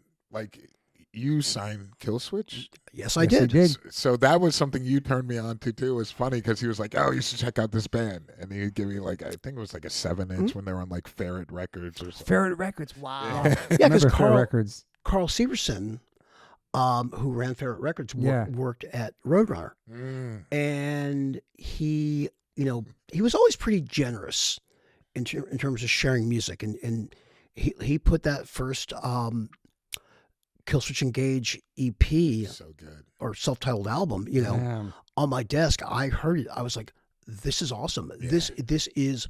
you signed Killswitch? Yes, I did. So that was something you turned me on to, too. It was funny because he was like, oh, you should check out this band. And he'd give me, I think it was a 7-inch when they were on, Ferret Records or something. Ferret Records, wow. Yeah, because Carl Severson, who ran Ferret Records, worked at Roadrunner. And he, he was always pretty generous in terms of sharing music. And he put that first... Killswitch Engage EP, so good, or self-titled album, on my desk. I heard it. I was like, "This is awesome. Yeah. This is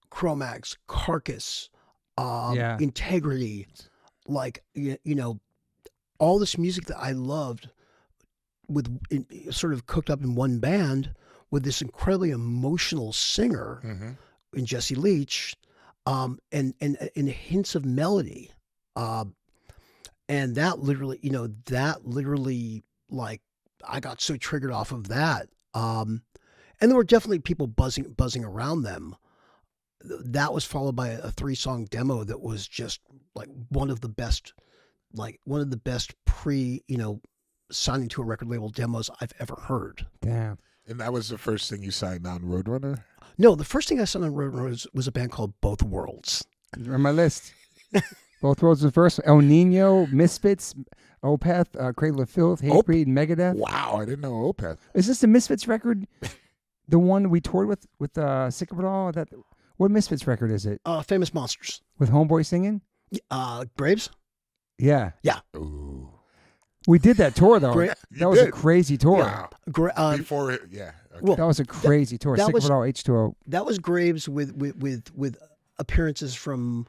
Cro-Mags, Carcass, Integrity, all this music that I loved, sort of cooked up in one band with this incredibly emotional singer in Jesse Leach, and hints of melody." And that literally, I got so triggered off of that. And there were definitely people buzzing around them. That was followed by a 3-song demo that was just one of the best pre, signing to a record label demos I've ever heard. Damn. And that was the first thing you signed on Roadrunner? No, the first thing I signed on Roadrunner was a band called Both Worlds. You're on my list. Both Worlds was the first. El Nino, Misfits, Opeth, Cradle of Filth, Hatebreed, Megadeth. Wow, I didn't know Opeth. Is this the Misfits record? The one we toured with Sick of It All? What Misfits record is it? Famous Monsters. With Homeboy singing? Graves? Yeah. Yeah. Ooh. We did that tour, though. That was a crazy tour. Yeah. Before it, yeah. Okay. Well, that was a crazy tour. Sick of It All, H2O. That was Graves with appearances from...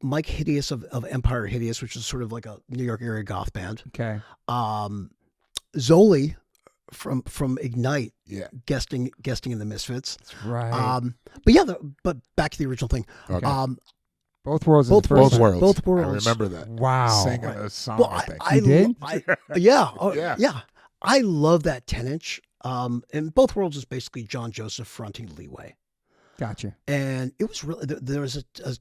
Mike Hideous of Empire Hideous, which is sort of like a New York area goth band. Okay. Zoli from Ignite, guesting in the Misfits. That's right. But back to the original thing. Okay. Both Worlds. Both Worlds. I remember that. Wow. Sang a song. I think. You did? Yeah. Yeah. I love that 10-inch. And Both Worlds is basically John Joseph fronting Leeway. Gotcha. And it was really there was a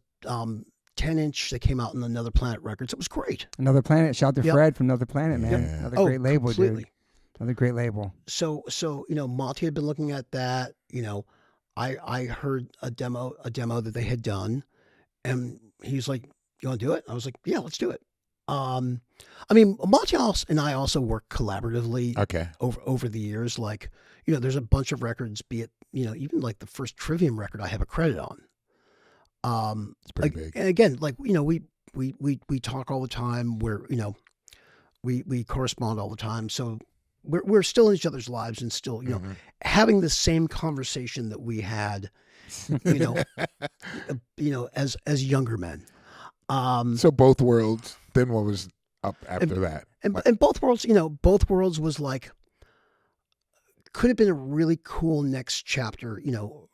10-inch that came out on Another Planet Records. It was great. Another Planet. Shout out to Fred from Another Planet, man. Yeah. Another great label, completely. dude. Another great label. So Monty had been looking at that. I heard a demo that they had done, and he's like, "You want to do it?" I was like, "Yeah, let's do it." Monty and I also work collaboratively. Over the years, there's a bunch of records, be it even the first Trivium record I have a credit on. It's pretty big. And again, like, we talk all the time. We correspond all the time. So we're still in each other's lives, and still, having the same conversation that we had, as younger men. So both worlds. Then what was up after that? And both worlds, both worlds was like, could have been a really cool next chapter,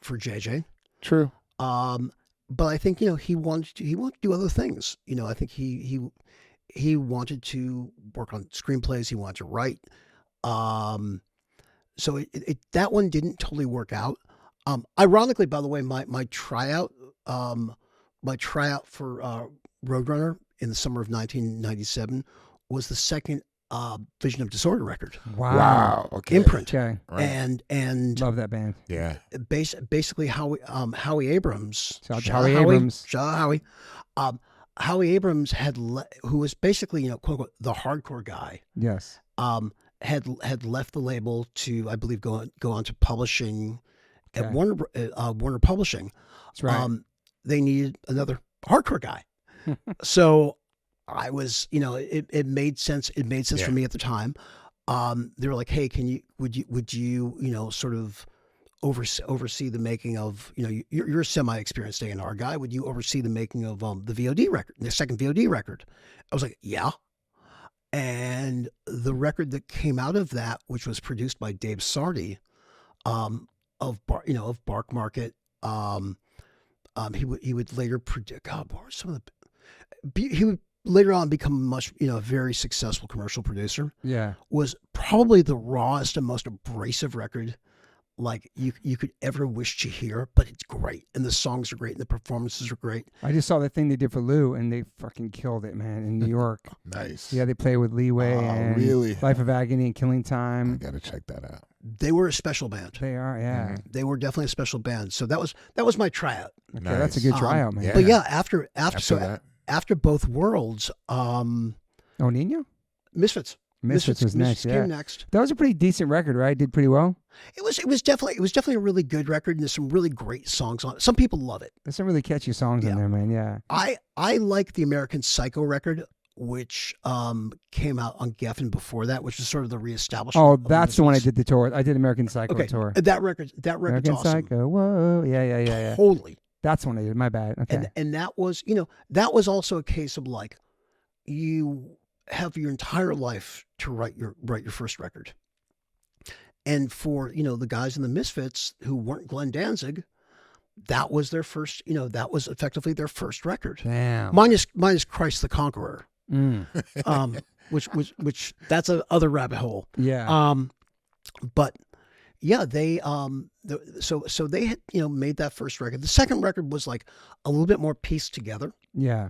for JJ. True. But I think, he wanted to do other things. I think he wanted to work on screenplays. He wanted to write. So that one didn't totally work out. Ironically, by the way, my tryout for Roadrunner in the summer of 1997 was the second Vision of Disorder record. Wow. Okay. Imprint. Okay. Right. And Love that band. Yeah. Basically Howie Abrams. Shout out to Howie Abrams. Shout out Howie. Howie Abrams who was basically, quote unquote, the hardcore guy. Yes. Had left the label to, I believe, go on to publishing at Okay. Warner Publishing. That's right. They needed another hardcore guy. So I was, it made sense. It made sense for me at the time. They were like, "Hey, would you, sort of oversee the making of, you're a semi-experienced A&R guy. Would you oversee the making of the VOD record, the second VOD record?" I was like, "Yeah." And the record that came out of that, which was produced by Dave Sardi, of Bark Market, he would later predict. God, what were some of the? He would later on become a very successful commercial producer. Yeah. Was probably the rawest and most abrasive record like you could ever wish to hear, but it's great, and the songs are great, and the performances are great. I just saw the thing they did for Lou, and they fucking killed it, man, in New York. Nice. Yeah, they play with Leeway and really? Life of Agony and Killing I Time. gotta check that out. They were a special band. They are, yeah. They were definitely a special band. So that was my tryout. Okay, Nice. that's a good tryout, man. yeah. But yeah, after that, after both worlds, Oh, Nino? Misfits. Misfits was next, came yeah. next. That was a pretty decent record, right? Did pretty well. It was definitely a really good record, and there's some really great songs on it. Some people love it. There's some really catchy songs in there, man. Yeah. I like the American Psycho record, which came out on Geffen before that, which was sort of the reestablishment. Oh, of that's the one I Misfits. did the tour. I did American Psycho tour. That record's American awesome. Psycho. Whoa. Yeah. Totally. That's the one I did. My bad. Okay. And that was, that was also a case of like, you have your entire life to write your first record. And for, the guys in the Misfits who weren't Glenn Danzig, that was their first, that was effectively their first record. Damn. Minus Christ the Conqueror. Mm. Which that's a other rabbit hole. Yeah. But yeah, they so they had made that first record. The second record was like a little bit more pieced together. Yeah.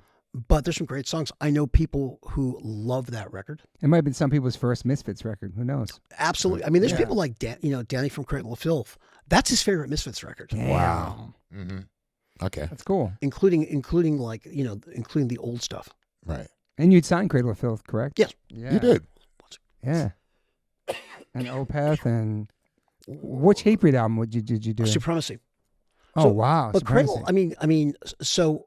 But there's some great songs. I know people who love that record. It might have been some people's first Misfits record. Who knows? Absolutely. I mean, there's Yeah. people like Danny from Cradle of Filth. That's his favorite Misfits record. Damn. Wow. Okay. That's cool. Including like including the old stuff. Right. And you'd signed Cradle of Filth, correct? Yes. Yeah. You did. Yeah. And Opeth and which Hatebreed album did you do? Supremacy. Oh, So- wow. But Supremacy. Cradle, I mean, so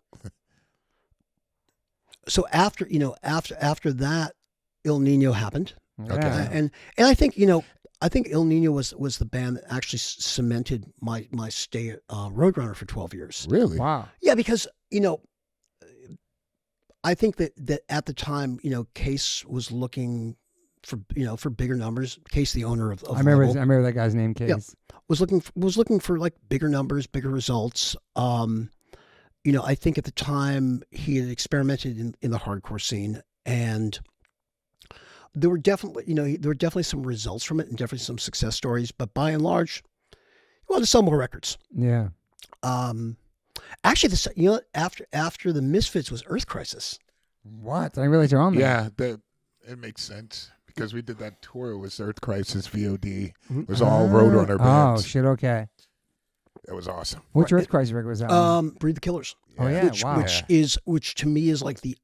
after after that, Il Nino happened, Yeah. Okay. and I think Il Nino was the band that actually cemented my stay at Roadrunner for 12 years. Really? Wow. Yeah, because I think that at the time, Case was looking for bigger numbers. Case, the owner of I remember Label, that guy's name, Case. was looking for like bigger numbers, bigger results. I think at the time he had experimented in the hardcore scene, and there were definitely some results from it and definitely some success stories. But by and large, he wanted to sell more records. Yeah. Actually, after the Misfits was Earth Crisis. What? I didn't realize you're on there. Yeah. It makes sense because we did that tour with Earth Crisis VOD. It was all Roadrunner bands. Oh, shit. Okay. It was awesome. Which Earth Crisis record was that? Breed the Killers. Oh, yeah. Wow. Which to me is like the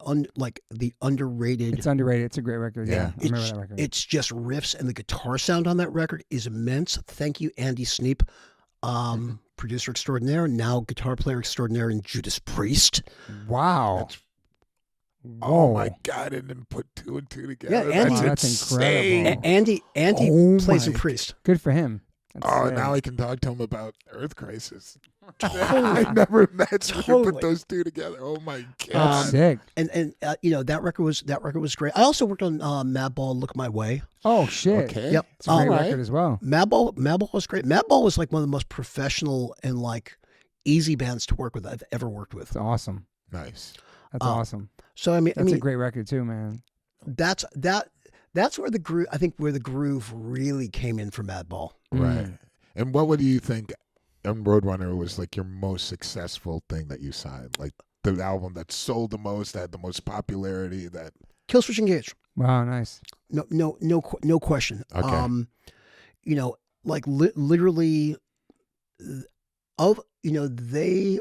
underrated. It's underrated. It's a great record. Yeah. I remember It's, that record. it's just riffs, and the guitar sound on that record is immense. Thank you, Andy Sneap, producer extraordinaire, now guitar player extraordinaire in Judas Priest. Wow. Oh my God! I didn't put 2 and 2 together. Yeah, Andy, that's insane. incredible. Andy plays in Priest. Good for him. That's sick. Now I can talk to him about Earth Crisis. I never imagined you put those 2 together. Oh my God! That's sick. And that record was great. I also worked on Madball, Look My Way. Oh shit! Okay. Yep, It's a great record as well. Madball was great. Madball was like one of the most professional and like easy bands to work with I've ever worked with. It's awesome. Nice. That's awesome. So That's a great record too, man. That's where the groove. I think where the groove really came in for Madball. Right. And what would you think Roadrunner was like your most successful thing that you signed? Like the album that sold the most, that had the most popularity, that Killswitch Engage. Wow, nice. No question. Okay. Like literally they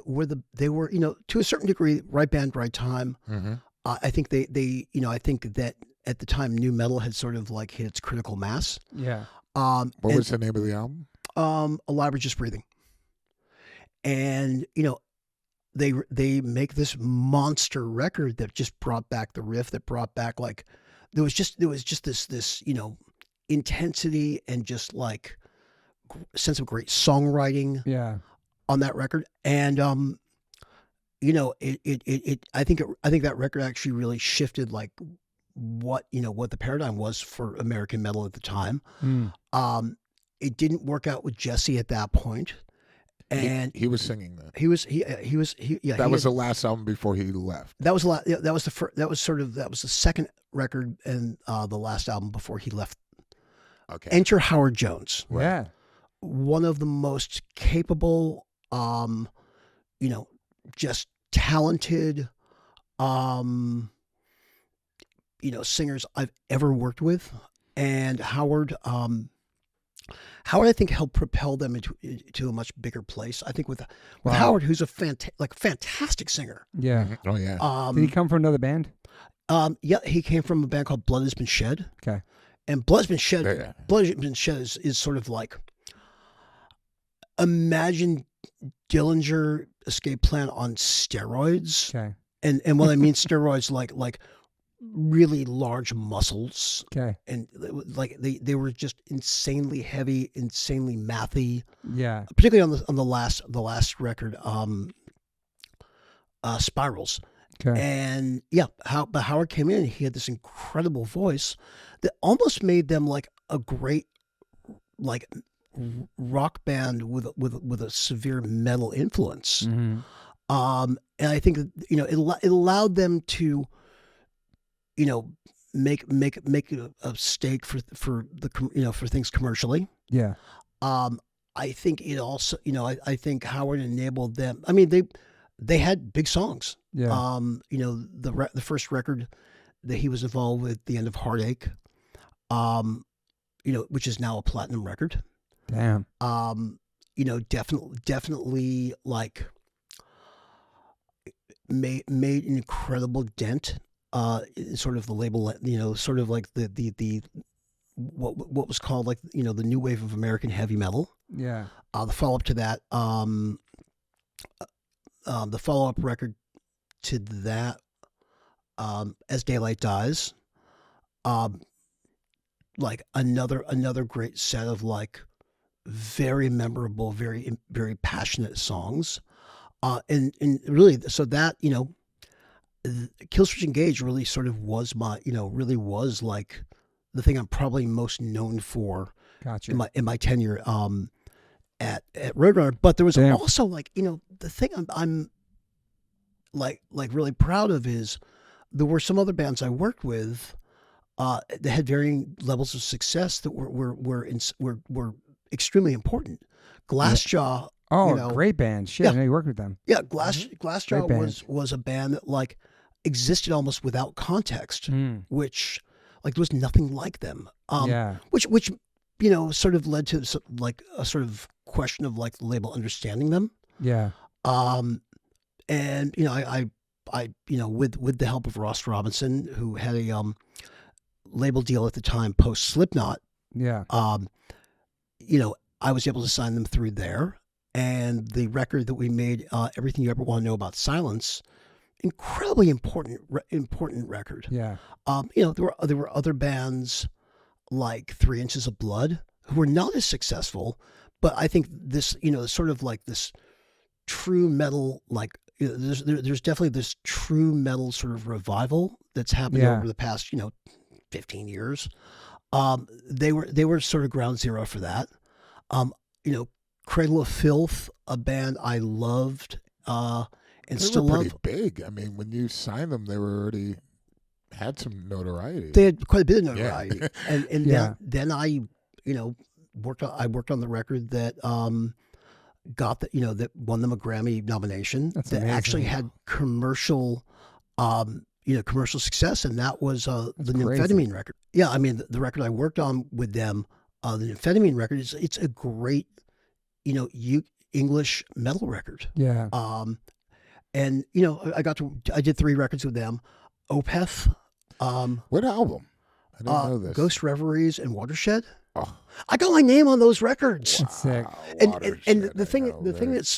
were to a certain degree right band, right time. Mm-hmm. I think I think that at the time nu metal had sort of like hit its critical mass. Yeah. What was the name of the album? Alive or Just Breathing. And they make this monster record that just brought back the riff, that brought back like there was just this intensity and just like sense of great songwriting. Yeah. On that record, and I think that record actually really shifted like what the paradigm was for American metal at the time. It didn't work out with Jesse at that point, and he was singing that. That was the last album before he left. That was the second record and the last album before he left. Okay. Enter Howard Jones. Right. Yeah. One of the most capable, just talented, singers I've ever worked with. And Howard, I think helped propel them into a much bigger place. I think with Howard, who's a fantastic singer. Yeah. Mm-hmm. Oh yeah. Did he come from another band? Yeah, he came from a band called Blood Has Been Shed. Okay. And Blood Has Been Shed. Yeah. Blood Has Been Shed is sort of like, imagine Dillinger Escape Plan on steroids. Okay. And what I mean steroids like really large muscles. Okay. And like they were just insanely heavy, insanely mathy. Yeah. Particularly on the last record, Spirals. Okay. And yeah, but Howard came in, he had this incredible voice that almost made them like a great like rock band with a severe metal influence. Mm-hmm. And I think it allowed them to make a stake for for things commercially. Yeah. I think it also I think Howard enabled them. I mean they had big songs. Yeah. The first record that he was involved with, The End of Heartache, which is now a platinum record. Damn. Definitely like made an incredible dent in sort of the label, sort of like the what was called like the new wave of American heavy metal. Yeah. The follow up to that, the follow up record to that, As Daylight Dies, like another great set of like very memorable, very very passionate songs, and really so that Killswitch Engage really sort of was my really was like the thing I'm probably most known for. Gotcha. in my tenure at Roadrunner. But there was also like the thing I'm like really proud of is there were some other bands I worked with that had varying levels of success that were extremely important. Glassjaw. Oh, great band. Shit, I know you worked with them. Yeah, Glassjaw was a band that like existed almost without context, which like there was nothing like them. Which sort of led to like a sort of question of like the label understanding them. Yeah. And I with the help of Ross Robinson, who had a label deal at the time post Slipknot. Yeah. I was able to sign them through there, and the record that we made, Everything You Ever Want to Know About Silence, incredibly important record. Yeah. There were other bands like 3 Inches of Blood who were not as successful, but I think this, sort of like this true metal, like there's definitely this true metal sort of revival that's happened over the past 15 years. They were sort of ground zero for that. Cradle of Filth, a band I loved and they still were love. pretty big. I mean, when you signed them, they were already had some notoriety. They had quite a bit of notoriety, Yeah. and then I worked on the record that got that won them a Grammy nomination. That's that amazing. actually had commercial success, and that was the Nymphetamine record. Yeah, I mean the record I worked on with them, the Nymphetamine record, it's a great English metal record. Yeah. And I did 3 records with them. Opeth. What album? I didn't know this. Ghost Reveries and Watershed. Oh, I got my name on those records. That's sick. And Watershed, the thing I know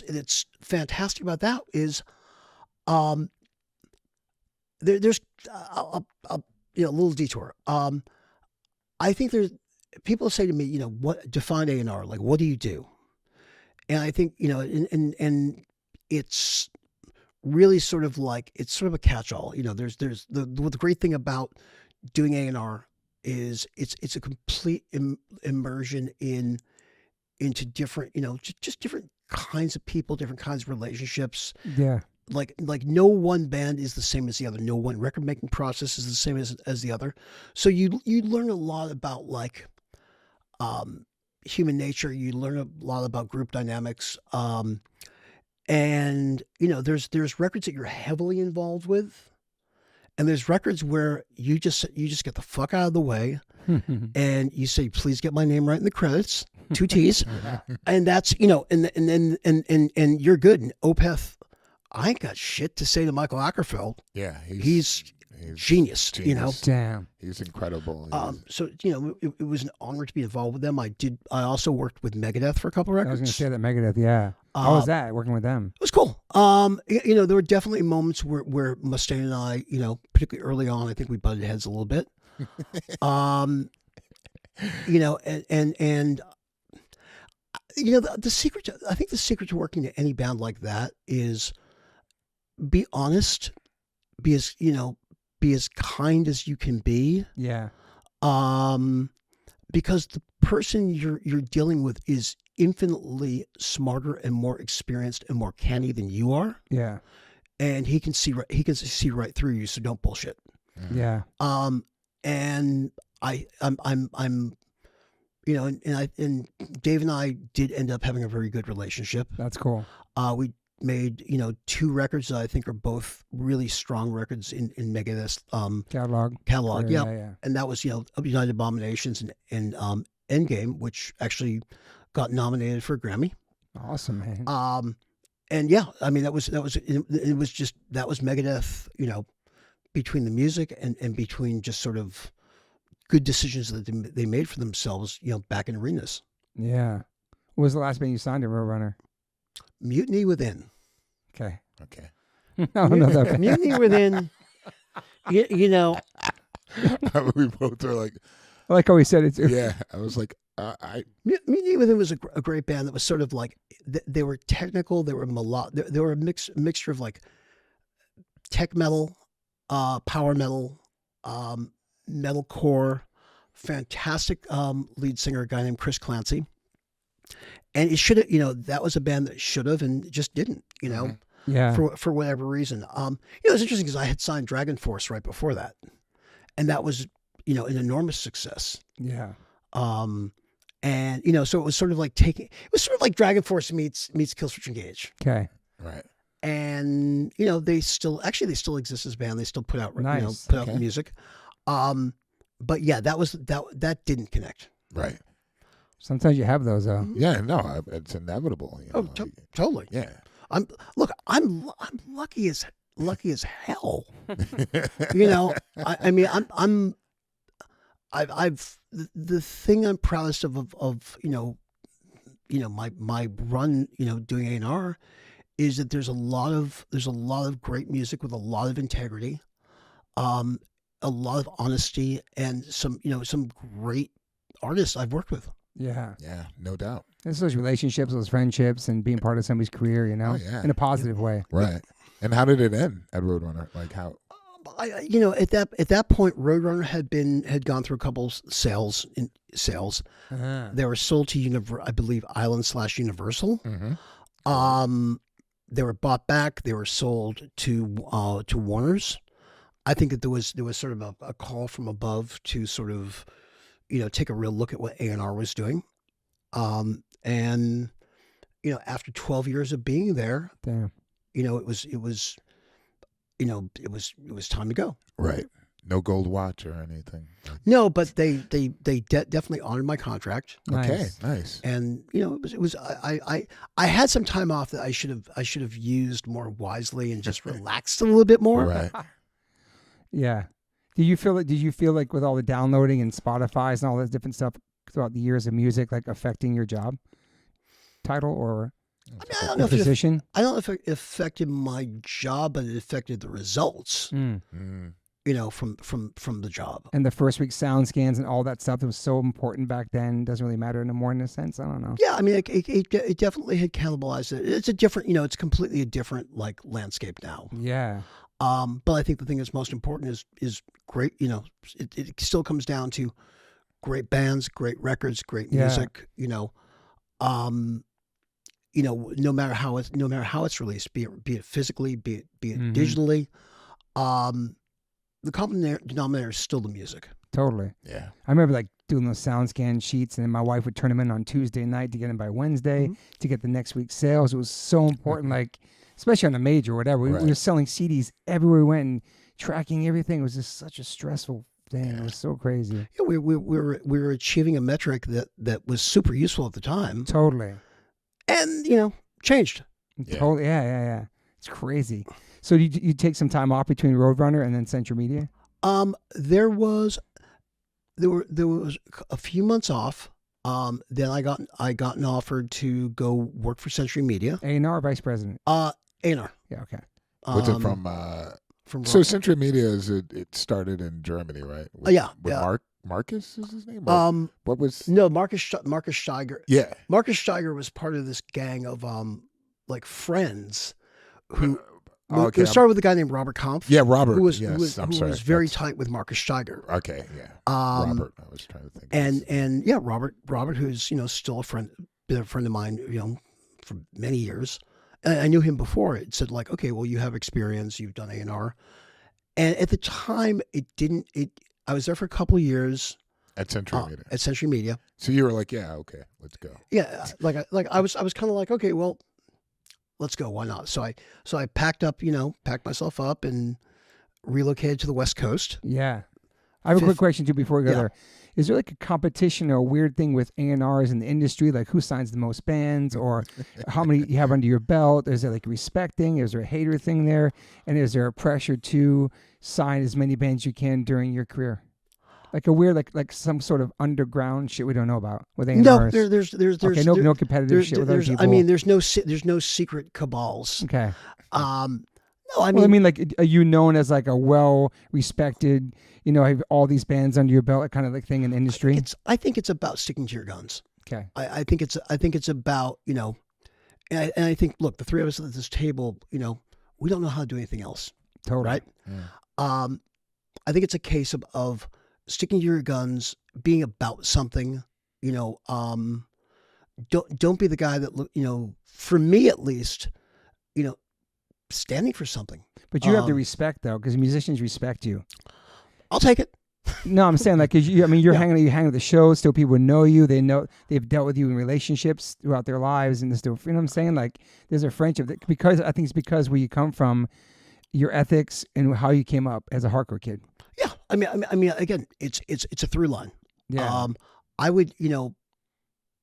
that's fantastic about that is, there's a little detour. I think there's people say to me, what define A&R? Like, what do you do? And I think and it's really sort of like it's sort of a catch-all. There's the great thing about doing A&R is it's a complete immersion into different just different kinds of people, different kinds of relationships. Yeah. Like no one band is the same as the other. No one record making process is the same as the other. So you learn a lot about like human nature. You learn a lot about group dynamics. And there's records that you're heavily involved with, and there's records where you just get the fuck out of the way, and you say, please get my name right in the credits, 2 T's, and that's and you're good. And Opeth, I ain't got shit to say to Michael Ackerfeld. yeah, He's genius. Damn. He's incredible. So it was an honor to be involved with them. I also worked with Megadeth for a couple I records. was going to say that Megadeth. Yeah. How was that working with them? It was cool. There were definitely moments where Mustaine and I, particularly early on, I think we butted heads a little bit. And the secret, I think the secret to working to any band like that is be honest, be as kind as you can be. Yeah. Because the person you're dealing with is infinitely smarter and more experienced and more canny than you are. Yeah. And he can see right through you. So don't bullshit. Yeah. And I'm and Dave and I did end up having a very good relationship. That's cool. We made 2 records that I think are both really strong records in Megadeth's catalog. Yeah. And that was United Abominations and Endgame, which actually got nominated for a Grammy. Awesome, man. And yeah, I mean that was Megadeth, between the music and between just sort of good decisions that they made for themselves, back in arenas. Yeah. What was the last band you signed to Roadrunner? Mutiny Within. Okay. Okay. I don't know that band. Mutiny Within. We both were like, I like how he said it too. yeah. I was like, Mutiny Within was a great band that was sort of like they were technical, they were they were a mixture of like tech metal, power metal, metalcore, fantastic lead singer, a guy named Chris Clancy. And it should have, that was a band that should have and just didn't, Yeah. for whatever reason. It was interesting because I had signed Dragon Force right before that, and that was an enormous success. Yeah. And so it was sort of like Dragon Force meets Killswitch Engage. Okay. right. And they still exist as a band. They still put out Nice. out music. But yeah, that didn't connect. Right. Sometimes you have those though. Yeah, no, it's inevitable. Totally. Yeah. I'm lucky as hell. I've the thing I'm proudest of my run, doing A&R, is that there's a lot of great music with a lot of integrity, a lot of honesty, and some great artists I've worked with. Yeah. Yeah, no doubt. It's those relationships, those friendships, and being part of somebody's career, Oh, yeah. in a positive way. Right. And how did it end at Roadrunner? Like how? At that point, Roadrunner had gone through a couple sales. Uh-huh. They were sold to I believe Island/Universal. Mm-hmm. They were bought back. They were sold to Warner's. I think that there was sort of a call from above to sort of take a real look at what A&R was doing. And after 12 years of being there, Damn. it was time to go. Right. No gold watch or anything. No, but they definitely honored my contract. Okay, nice. And it was I had some time off that I should have used more wisely and just relaxed a little bit more. Right. Yeah. Did you feel like with all the downloading and Spotify's and all this different stuff throughout the years of music, like affecting your job title or I don't know position? I don't know if it affected my job, but it affected the results. Mm. From the job. And the first week sound scans and all that stuff that was so important back then doesn't really matter anymore in a sense. I don't know. Yeah, I mean, it definitely had cannibalized it. It's a different, it's completely a different landscape now. Yeah. But I think the thing that's most important is great. It still comes down to great bands, great records, great music. No matter how it's released, be it physically, be it digitally, the common denominator is still the music. Totally. Yeah. I remember doing those sound scan sheets, and then my wife would turn them in on Tuesday night to get them by Wednesday to get the next week's sales. It was so important, especially on a major or whatever. We were selling CDs everywhere we went and tracking everything. It was just such a stressful thing. Yeah. It was so crazy. Yeah, we were achieving a metric that was super useful at the time. Totally. And changed. Yeah. Totally. Yeah. It's crazy. So you take some time off between Roadrunner and then Central Media? There was a few months off. Then I got an offer to go work for Century Media. A&R vice president? A&R. Yeah, okay. What's it from? So Century Media it started in Germany, right? With Marcus is his name? What was? No, Marcus Steiger. Yeah. Marcus Steiger was part of this gang of friends who. Okay, it started with a guy named Robert Kampf. Yeah, Robert. Who was very That's tight with Marcus Steiger. Okay, yeah. Robert, I was trying to think. And Robert, who's still been a friend of mine, for many years. And I knew him before. It said okay, well, you have experience. You've done A&R, and at the time, I was there for a couple of years at Century Media. At Century Media. So you were like, yeah, okay, let's go. Yeah, I was kind of okay, well. Let's go. Why not? So I packed myself up and relocated to the West Coast. Yeah. I have a quick question too before we go there. Is there a competition or a weird thing with A&Rs in the industry? Like who signs the most bands or how many you have under your belt? Is there respecting? Is there a hater thing there? And is there a pressure to sign as many bands you can during your career? Like a weird, like some sort of underground shit we don't know about with A&Rs. No, there's okay, no competitive shit with other people. I mean, there's no secret cabals. Okay. No, I mean, are you known as a well-respected, have all these bands under your belt, kind of thing in the industry? I think it's about sticking to your guns. Okay. I think it's about and I think look, the three of us at this table, we don't know how to do anything else. Totally. Right. Yeah. I think it's a case of sticking to your guns, being about something, don't be the guy that, for me at least, standing for something. But you have the respect though, because musicians respect you. I'll take it. No, I'm saying cause you're hanging at the shows, still people know you, they've dealt with you in relationships throughout their lives and still, what I'm saying? There's a friendship because I think it's because where you come from, your ethics and how you came up as a hardcore kid. Yeah, I mean, again, it's a through line. Yeah. I would,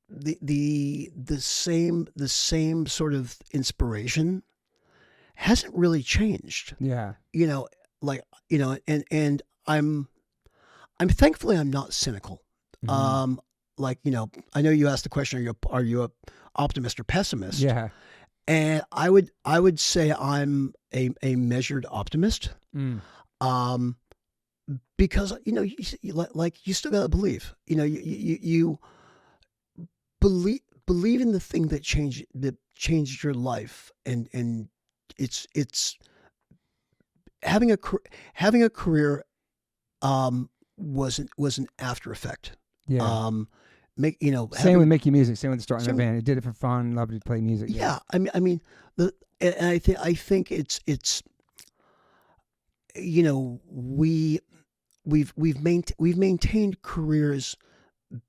the same sort of inspiration hasn't really changed. Yeah. And I'm thankfully I'm not cynical. Mm-hmm. I know you asked the question, are you a optimist or pessimist? Yeah. And I would say I'm a measured optimist. Because you still gotta believe. You believe in the thing that changed your life, and it's having a career was an after effect. Yeah. Same with making music. Same with starting a band. It did it for fun. Loved to play music. Yeah. I mean, I think it's we've maintained careers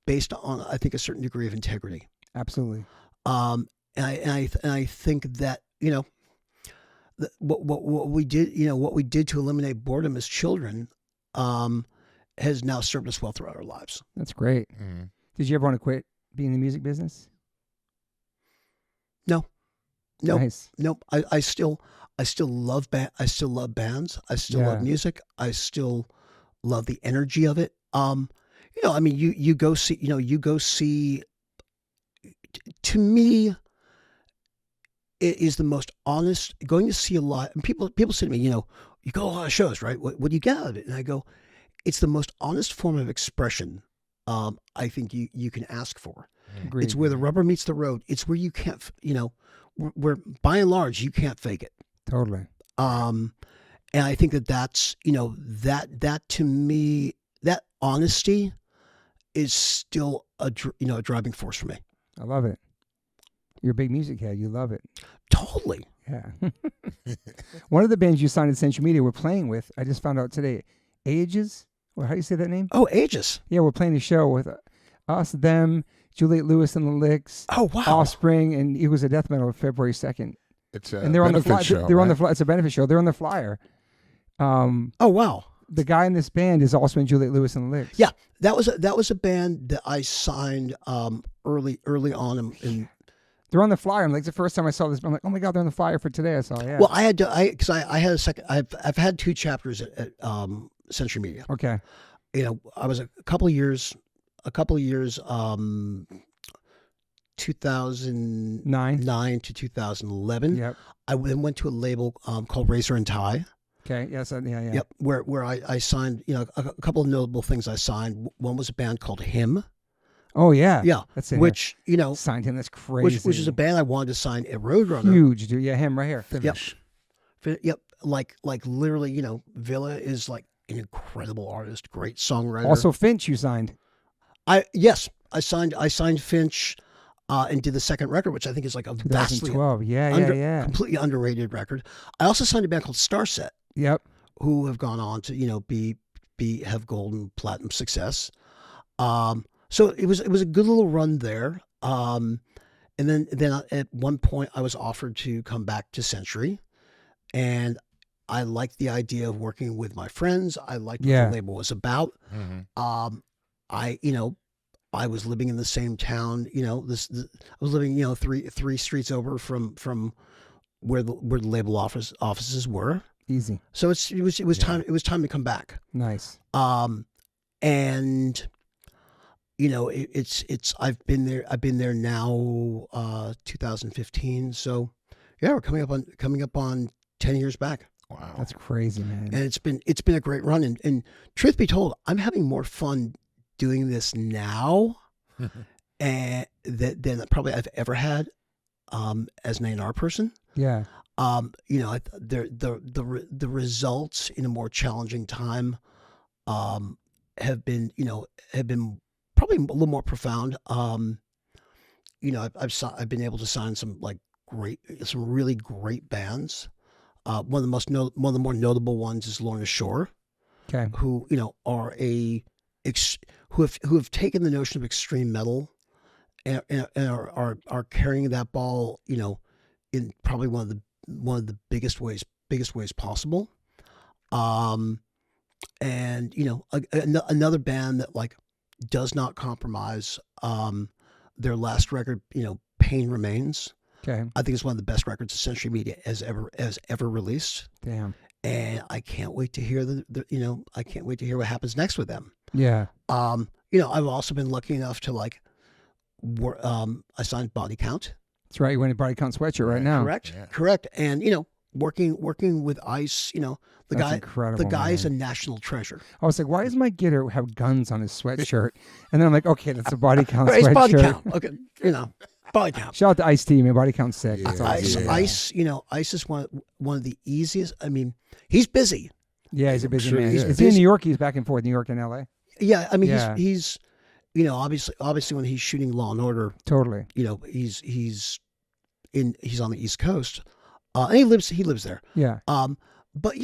based on, I think, a certain degree of integrity. Absolutely. And I think that what we did to eliminate boredom as children has now served us well throughout our lives. That's great. Mm-hmm. Did you ever want to quit being in the music business? No. Nice. Nope. I still love I still love bands. I still love music. I still love the energy of it. You go see. To me, it is the most honest. Going to see a lot. And people say to me, you go to a lot of shows, right? What do you get out of it? And I go, it's the most honest form of expression I think you can ask for. Agreed. It's where the rubber meets the road. It's where you can't, where by and large you can't fake it. Totally. And I think that's, that to me, that honesty is still a driving force for me. I love it. You're a big music head. You love it. Totally. Yeah. One of the bands you signed at Century Media we're playing with, I just found out today, Aegis. Or how do you say that name? Oh, Aegis. Yeah, we're playing a show with us, them, Juliette Lewis and the Licks. Oh, wow. Offspring, and Eagles of Death Metal February 2nd. It's a and they're benefit on the show. They're on the It's a benefit show. They're on the flyer. Oh, wow. The guy in this band is also in Juliette Lewis and the Licks. Yeah, that was a band that I signed early on in. They're on the flyer. I'm like, it's the first time I saw this. I'm like, oh my God, they're on the flyer for today. I saw, yeah. Well, I had a second. I've had 2 chapters at Century Media. Okay. I was a couple of years, 2009 to 2011. Yep. I then went to a label called Razor and Tie. Okay. Yes. Yeah. Yep. Where I signed, a couple of notable things I signed. One was a band called Him. Oh yeah. Yeah. That's it. Which, signed Him. That's crazy. Which is a band I wanted to sign at Roadrunner. Huge, dude. Yeah. Him right here. Finish. Yep. Like literally, Villa is like an incredible artist, great songwriter. Also Finch you signed. I signed Finch and did the second record, which I think is like a 2012. completely underrated record. I also signed a band called Starset. Yep. Who have gone on to have gold and platinum success. So it was a good little run there. And then at one point I was offered to come back to Century, and I liked the idea of working with my friends. I liked what the label was about. Mm-hmm. I was living in the same town. I was living three streets over from where the label offices were. Easy. So it was time. It was time to come back. Nice. And I've been there now 2015. So yeah, we're coming up on 10 years back. Wow. That's crazy, man. And it's been a great run. And truth be told, I'm having more fun doing this now than probably I've ever had as an A&R person. Yeah. The results in a more challenging time have been probably a little more profound. I've been able to sign some really great bands. One of the more notable ones is Lorna Shore, okay, who who have taken the notion of extreme metal and are carrying that ball, in probably one of the biggest ways possible. And another band that does not compromise. Their last record, Pain Remains. Okay. I think it's one of the best records that Century Media has ever released. Damn. And I can't wait to hear I can't wait to hear what happens next with them. Yeah. I've also been lucky enough to like, I signed Body Count. That's right. You're wearing a Body Count sweatshirt right now. Correct. And working with Ice, the guy's a national treasure. I was like, why does Mike Gitter have guns on his sweatshirt? And then I'm like, okay, that's a Body Count It's sweatshirt. Body Count. Okay, Body Count. Shout out to Ice-T, man. Body Count's sick. Yeah. Ice is one of the easiest. I mean, he's busy. Yeah, he's a busy Sure man. he He's is. in New York. He's back and forth, New York and L.A. Yeah, I mean, Yeah. he's obviously when he's shooting Law and Order, Totally. he's on the East Coast, and he lives there. Yeah. But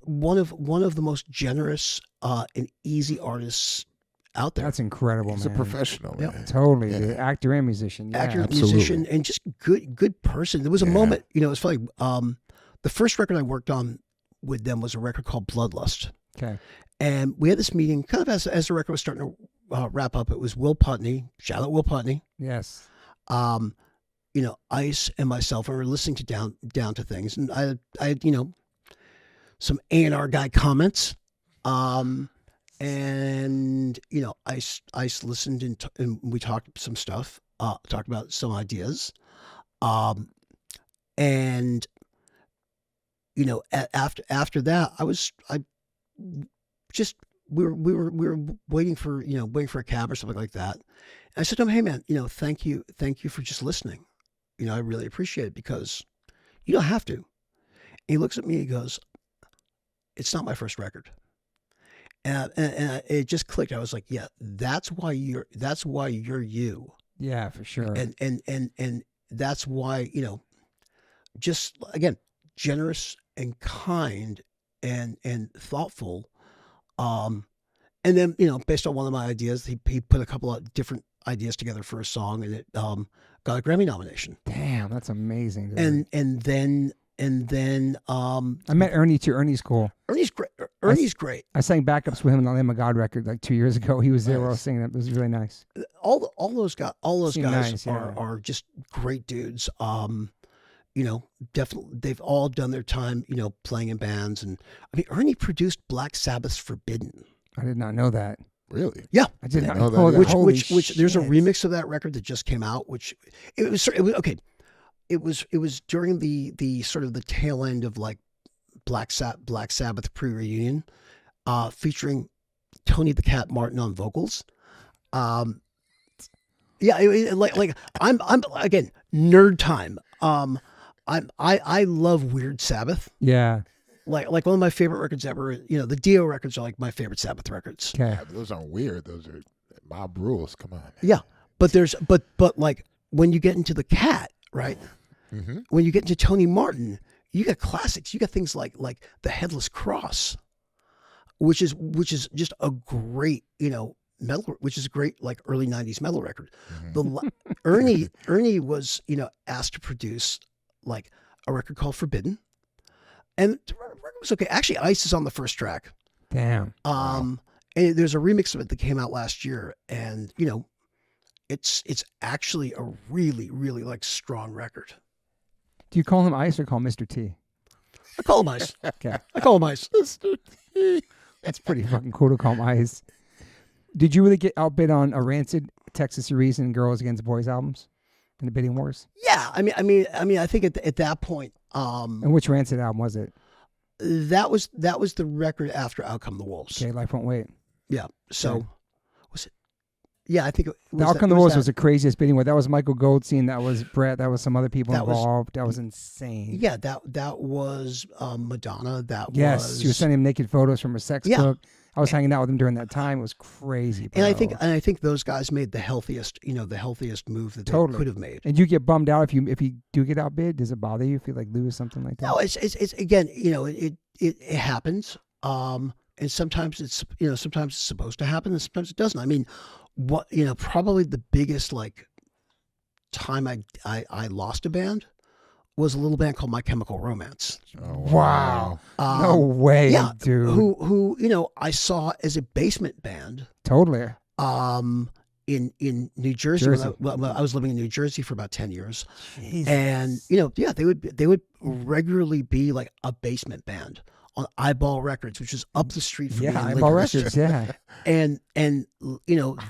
one of the most generous and easy artists out there. That's incredible, He's man. a professional. Yep. Man. Totally. Yeah. The actor and musician. Yeah. Actor, absolutely. musician, and just good person. There was a moment, it was funny. The first record I worked on with them was a record called Bloodlust. Okay. And we had this meeting kind of as the record was starting to wrap up. It was Will Putney, shout out Will Putney, Yes. Ice and myself, and we were listening to down to things. And I had some A&R guy comments. And Ice listened and we talked some stuff, talked about some ideas. And after that, we were waiting for a cab or something like that. And I said to him, "Hey man, thank you for just listening. I really appreciate it because you don't have to." And he looks at me, he goes, "It's not my first record." And it just clicked. I was like, "Yeah, that's why you're you." Yeah, for sure. And that's why, just again, generous and kind and thoughtful. And then, based on one of my ideas, he put a couple of different ideas together for a song, and it got a Grammy nomination. Damn, that's amazing. Dude. And then I met Ernie too. Ernie's cool. Ernie's great. Ernie's great. I sang backups with him on the Lamb of God record like 2 years ago. He was there while I was singing it. It was really nice. All those guys Seem nice, yeah. are just great dudes. Definitely they've all done their time, playing in bands. And I mean, Ernie produced Black Sabbath's Forbidden. I did not know that. Really? Yeah. I did not know know that. that. Holy Which there's a shit. remix of that record that just came out, which it was okay. It was during the sort of the tail end of like Black Sabbath pre-reunion, featuring Tony the Cat Martin on vocals. I'm again, nerd time. I love Weird Sabbath. Yeah. Like one of my favorite records ever. The Dio records are like my favorite Sabbath records. Okay. Yeah, but those aren't weird. Those are mob rules. Come on. Yeah, but like when you get into the Cat, right? Mm-hmm. When you get into Tony Martin, you got classics. You got things like the Headless Cross, which is just a great metal, which is a great like early '90s metal record. Mm-hmm. Ernie was asked to produce like a record called Forbidden, and the record was okay. Actually, Ice is on the first track. Damn. And there's a remix of it that came out last year, and it's actually a really really like strong record. Do you call him Ice or call him Mr. T? I call him Ice. Okay. I call him Ice. That's pretty fucking cool to call him Ice. Did you really get outbid on a Rancid, Texas Reason, and Girls Against Boys albums in the bidding wars? Yeah, I mean, I think at that point, And which Rancid album was it? that was the record after Out Come the Wolves. Okay, Life Won't Wait. Yeah. So Okay. was it? Yeah, I think it was. The Out that- Come the Wolves that- was the craziest bidding war. That was Michael Goldstein. That was Brett. That was some other people That was- involved. That was insane. Yeah, that was Madonna. That Yes, was. she was sending him naked photos from her sex Yeah. book. I was hanging out with him during that time. It was crazy, bro. And I think those guys made the healthiest move that they Totally. could have made. And you get bummed out if you do get outbid. Does it bother you if you like lose something like that? No, it's again, it happens. And sometimes it's supposed to happen, and sometimes it doesn't. I mean, probably the biggest like time I lost a band was a little band called My Chemical Romance. Oh, Wow. No way, yeah, dude. who I saw as a basement band Totally. in New Jersey. When I was living in New Jersey for about 10 years. Jesus. And they would regularly be like a basement band on Eyeball Records, which is up the street from me. Yeah, in Eyeball Lakehurst. Records, yeah. And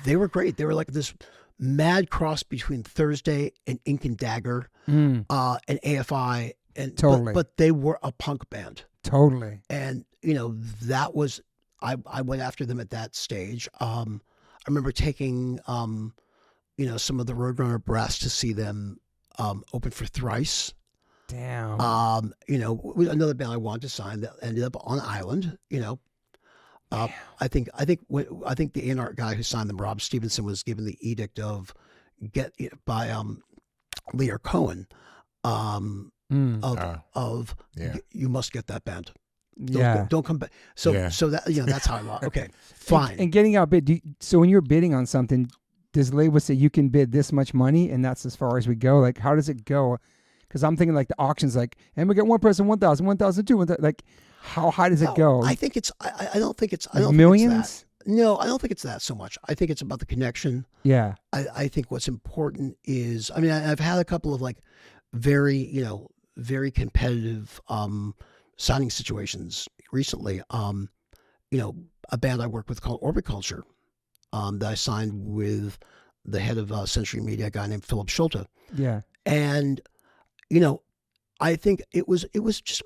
they were great. They were like this mad cross between Thursday and Ink and Dagger, and AFI, and Totally. but they were a punk band. Totally. And that was I went after them at that stage. I remember taking some of the Roadrunner brass to see them open for Thrice. Damn. Another band I wanted to sign that ended up on Island. I think the A&R guy who signed them, Rob Stevenson, was given the edict of by Lear Cohen you must get that band. Don't come back. So that that's how I lost. Okay, fine. And getting outbid. So when you're bidding on something, does the label say you can bid this much money and that's as far as we go? Like, how does it go? Because I'm thinking like the auctions, like, and we get one person 1,000, 1,002, like, how high does it go? I think it's. I don't think it's. Like millions. No, I don't think it's that so much. I think it's about the connection. Yeah. I think what's important is, I mean, I've had a couple of like very competitive signing situations recently. A band I work with called Orbit Culture, that I signed with the head of Century Media, a guy named Philip Schulte. Yeah. And, I think it's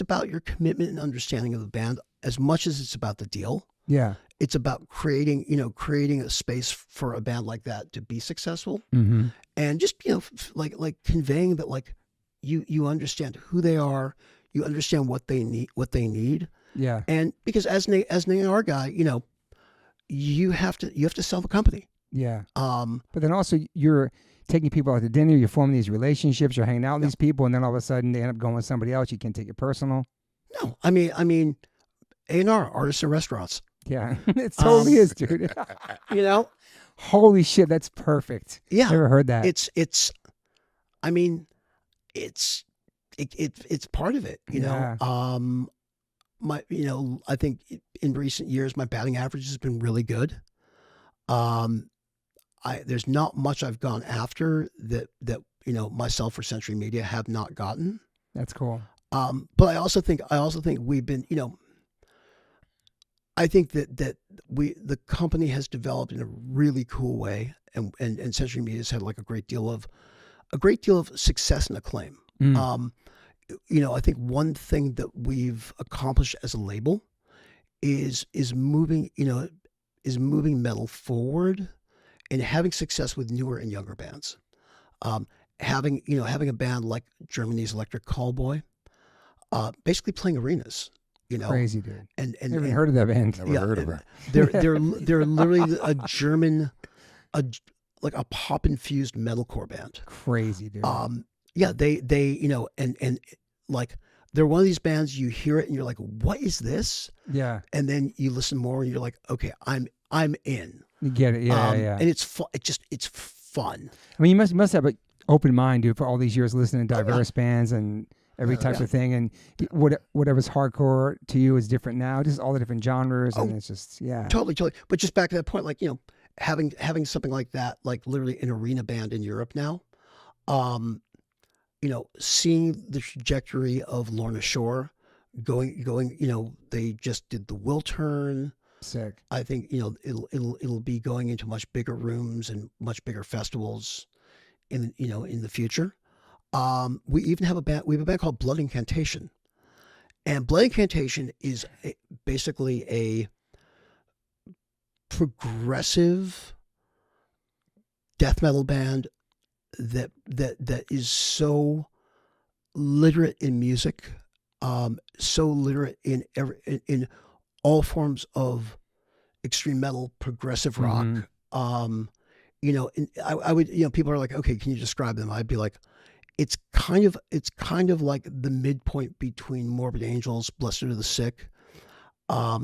about your commitment and understanding of the band as much as it's about the deal. Yeah. It's about creating a space for a band like that to be successful, and just like conveying that like you understand who they are, you understand what they need. Yeah. And because as an A&R guy, you have to sell the company. Yeah. But then also you're taking people out to dinner, you're forming these relationships, you're hanging out with these people, and then all of a sudden they end up going with somebody else. You can't take it personal. No, I mean, A&R, artists and restaurants. Yeah, it totally is, dude. Holy shit, that's perfect. Yeah, never heard that. It's part of it. Yeah. I think in recent years my batting average has been really good. There's not much I've gone after that myself or Century Media have not gotten. That's cool. But I also think we've been, I think that the company has developed in a really cool way, and Century Media has had like a great deal of success and acclaim. I think one thing that we've accomplished as a label is moving metal forward and having success with newer and younger bands. Having a band like Germany's Electric Callboy, basically playing arenas. Crazy, dude. And never heard of that band. Never heard of her. They're literally a German, like a pop infused metalcore band. Crazy, dude. They and like they're one of these bands you hear it and you're like, what is this? Yeah. And then you listen more and you're like, okay, I'm in. You get it. Yeah, yeah. And it's fun. It's fun. I mean, you must have an open mind, dude, for all these years listening to diverse bands and every type of thing, and whatever's hardcore to you is different now. Just all the different genres, and it's just totally. But just back to that point, like having something like that, like literally an arena band in Europe now, seeing the trajectory of Lorna Shore going, they just did the Will Turn. Sick. I think it'll be going into much bigger rooms and much bigger festivals in the future. We even have a band called Blood Incantation, and Blood Incantation is basically a progressive death metal band that is so literate in music, so literate in all forms of extreme metal, progressive rock. And I would, people are like, okay, can you describe them? I'd be like, it's kind of like the midpoint between Morbid Angels, Blessed Are the Sick, a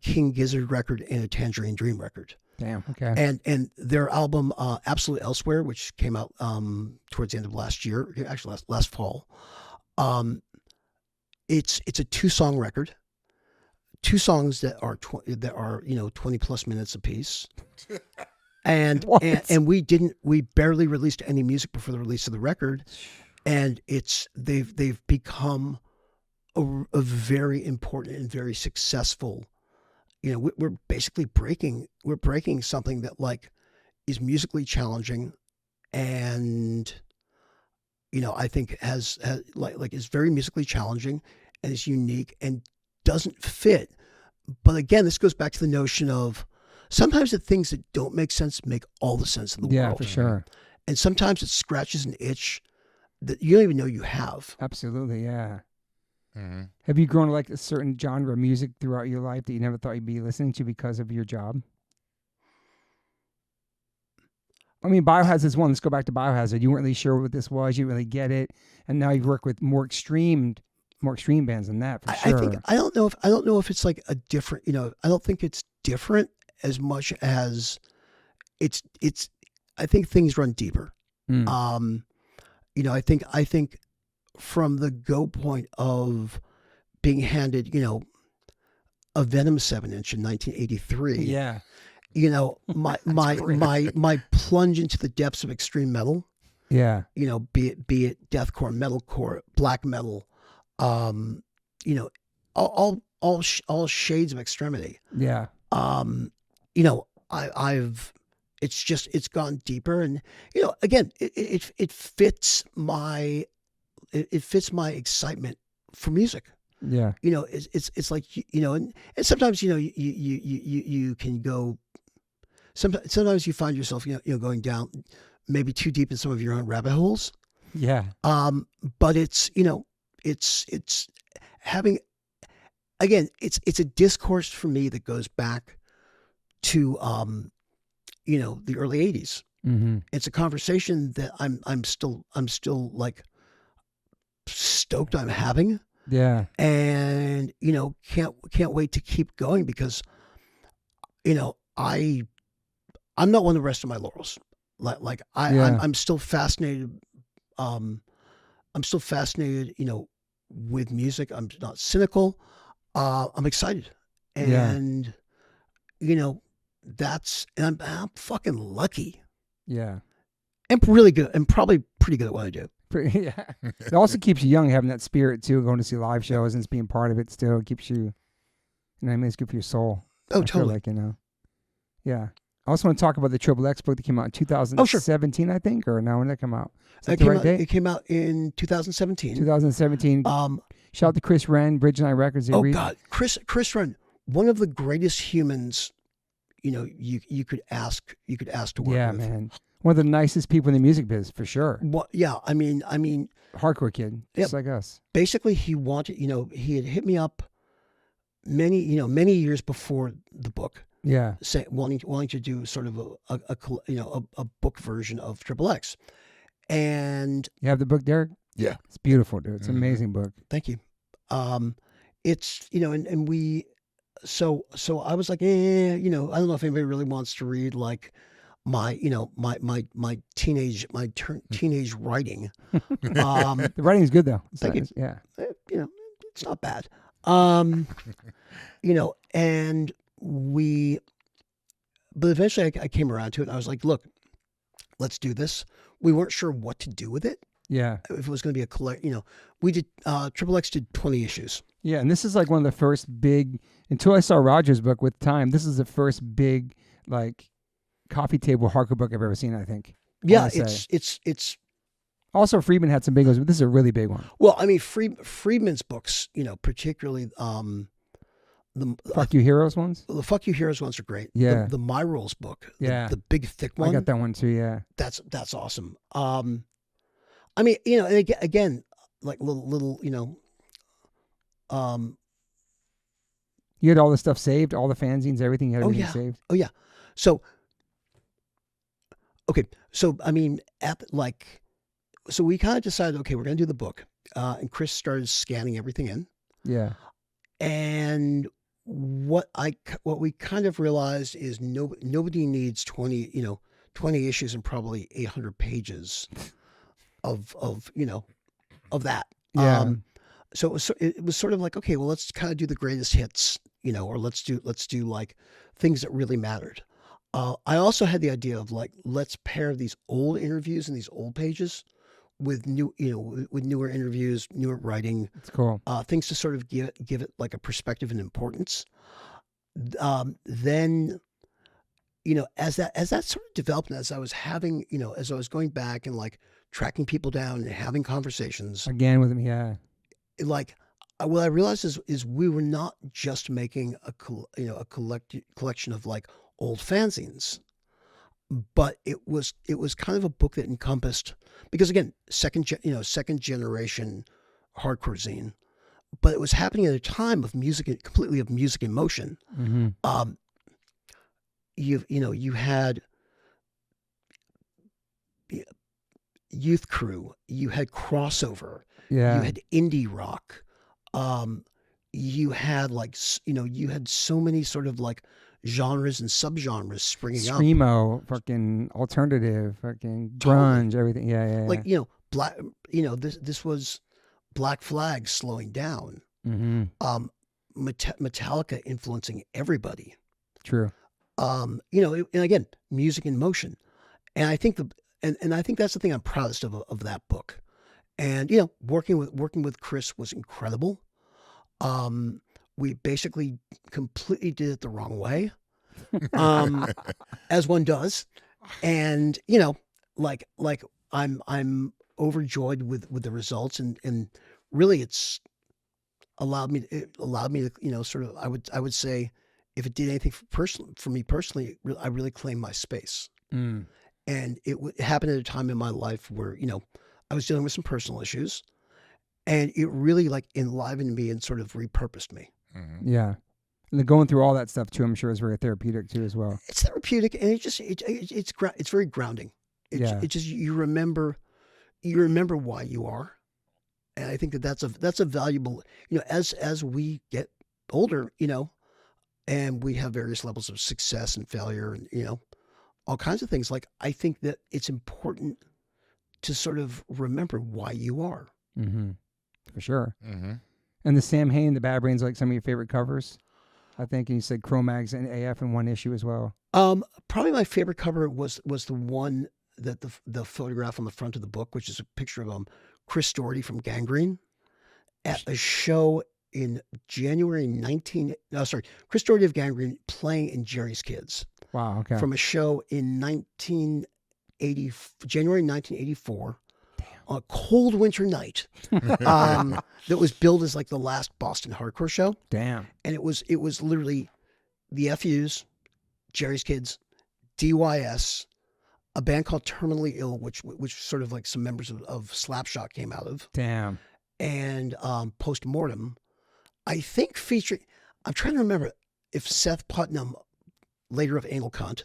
King Gizzard record, and a Tangerine Dream record. Damn. Okay. And their album Absolute Elsewhere, which came out towards the end of last year, actually last fall. It's a 2-song record. 2 songs that are 20 plus minutes apiece. And we barely released any music before the release of the record, and they've become a very important and very successful, we're basically breaking something that like is musically challenging and, I think has like is very musically challenging and is unique and doesn't fit. But again, this goes back to the notion of sometimes the things that don't make sense make all the sense in the world. Yeah, for sure. And sometimes it scratches an itch that you don't even know you have. Absolutely, yeah. Mm-hmm. Have you grown to like a certain genre of music throughout your life that you never thought you'd be listening to because of your job? I mean, Biohazard is one. Let's go back to Biohazard. You weren't really sure what this was. You didn't really get it, and now you've worked with more extreme bands than that for sure. I don't know if it's like a different. I don't think it's different as much as it's. I think things run deeper. Mm. I think from the go point of being handed, a Venom 7-inch in 1983. Yeah. My plunge into the depths of extreme metal. Yeah. Be it deathcore, metalcore, black metal, all shades of extremity. Yeah. It's gone deeper, and again, it fits my excitement for music. Yeah. It's like and sometimes you can go. Sometimes you find yourself going down maybe too deep in some of your own rabbit holes. Yeah. But it's having, again, it's a discourse for me that goes back to the early 80s. Mm-hmm. It's a conversation that I'm still like stoked I'm having. Yeah. And can't wait to keep going because I'm not one of the rest of my laurels. I'm still fascinated. I'm still fascinated, with music. I'm not cynical. I'm excited, and I'm fucking lucky. Yeah. And really good, and probably pretty good at what I do. Yeah. It also keeps you young, having that spirit too, going to see live shows and being part of it still. It keeps you, it's good for your soul. Oh, I feel totally. like, yeah. I also want to talk about the Triple X book that came out in 2017, I think, or now when did that come out? Is that the right date? It came out in 2017. 2017. Shout out to Chris Wren, Bridge and I Records. God, Chris Wren, one of the greatest humans, you could ask to work with. Yeah, man. One of the nicest people in the music biz, for sure. Well, yeah, I mean, hardcore kid, just like us. Basically, he wanted, he had hit me up many years before the book. Yeah, wanting to do sort of a book version of Triple X, and you have the book, Derek? Yeah, it's beautiful, dude. It's an amazing book. Thank you. It's and we, so I was like, I don't know if anybody really wants to read like my teenage writing. The writing is good though. Thank you. Yeah, it's not bad. And but eventually I came around to it and I was like, look, let's do this. We weren't sure what to do with it. Yeah. If it was going to be a collect, we did, Triple X did 20 issues. Yeah. And this is like one of the first big, until I saw Roger's book with Time, this is the first big, like, coffee table hardcore book I've ever seen, I think. Yeah. It's also Friedman had some big ones, but this is a really big one. Well, I mean, Friedman's books, particularly, the Fuck You Heroes ones? The Fuck You Heroes ones are great. Yeah. The My Rules book. Yeah. The big thick one. I got that one too, yeah. That's awesome. I mean, and again, like little, you had all the stuff saved, all the fanzines, everything, you had everything saved. Oh yeah. So, okay. So, I mean, so we kind of decided, okay, we're going to do the book. And Chris started scanning everything in. Yeah. And what we kind of realized is nobody needs 20 issues and probably 800 pages of that. Yeah. So it was sort of like, okay, well, let's kind of do the greatest hits, or let's do like things that really mattered. I also had the idea of like, let's pair these old interviews and these old pages with with newer interviews, newer writing. It's cool. Things to sort of give it like a perspective and importance. Then, as that sort of developed, and as I was having, as I was going back and like tracking people down and having conversations Again with him, yeah. like what I realized is we were not just making a collection of like old fanzines, but it was kind of a book that encompassed, because again, second generation hardcore zine, but it was happening at a time of completely of music in motion. Mm-hmm. You had Youth Crew, you had crossover, Yeah. you had indie rock, you had like you had so many sort of like genres and subgenres springing up. Screamo, fucking alternative, fucking grunge, everything. Yeah. Like black. This was Black Flag slowing down. Mm-hmm. Metallica influencing everybody. True. And again, music in motion, and I think I think that's the thing I'm proudest of that book. And working with Chris was incredible. We basically completely did it the wrong way, as one does, and like I'm overjoyed with the results, and really it's allowed me to sort of I would say, if it did anything for me personally, I really claimed my space. Mm. And it happened at a time in my life where I was dealing with some personal issues, and it really like enlivened me and sort of repurposed me. Mm-hmm. Yeah. And then going through all that stuff too, I'm sure is very therapeutic too as well. It's therapeutic, and it's very grounding. It just you remember why you are, and I think that's a valuable, as we get older, and we have various levels of success and failure, and all kinds of things. Like, I think that it's important to sort of remember why you are. Mm-hmm. For sure. Mm-hmm. And the Sam Hain, the Bad Brains, like some of your favorite covers, I think. And you said Cro-Mags and AF in one issue as well. Probably my favorite cover was the one that the photograph on the front of the book, which is a picture of Chris Doherty from Gangrene at a show in January Chris Doherty of Gangrene playing in Jerry's Kids. Wow. Okay. From a show in January 1984. On a cold winter night, that was billed as like the last Boston hardcore show. Damn. And it was literally the FUs, Jerry's Kids, DYS, a band called Terminally Ill, which sort of like some members of Slapshot came out of. Damn. And Postmortem, I think featuring, I'm trying to remember if Seth Putnam, later of Anal Cunt,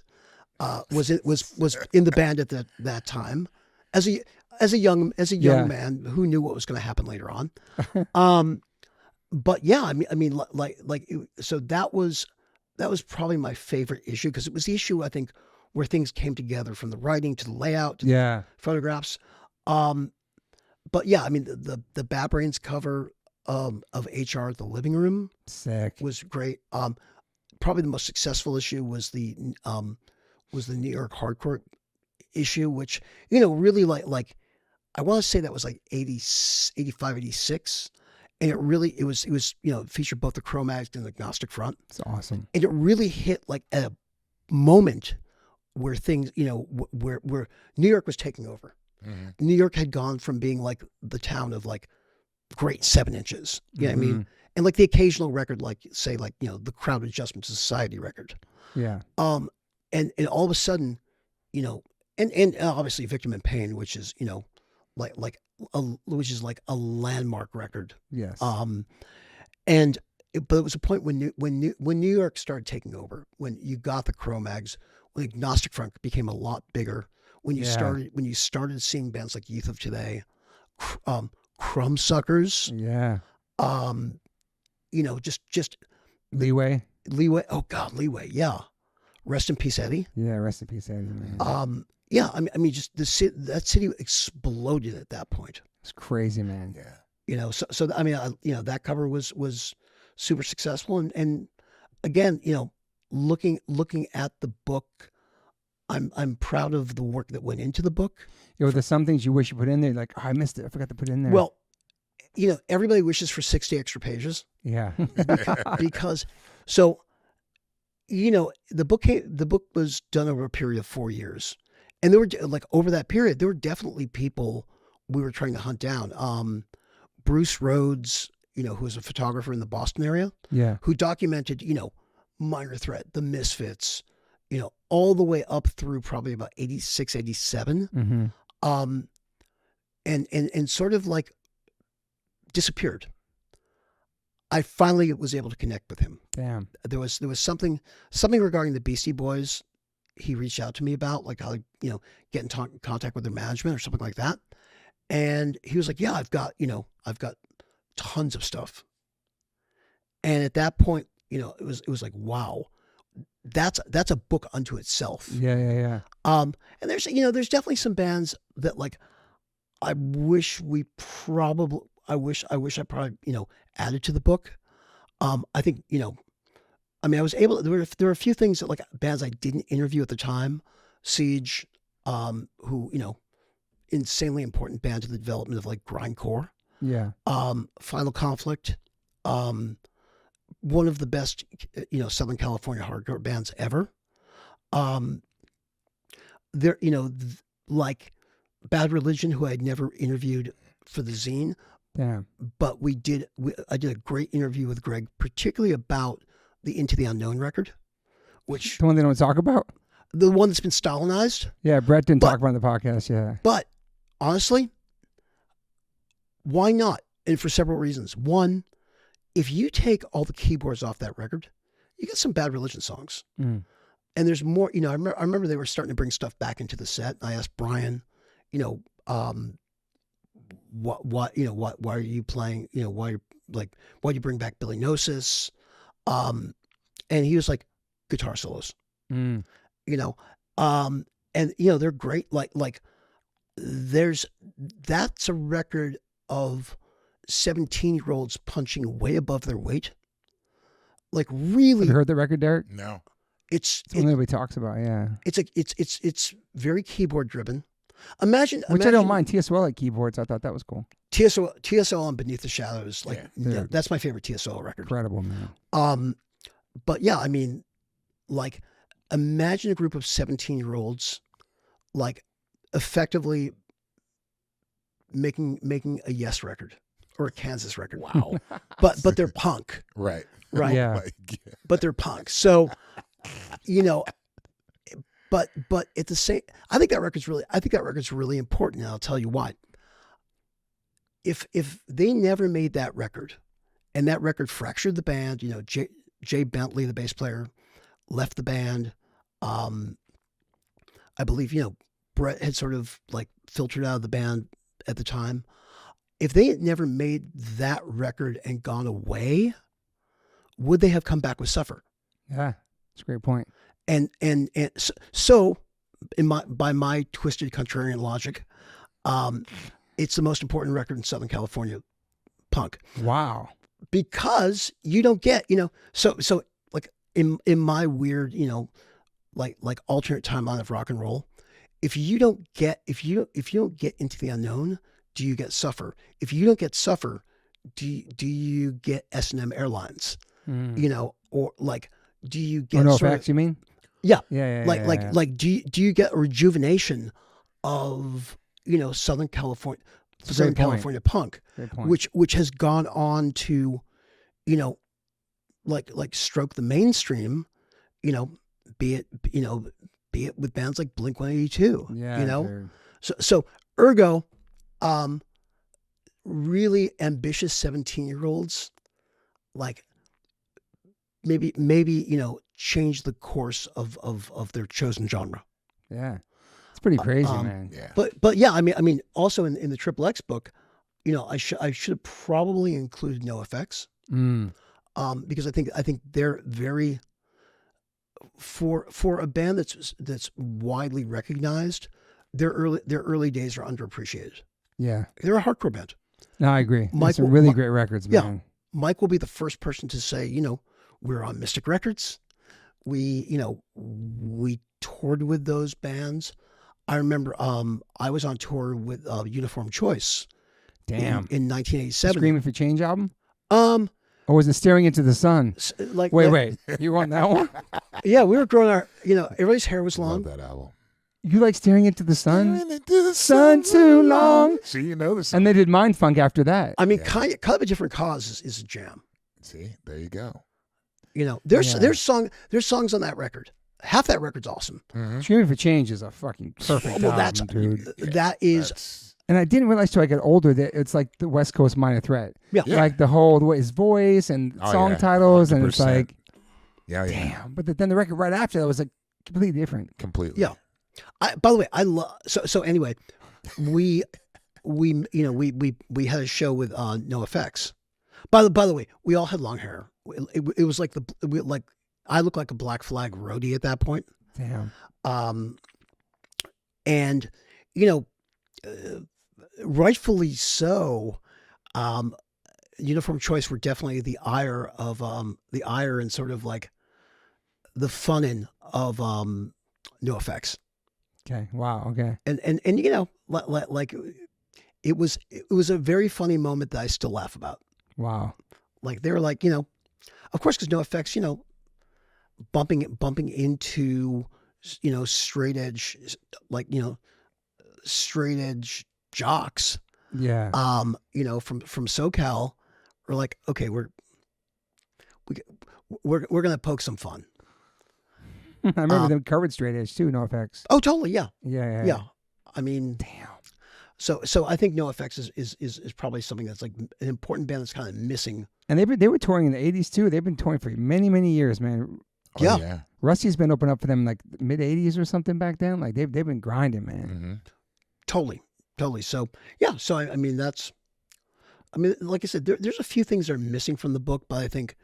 was in the band at that time as a young man who knew what was going to happen later on. But yeah, I mean, so that was probably my favorite issue, because it was the issue, I think, where things came together, from the writing to the layout to the photographs. But yeah, I mean, the Bad Brains cover of HR The Living Room, sick, was great. Probably the most successful issue was the New York Hardcore issue, which really like I want to say that was like 85, 86. And it was featured both the Cro-Mags and the Agnostic Front. It's awesome. And it really hit like at a moment where things, where New York was taking over. Mm-hmm. New York had gone from being like the town of like great 7 inches. You know what I mean? And like the occasional record, like say like, the Crowd Adjustment Society record. Yeah. And all of a sudden, and obviously Victim in Pain, which is, which is like a landmark record. Yes. But it was a point when New York started taking over, when you got the Cro-Mags, when the Agnostic Front became a lot bigger, when you started seeing bands like Youth of Today, Crumbsuckers. Yeah. Just Leeway. Oh God, Leeway. Yeah. Rest in peace, Eddie. Yeah. Rest in peace, Eddie. Man. Yeah. I mean, just that city exploded at that point. It's crazy, man. Yeah. So I mean, that cover was super successful, and again, looking at the book, I'm proud of the work that went into the book. there's some things you wish you put in there. Like, oh, I missed it. I forgot to put it in there. Well, everybody wishes for 60 extra pages. Yeah. because so, the book was done over a period of 4 years. And there were over that period, there were definitely people we were trying to hunt down. Bruce Rhodes, who was a photographer in the Boston area, who documented, Minor Threat, the Misfits, all the way up through probably about 86, 87. And sort of disappeared. I finally was able to connect with him. Damn. There was something regarding the Beastie Boys he reached out to me about, how to, get in contact with their management or something like that. And he was like, yeah, I've got tons of stuff. And at that point, it was like, wow, that's a book unto itself. Yeah. And there's definitely some bands that I wish I probably added to the book. I think, I was able to, there were a few things that bands I didn't interview at the time. Siege, who, insanely important band to the development of grindcore. Yeah. Final Conflict, one of the best, Southern California hardcore bands ever. There, Bad Religion, who I had never interviewed for the zine. Damn. But I did a great interview with Greg, particularly about the Into the Unknown record, which the one they don't talk about. The one that's been Stalinized. Yeah, Brett didn't talk about it on the podcast. Yeah. But honestly, why not? And for several reasons. One, if you take all the keyboards off that record, you get some Bad Religion songs. And there's more, I remember they were starting to bring stuff back into the set. I asked Brian, why are you playing, why'd you bring back Billy Gnosis? And he was like, guitar solos, and they're great. That's a record of 17-year-olds punching way above their weight. Really. Have you heard the record, Derek? No. It's one nobody talks about. Yeah. It's very keyboard driven. Imagine, I don't mind. TSO like keyboards. I thought that was cool. TSO on Beneath the Shadows. That's my favorite TSO record. Incredible, man. But yeah, imagine a group of 17-year-olds, effectively making a Yes record or a Kansas record. Wow. but they're punk. Right. Yeah. But they're punk. So, but at the same, I think that record's really important, and I'll tell you why. If they never made that record, and that record fractured the band, Jay Bentley, the bass player, left the band. I believe, Brett had sort of filtered out of the band at the time. If they had never made that record and gone away, would they have come back with Suffer? Yeah, that's a great point. And so by my twisted contrarian logic, it's the most important record in Southern California punk. Wow. Because you don't get, so in my weird, alternate timeline of rock and roll, if you don't get Into the Unknown, do you get Suffer? If you don't get Suffer, do you get S&M Airlines? Or do you get NoFX, you mean? Yeah. Yeah. Do you get a rejuvenation of, Southern California punk, which has gone on to, stroke the mainstream, be it with bands like Blink-182, Yeah. So ergo, really ambitious 17-year-olds, maybe, change the course of their chosen genre. Yeah. It's pretty crazy, man. Yeah. But yeah, I mean, also in the Triple X book, I should have probably included NoFX, because I think they're very, for a band that's widely recognized, their early days are underappreciated. Yeah. They're a hardcore band. No, I agree. Some really great records, man. Yeah. Mike will be the first person to say, we're on Mystic Records. We toured with those bands. I remember I was on tour with Uniform Choice. Damn. In 1987. Screaming for Change album? Or was it Staring Into the Sun? Wait. You were on that one? Yeah, we were growing our, everybody's hair was long. Love that album. You like Staring Into the Sun? Staring into the Sun too long. See, you know the song. And they did Mind Funk after that. I mean, kind of a different cause is a jam. See, there you go. There's songs on that record. Half that record's awesome. Mm-hmm. Screaming for Change is a fucking perfect album, dude. That is. And I didn't realize till I got older that it's like the West Coast Minor Threat. Yeah. Like the way his voice and song titles, 100%. And it's like, damn. But then the record right after that was like completely different. Completely. Yeah. By the way, I love. So anyway, we had a show with NoFX. By the way, we all had long hair. It was like I looked like a Black Flag roadie at that point. Damn. And rightfully so. Uniform Choice were definitely the ire and sort of like the funnin' of NoFX. Okay. Wow. Okay. And like it was a very funny moment that I still laugh about. Wow. Like they were like, of course, because NoFX, bumping into, straight edge, straight edge jocks. Yeah. From SoCal, we're like, okay, we're gonna poke some fun. I remember them covered straight edge too. NoFX. Oh, totally. Yeah. Yeah. I mean, damn. So I think NoFX is probably something that's like an important band that's kind of missing. And they were touring in the 80s too. They've been touring for many, many years, man. Oh, yeah. Rusty's been opening up for them like mid 80s or something back then. Like they've been grinding, man. Mm-hmm. Totally. So yeah. So I mean like I said, there's a few things that are missing from the book, but I think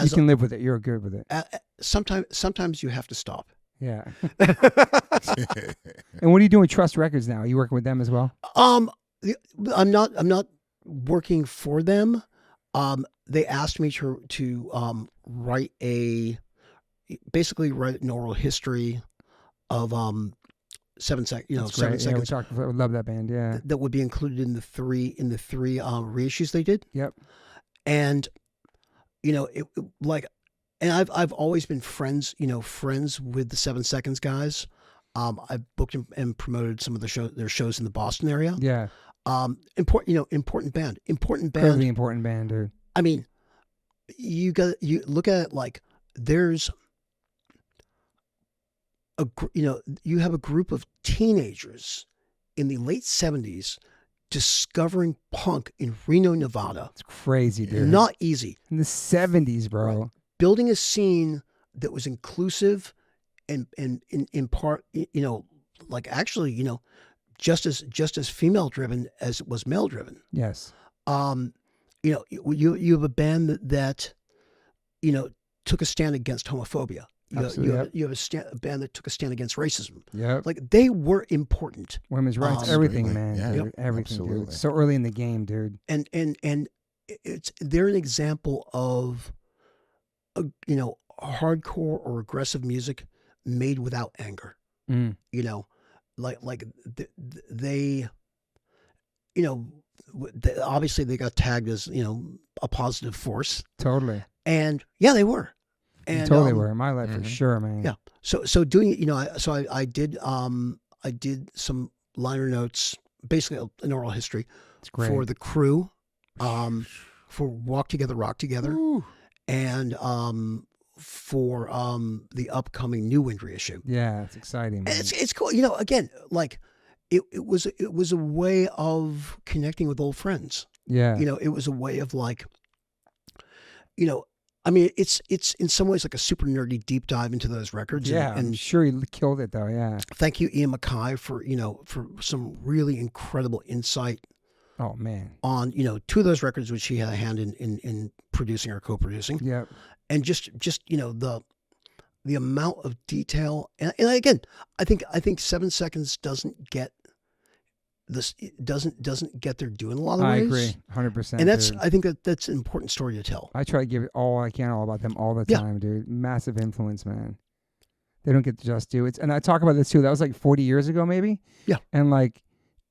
you can live with it. You're good with it. Sometimes you have to stop. Yeah. And what are you doing with Trust Records now? Are you working with them as well? I'm not working for them. They asked me to write an oral history of 7 seconds. 7 seconds. I love that band. Yeah. That would be included in the three reissues they did. Yep. And and I've always been friends with the 7 Seconds guys. I've booked and promoted some of their shows in the Boston area. Yeah. Important band. Really important band, dude. I mean, you look at it like there's you have a group of teenagers in the late 70s discovering punk in Reno, Nevada. It's crazy, dude. Not easy. In the 70s, bro. Right. Building a scene that was inclusive and in part, like actually, just as female driven as it was male driven. Yes. You have a band that took a stand against homophobia. You have a band that took a stand against racism. Yeah. Like they were important. Women's rights, everything, man. Yeah, dude, everything, absolutely. dude. So early in the game, dude. And they're an example of hardcore or aggressive music made without anger. Mm. They obviously they got tagged as a positive force. Totally. And yeah, they were. And totally were in my life mm-hmm. for sure, man. Yeah. So doing it, I did some liner notes, basically an oral history for the crew, for Walk Together, Rock Together. Ooh. And for the upcoming New Wind reissue. Yeah, it's exciting, man. It's cool. Again, like it was a way of connecting with old friends. Yeah. It was a way of like, I mean, it's in some ways like a super nerdy deep dive into those records. Yeah, and I'm sure he killed it though. Yeah. Thank you, Ian Mackay, for some really incredible insight. Oh man. On 2 of those records which he had a hand in producing or co-producing. Yep. And just the amount of detail and again, I think 7 Seconds doesn't get their due in a lot of ways. I agree, 100%. And dude. I think that's an important story to tell. I try to give it all I can all about them all the time, dude. Massive influence, man. They don't get the just due. And I talk about this too. That was like 40 years ago, maybe. Yeah. And like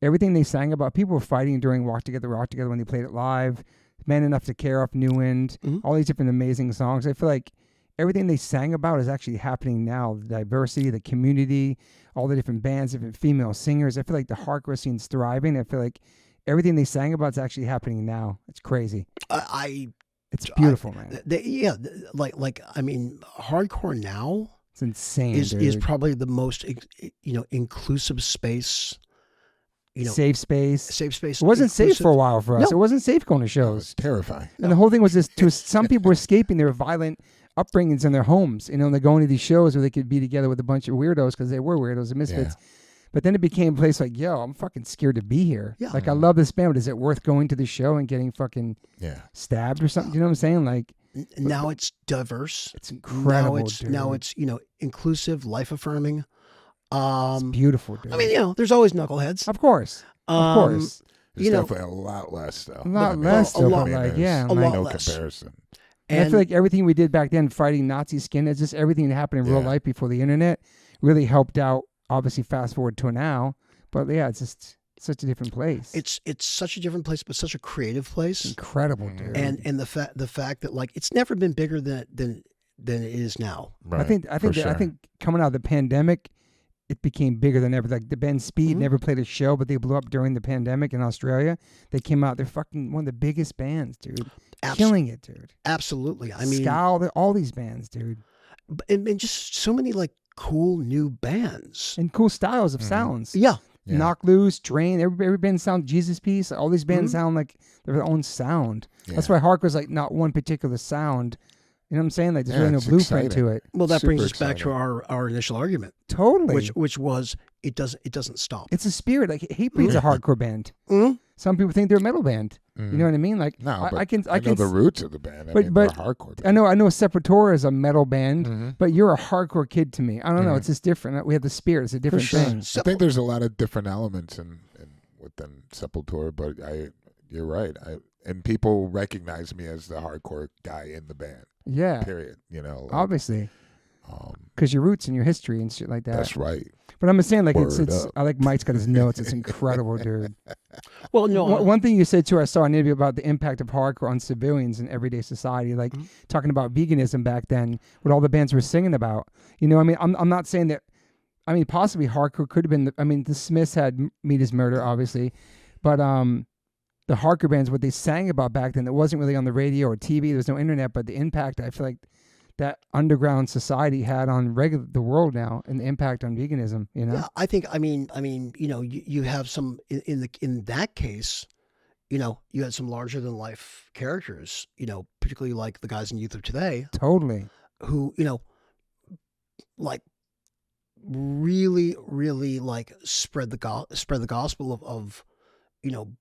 everything they sang about, people were fighting during Walk Together when they played it live. Man Enough to Care off New Wind. All these different amazing songs. I feel like everything they sang about is actually happening now. The diversity, the community, all the different bands, different female singers. I feel like the hardcore scene's thriving. I feel like everything they sang about is actually happening now. It's crazy. It's beautiful, man. I mean, hardcore now it's insane. Is probably the most inclusive space. Safe space. Safe space. It wasn't safe for a while for us. No. It wasn't safe going to shows. It was terrifying. And the whole thing was this: some people were escaping their violent upbringings in their homes. And they're going to these shows where they could be together with a bunch of weirdos because they were weirdos and misfits. Yeah. But then it became a place like, yo, I'm fucking scared to be here. Yeah. Like, I love this band, but is it worth going to the show and getting fucking stabbed or something? You know what I'm saying? Like, now it's diverse. It's incredible. Now it's inclusive, life affirming. It's beautiful, dude. I mean, there's always knuckleheads. Of course. There's definitely a lot less, though. A lot less, though. No comparison. And I feel like everything we did back then, fighting Nazi skinheads, just everything that happened in real life before the internet, really helped out. Obviously, fast forward to now, but yeah, it's just such a different place. It's such a different place, but such a creative place. Incredible, dude. And the fact that like it's never been bigger than it is now. Right. I think coming out of the pandemic, it became bigger than ever. Like the band Speed never played a show, but they blew up during the pandemic in Australia. They came out. They're fucking one of the biggest bands, dude. Killing it, dude. Absolutely. I mean, Scowl, all these bands, dude. And just so many like cool new bands and cool styles of sounds. Yeah. Knock Loose, Drain. Every band sound Jesus Piece. All these bands sound like their own sound. Yeah. That's why hardcore's like not one particular sound. You know what I'm saying? Like there's really no blueprint to it. Well, that brings us back to our initial argument. Totally. Which was it doesn't stop. It's a spirit. Like Hatebreed's a hardcore band. Some people think they're a metal band. You know what I mean? Like no, I know the roots of the band. But they're a hardcore band. I know Sepultura is a metal band, but you're a hardcore kid to me. I don't know. It's just different. We have the spirit. It's a different thing. I think there's a lot of different elements within Sepultura, but you're right. And people recognize me as the hardcore guy in the band. Yeah. Period. Obviously. Because your roots and your history and shit like that. That's right. But I'm just saying, like, it's I like Mike's got his notes. It's incredible, dude. Well, no. One thing you said, too, I saw an interview about the impact of hardcore on civilians in everyday society, like talking about veganism back then, what all the bands were singing about. I mean, I'm not saying that, I mean, possibly hardcore could have been, the Smiths had Meat is Murder, obviously, but the hardcore bands, what they sang about back then, it wasn't really on the radio or TV, there was no internet, but the impact, I feel like, that underground society had on the world now, and the impact on veganism. Yeah, I think. I mean, you have some in that case, you had some larger than life characters. Particularly like the guys in Youth of Today. Totally. Who like really, really like spread the gospel of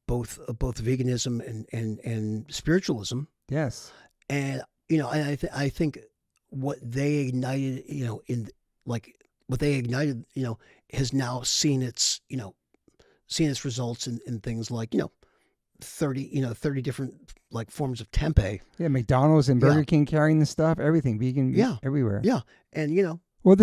both veganism and spiritualism. Yes. And I think. What they ignited, has now seen its results in things like, 30 different like forms of tempeh. Yeah, McDonald's and Burger King carrying the stuff, everything vegan, everywhere. Yeah, and well,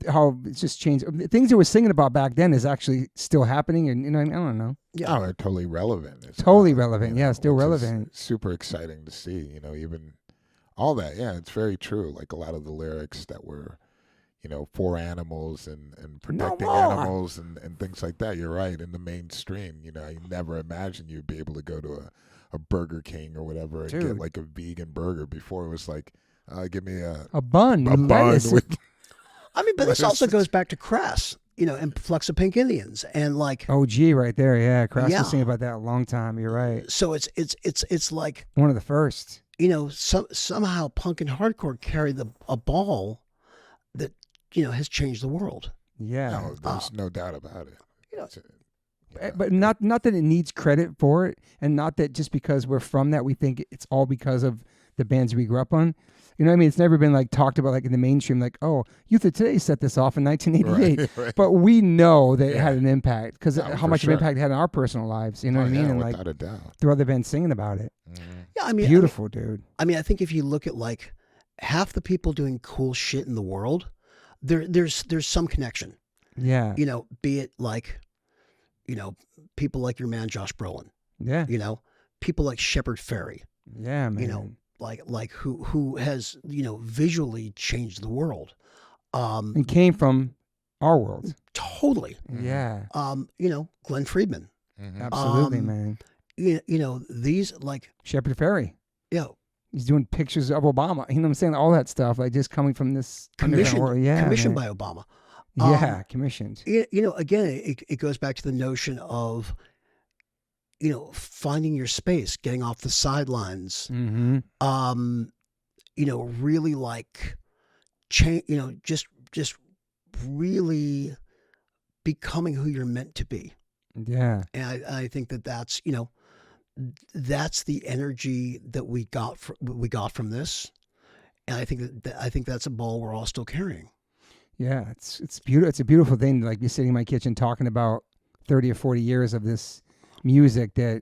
how it's just changed. Things they were singing about back then is actually still happening, and I don't know. Yeah, they're totally relevant. Totally relevant. Yeah, still relevant. Super exciting to see. Even. All that, yeah, it's very true. Like a lot of the lyrics that were, for animals and protecting animals and things like that. You're right. In the mainstream, I never imagined you'd be able to go to a Burger King or whatever and get like a vegan burger. Before it was like, give me a bun. A bun with. I mean, but this also goes back to Crass, and Flex of Pink Indians and like. OG right there, yeah. Crass was singing about that a long time. You're right. So it's like one of the first. Somehow punk and hardcore carry a ball that, has changed the world. Yeah. No, there's no doubt about it. But not that it needs credit for it, and not that just because we're from that, we think it's all because of the bands we grew up on. You know what I mean? It's never been like talked about like in the mainstream, like, oh, Youth of Today set this off in 1988. Right. But we know that it had an impact because how much of an impact it had in our personal lives. You know what I mean? And without a doubt. Through other bands singing about it. Yeah, I mean, beautiful, dude. I mean, I think if you look at like half the people doing cool shit in the world, there's some connection. Yeah. You know, be it like, you know, people like your man Josh Brolin. Yeah. You know, people like Shepard Fairey. Yeah, man. You know, like who has, you know, visually changed the world. And came from our world. Totally. Yeah. You know, Glenn Friedman. Absolutely, man. You know, these like Shepard Fairey. You know, he's doing pictures of Obama. You know what I'm saying? All that stuff, like just coming from this commissioned world. Yeah, commissioned man. by Obama. Yeah, commissioned. You know, again, it goes back to the notion of, you know, finding your space, getting off the sidelines. Mm-hmm. You know, really like change. You know, just really becoming who you're meant to be. Yeah, and I think that's, you know, that's the energy that we got from this, and I think that's a ball we're all still carrying. Yeah, it's beautiful. It's a beautiful thing to like be sitting in my kitchen talking about 30 or 40 years of this music that,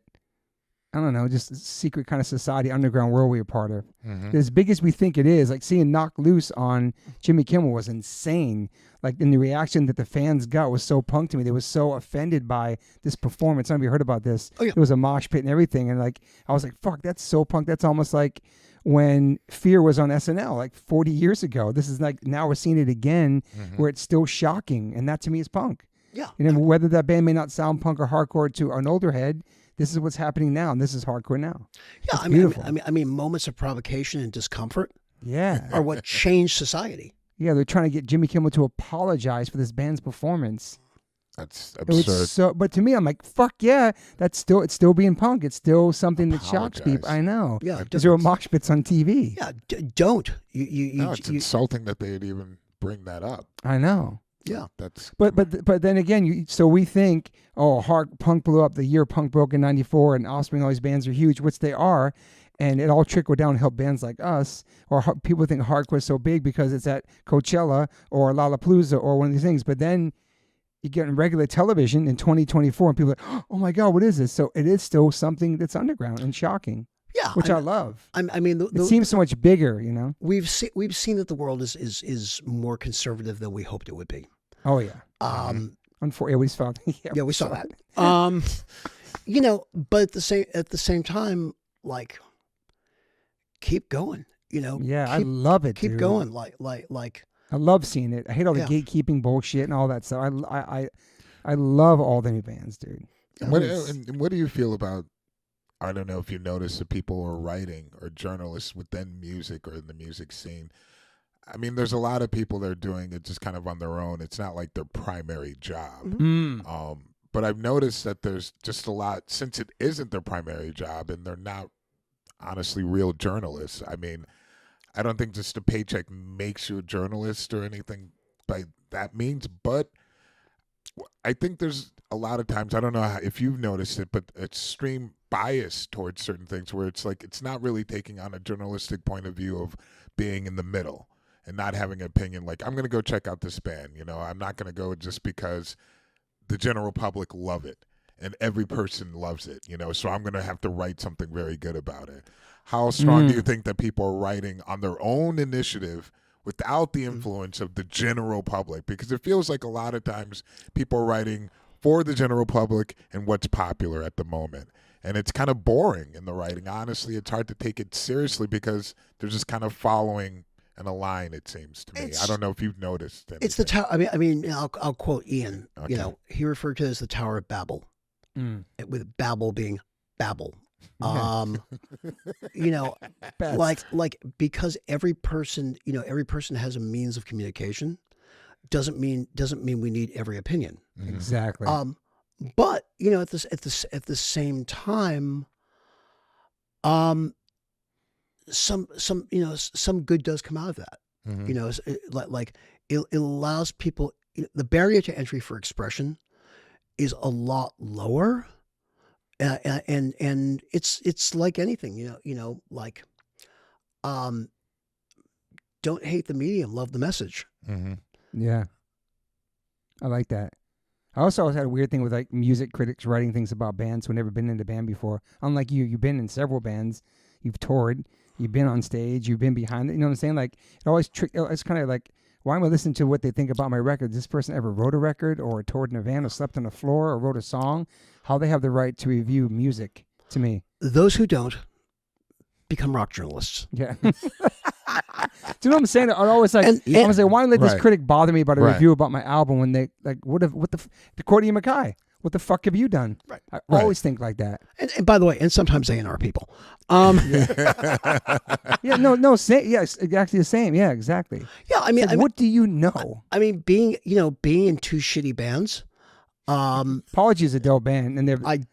I don't know, just a secret kind of society, underground world we were part of. Mm-hmm. As big as we think it is, like seeing Knock Loose on Jimmy Kimmel was insane. Like, and the reaction that the fans got was so punk to me. They were so offended by this performance. I don't know if you heard about this. Oh, yeah. It was a mosh pit and everything. And like, I was like, fuck, that's so punk. That's almost like when Fear was on SNL, like 40 years ago. This is like, now we're seeing it again where it's still shocking. And that to me is punk. Yeah. You know, whether that band may not sound punk or hardcore to an older head, this is what's happening now, and this is hardcore now. Yeah, it's I mean, moments of provocation and discomfort, yeah, are what changed society. Yeah, they're trying to get Jimmy Kimmel to apologize for this band's performance. That's absurd. But to me, I'm like, fuck yeah, it's still being punk. It's still something that shocks people. I know. Yeah, because there were mosh pits on TV. Yeah, don't it's insulting that they'd even bring that up. I know. Yeah, that's. But then again, so we think, oh, hard punk blew up the year punk broke in '94, and Offspring, all these bands are huge, which they are, and it all trickled down to help bands like us, or people think hardcore is so big because it's at Coachella or Lollapalooza or one of these things. But then you get on regular television in 2024, and people are like, oh my God, what is this? So it is still something that's underground and shocking. Yeah, which I love. I mean, it seems so much bigger, you know. We've seen that the world is more conservative than we hoped it would be. Oh yeah. We saw. Yeah, we saw that. You know, but at the same time, like, keep going. You know. Yeah, I love it. Keep dude. going. Like. I love seeing it. I hate all the gatekeeping bullshit and all that stuff. I love all the new bands, dude. And what do you feel about? I don't know if you notice the people who are writing or journalists within music or in the music scene. I mean, there's a lot of people that are doing it just kind of on their own. It's not like their primary job. Mm-hmm. But I've noticed that there's just a lot, since it isn't their primary job and they're not honestly real journalists. I mean, I don't think just a paycheck makes you a journalist or anything by that means, but I think there's a lot of times, I don't know if you've noticed it, but extreme bias towards certain things where it's like it's not really taking on a journalistic point of view of being in the middle and not having an opinion. Like, I'm going to go check out this band. You know, I'm not going to go just because the general public love it and every person loves it, you know, so I'm going to have to write something very good about it. How strong do you think that people are writing on their own initiative without the influence of the general public? Because it feels like a lot of times people are writing for the general public and what's popular at the moment. And it's kind of boring in the writing. Honestly, it's hard to take it seriously because they're just kind of following in a line, it seems to me. I don't know if you've noticed anything. It's the tower. I mean, I'll quote Ian. Okay. You know, he referred to it as the Tower of Babel, with Babel being Babel. You know, like because every person has a means of communication, doesn't mean we need every opinion. Exactly. But you know, at the same time, some good does come out of that. You know, it allows people, the barrier to entry for expression is a lot lower, and it's like anything, you know, like, don't hate the medium, love the message. Yeah, I like that. I also always had a weird thing with like music critics writing things about bands who never been in a band before. Unlike you've been in several bands, you've toured, you've been on stage, you've been behind it. You know what I'm saying? Like it always it's kind of like, why am I listening to what they think about my record? This person ever wrote a record or toured in a van or slept on the floor or wrote a song? How they have the right to review music to me? Those who don't become rock journalists. Yeah. Do you know what I'm saying? I always like, I was like, why don't let this critic bother me about a review about my album when they like, what the Courtney Mackay? What the fuck have you done? Right. I always think like that. And by the way, and sometimes A&R people. Yeah, no, exactly the same. Yeah, exactly. Yeah, I mean, what do you know? I mean, being in two shitty bands. Apology is a dope band, and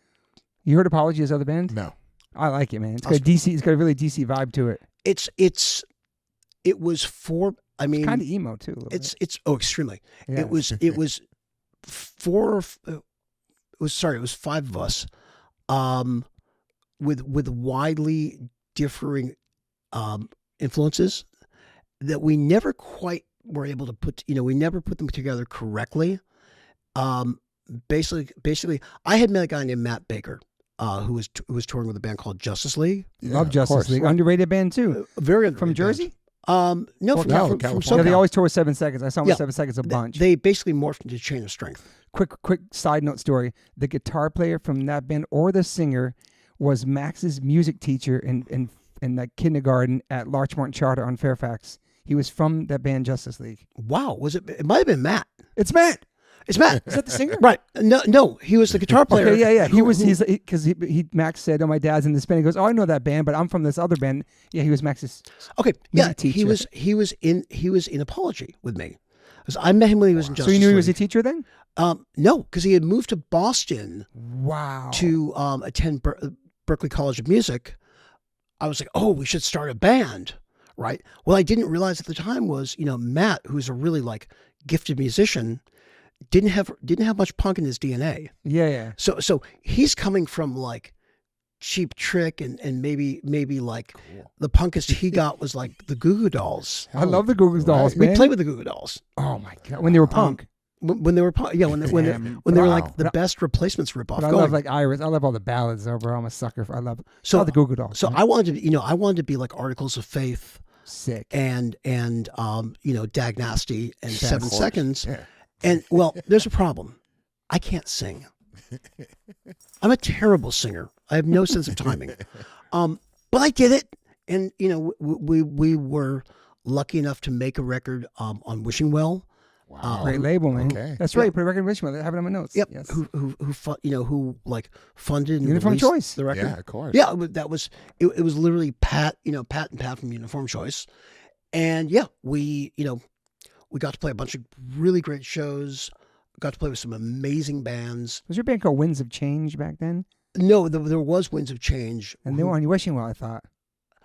you heard Apology as other band? No, I like it, man. It's got a DC. It's got a really DC vibe to it. It was for. I mean, kind of emo too. It's extremely. Yeah. It was four. It was five of us, with widely differing influences that we never quite were able to put. We never put them together correctly. Basically, I had met a guy named Matt Baker, who was touring with a band called Justice League. Love Justice League, underrated band too. Very from Jersey. No, from California. SoCal. Yeah, they always tour with 7 Seconds. I saw them with 7 Seconds a bunch. They basically morphed into Chain of Strength. Quick side note story: the guitar player from that band or the singer was Max's music teacher in that kindergarten at Larchmont Charter on Fairfax. He was from that band Justice League. Wow, was it? It might have been Matt. It's Matt. It's Matt. Is that the singer? Right. No, he was the guitar player. Okay, yeah. Because Max said, "Oh, my dad's in this band." He goes, "Oh, I know that band, but I'm from this other band." Yeah, he was Max's. Okay, music teacher. He was in Apology with me. Because I met him when he was in Justice So you knew League. he was a teacher then? No, because he had moved to Boston. Wow. To attend Berklee College of Music. I was like, oh, we should start a band, right? What I didn't realize at the time was, Matt, who's a really gifted musician, didn't have much punk in his DNA. Yeah. So he's coming from Cheap Trick and maybe cool. The punkest he got was the Goo Goo Dolls. I love the Goo Goo Dolls, man. We played with the Goo Goo Dolls. Oh my god, when they were punk. When they were punk, yeah, when they were the best Replacements ripoff. But I love Iris. I love all the ballads, bro. I'm a sucker for. I love all the Goo Goo Dolls. So man. I wanted to be like Articles of Faith, sick, and Dag Nasty and 7 Seconds. Yeah. And well, there's a problem. I can't sing. I'm a terrible singer. I have no sense of timing. But I did it, and we were lucky enough to make a record on Wishing Well. Wow, great label, man. Okay. That's right. Put a record in Richmond. I have it on my notes. Yep. Yes. Who funded and Uniform released Choice. the record? Yeah, of course. Yeah, that was it. Was literally Pat and Pat from Uniform Choice, and yeah, we got to play a bunch of really great shows. Got to play with some amazing bands. Was your band called Winds of Change back then? No, there was Winds of Change, and they were on Wishing Well. I thought.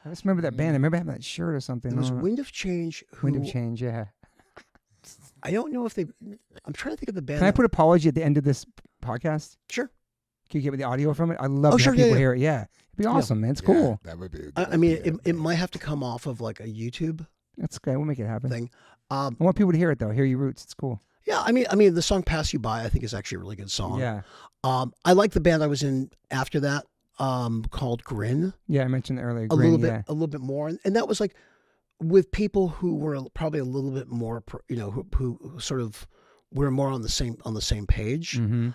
I just remember that band. I remember having that shirt or something. It was Wind of Change. Wind of Change. Yeah. I don't know if they. I'm trying to think of the band. Can I put Apology at the end of this podcast? Sure. Can you get me the audio from it? I love to have yeah, people yeah. hear it. Yeah, it'd be awesome, man. It's cool. That would be. I mean, it might have to come off of a YouTube. That's okay. We'll make it happen. Thing. I want people to hear it though. Hear your roots. It's cool. Yeah, I mean, the song "Pass You By" I think is actually a really good song. Yeah. I like the band I was in after that, called Grin. Yeah, I mentioned earlier. Grin, a little bit more, and that was with people who were probably a little bit more, who sort of were more on the same page. Mm-hmm.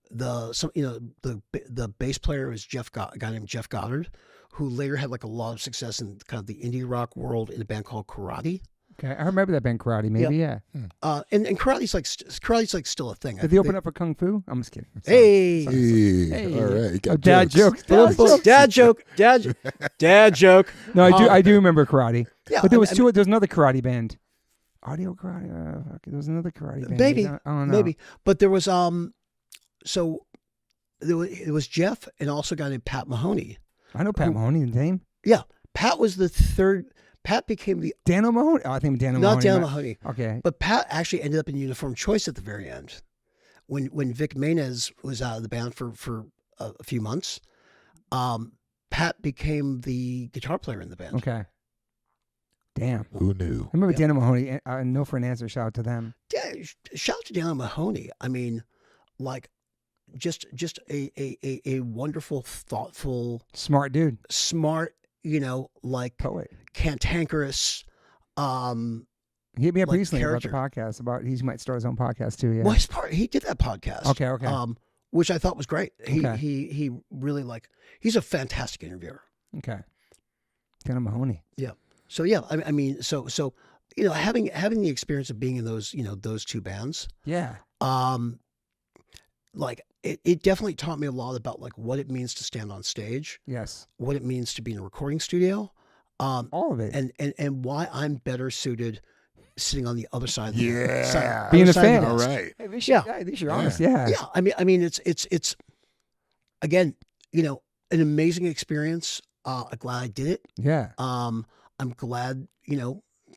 The bass player is a guy named Jeff Goddard, who later had a lot of success in kind of the indie rock world in a band called Karate. Okay, I remember that band Karate. Maybe yeah. And Karate's still a thing. Did they open up for Kung Fu? I'm just kidding. Hey, all right. You got dad jokes. joke. Dad joke. No, I do remember Karate. Yeah, but there was another Karate band. Audio Karate. There was another Karate band. Maybe. I don't know. Maybe. But there was so it was Jeff and also a guy named Pat Mahoney. I know Pat Mahoney. The name. Yeah, Pat was the third. Pat became the Dan O'Mahony. Oh, I think Dan O'Mahony. Not Dan O'Mahony. Okay. But Pat actually ended up in Uniform Choice at the very end, when Vic Menez was out of the band for a few months. Pat became the guitar player in the band. Okay. Damn. Who knew? I remember Dan O'Mahony. I know for an answer. Shout out to them. Yeah, shout out to Dan O'Mahony. I mean, just a wonderful, thoughtful, smart dude. Smart, poet, cantankerous, He hit me up like, recently character. about the podcast. About he might start his own podcast too. Yeah. Well, he did that podcast. Okay. Which I thought was great. Okay. He really he's a fantastic interviewer. Okay. Kind of Mahoney. Yeah. So yeah, I mean, so having the experience of being in those those two bands. Yeah. Like it definitely taught me a lot about like what it means to stand on stage. Yes. What it means to be in a recording studio. All of it. And why I'm better suited sitting on the other side of the being a fan. All right. Hey, at least you're honest. Yeah. Yeah. I mean it's again, an amazing experience. I'm glad I did it. Yeah. I'm glad,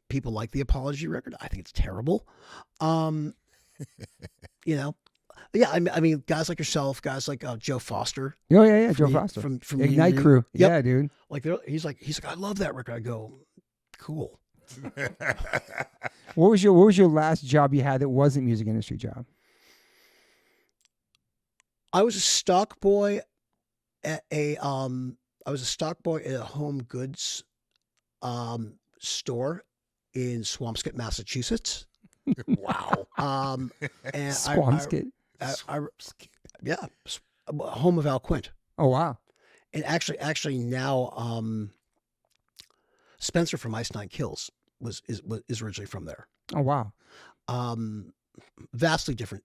people like the Apology record. I think it's terrible. Yeah, I mean, guys like yourself, guys like Joe Foster. Oh yeah, Joe Foster from Ignite Crew. Yep. Yeah, dude. Like he's like I love that record. I go, cool. What was your last job you had that wasn't music industry job? I was a stock boy at a home goods store in Swampscott, Massachusetts. Wow. And Swampscott. Yeah, home of Al Quint. Oh wow. And actually now Spencer from Ice Nine Kills is originally from there. Oh wow. Vastly different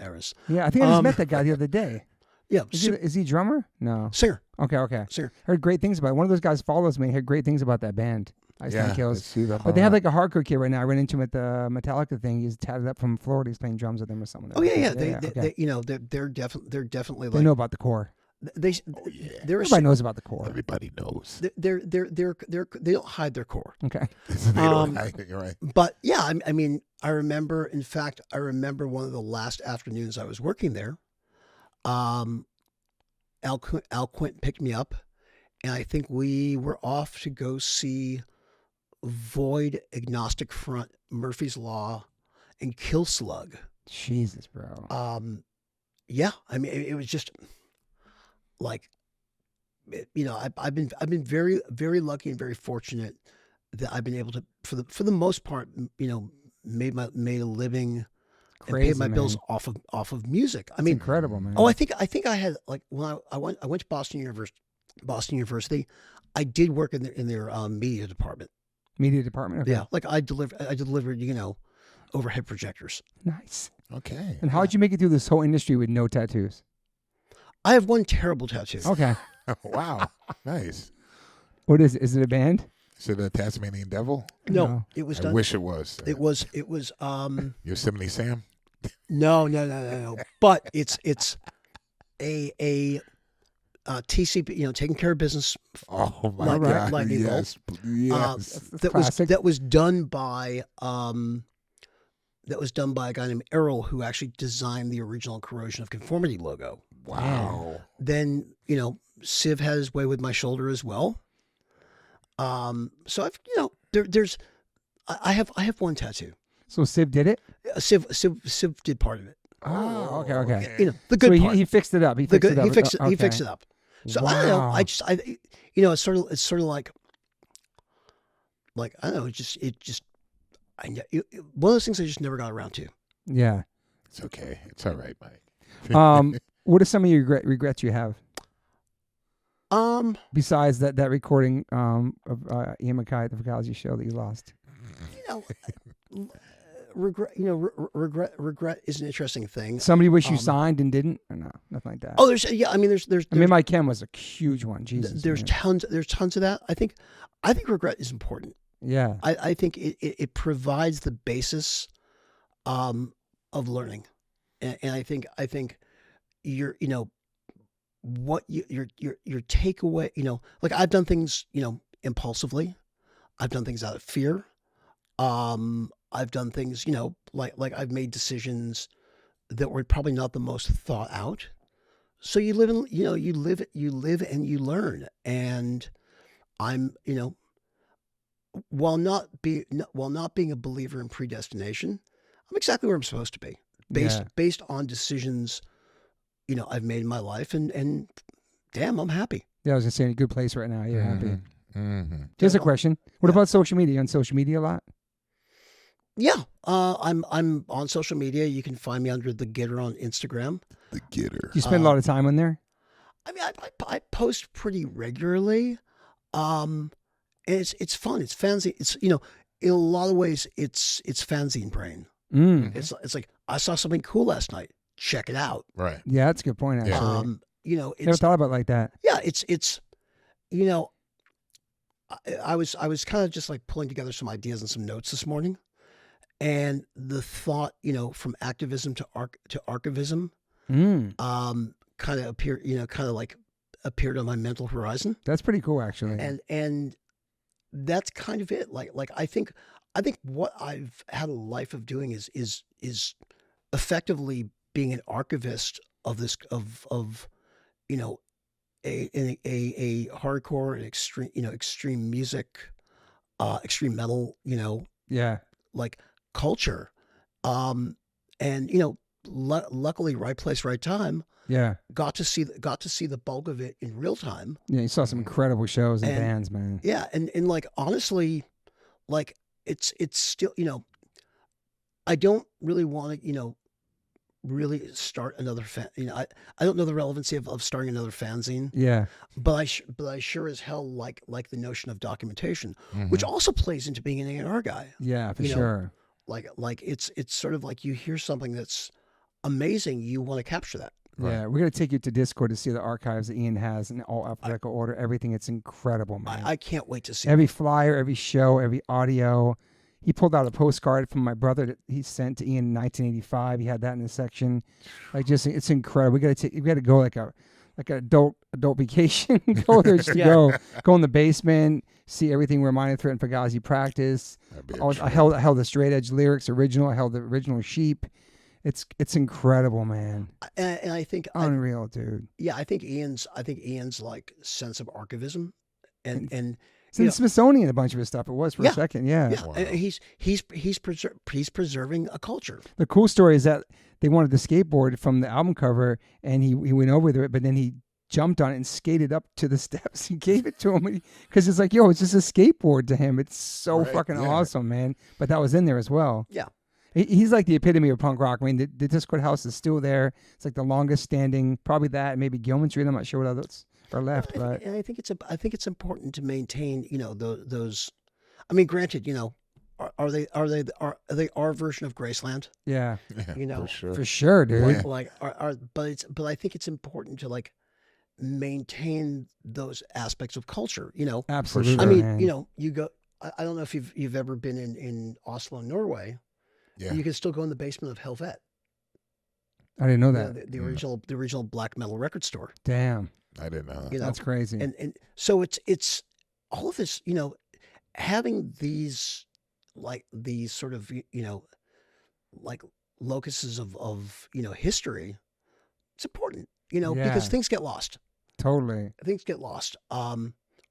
eras. Yeah, I think I just met that guy the other day. Yeah, is he a drummer? No. Singer. Okay. Singer. Heard great things about it. One of those guys follows me. Heard great things about that band. Ice Nine Kills. But But they have like a hardcore kid right now. I ran into him at the Metallica thing. He's tatted up from Florida. He's playing drums with them or something. Oh yeah. Okay. They're definitely They like know about the core. they're Everybody knows about the core. Everybody knows. they don't hide their core. Okay. They don't hide it, you're right. But yeah, I mean, I remember one of the last afternoons I was working there. Al Quint picked me up, and I think we were off to go see Void, Agnostic Front, Murphy's Law, and Kill Slug. Jesus, bro. Yeah, I mean, it was just like, I've been very, very lucky and very fortunate that I've been able to, for the most part, made a living. Crazy, and paid my bills off of music. I mean, incredible, man. Oh, I think I had like when I went to Boston University, I did work in their media department. Media department. Okay. Yeah, like I delivered overhead projectors. Nice. Okay. And how'd you make it through this whole industry with no tattoos? I have one terrible tattoo. Okay. Wow. Nice. What is it? Is it a band? Is it a Tasmanian devil? No, it was I done. wish it was. It was. Yosemite Sam? No. But it's a TCP, taking care of business. Oh my Like- God! like Yes, yes. That was done by a guy named Errol, who actually designed the original Corrosion of Conformity logo. Wow. Then Civ had his way with my shoulder as well. So I have one tattoo. So Civ did it? Civ did part of it. Oh, okay. The good so part. he fixed it up. He fixed it up. He fixed it. Okay. He fixed it up. So Wow. I don't know. It's sort of like I don't know. One of those things I just never got around to. Yeah. It's okay. It's all right, Mike. What are some of your regrets you have? Besides that recording of Ian MacKay at the Vocalogy show that you lost. Regret is an interesting thing. Somebody wish you signed and didn't, or no, nothing like that. Oh, there's. Mike Kem was a huge one. Jesus. There's man. tons of that. I think regret is important. Yeah. I think it provides the basis of learning, and I think your takeaway. Like I've done things impulsively, I've done things out of fear. I've done things like I've made decisions that were probably not the most thought out. So you live and you learn. And I'm while not being a believer in predestination, I'm exactly where I'm supposed to be based on decisions I've made in my life, and damn, I'm happy. Yeah, I was gonna say in a good place right now. You're happy. Mm-hmm. Here's a question. What about social media? You on social media a lot? Yeah, I'm on social media. You can find me under the Gitter on Instagram. The Gitter. Do you spend a lot of time on there? I mean, I post pretty regularly. And it's fun. It's fancy. It's in a lot of ways it's fanzine brain. Mm. It's like I saw something cool last night. Check it out. Right. Yeah, that's a good point. Actually, Yeah. Never It's thought about it like that. yeah. It's I was kind of just like pulling together some ideas and some notes this morning, and the thought from activism to archivism Mm. kind of appeared on my mental horizon. That's pretty cool, actually. And that's kind of it. Like I think what I've had a life of doing is effectively being an archivist of this of a hardcore and extreme music, extreme metal, yeah. like culture, and luckily right place right time. Yeah. Got to see the bulk of it in real time. Yeah, you saw some incredible shows and bands, man. Yeah, and like honestly, like it's still I don't really want to really start another fan. I don't know the relevancy of starting another fanzine. Yeah. But I sure as hell like the notion of documentation, which also plays into being an A&R guy. Yeah, for sure. Like it's sort of like you hear something that's amazing, you want to capture that. Yeah, we're gonna take you to Discord to see the archives that Ian has in all alphabetical order. Everything, it's incredible, man. I can't wait to see every flyer, every show, every audio. He pulled out a postcard from my brother that he sent to Ian in 1985. He had that in the section. Like, just it's incredible. We gotta go like an adult vacation. Go there just to go in the basement, see everything where Minor Threat and Fugazi practice. I held the Straight Edge lyrics original. I held the original Sheep. It's incredible, man. And I think unreal, dude. Yeah, I think Ian's like sense of archivism and it's in the Smithsonian, a bunch of his stuff. It was for a second, yeah. Wow. And he's preserving a culture. The cool story is that they wanted the skateboard from the album cover, and he went over there, but then he jumped on it and skated up to the steps and gave it to him because it's like, it's just a skateboard to him. It's so fucking awesome, man. But that was in there as well. Yeah. He's like the epitome of punk rock. I mean, the Discord House is still there. It's like the longest standing, probably that, maybe Gilman Street. I'm not sure what others are left, but I think it's important to maintain, those. I mean, granted, are they our version of Graceland? Yeah, for sure, dude. But I think it's important to like maintain those aspects of culture. Absolutely. I mean, man. you go. I don't know if you've ever been in Oslo, Norway. Yeah. You can still go in the basement of Helvet. I didn't know that. The original black metal record store. Damn. I didn't know that. That's crazy. And so it's all of this, having these sort of, like locuses of history. It's important, because things get lost. Totally. Things get lost.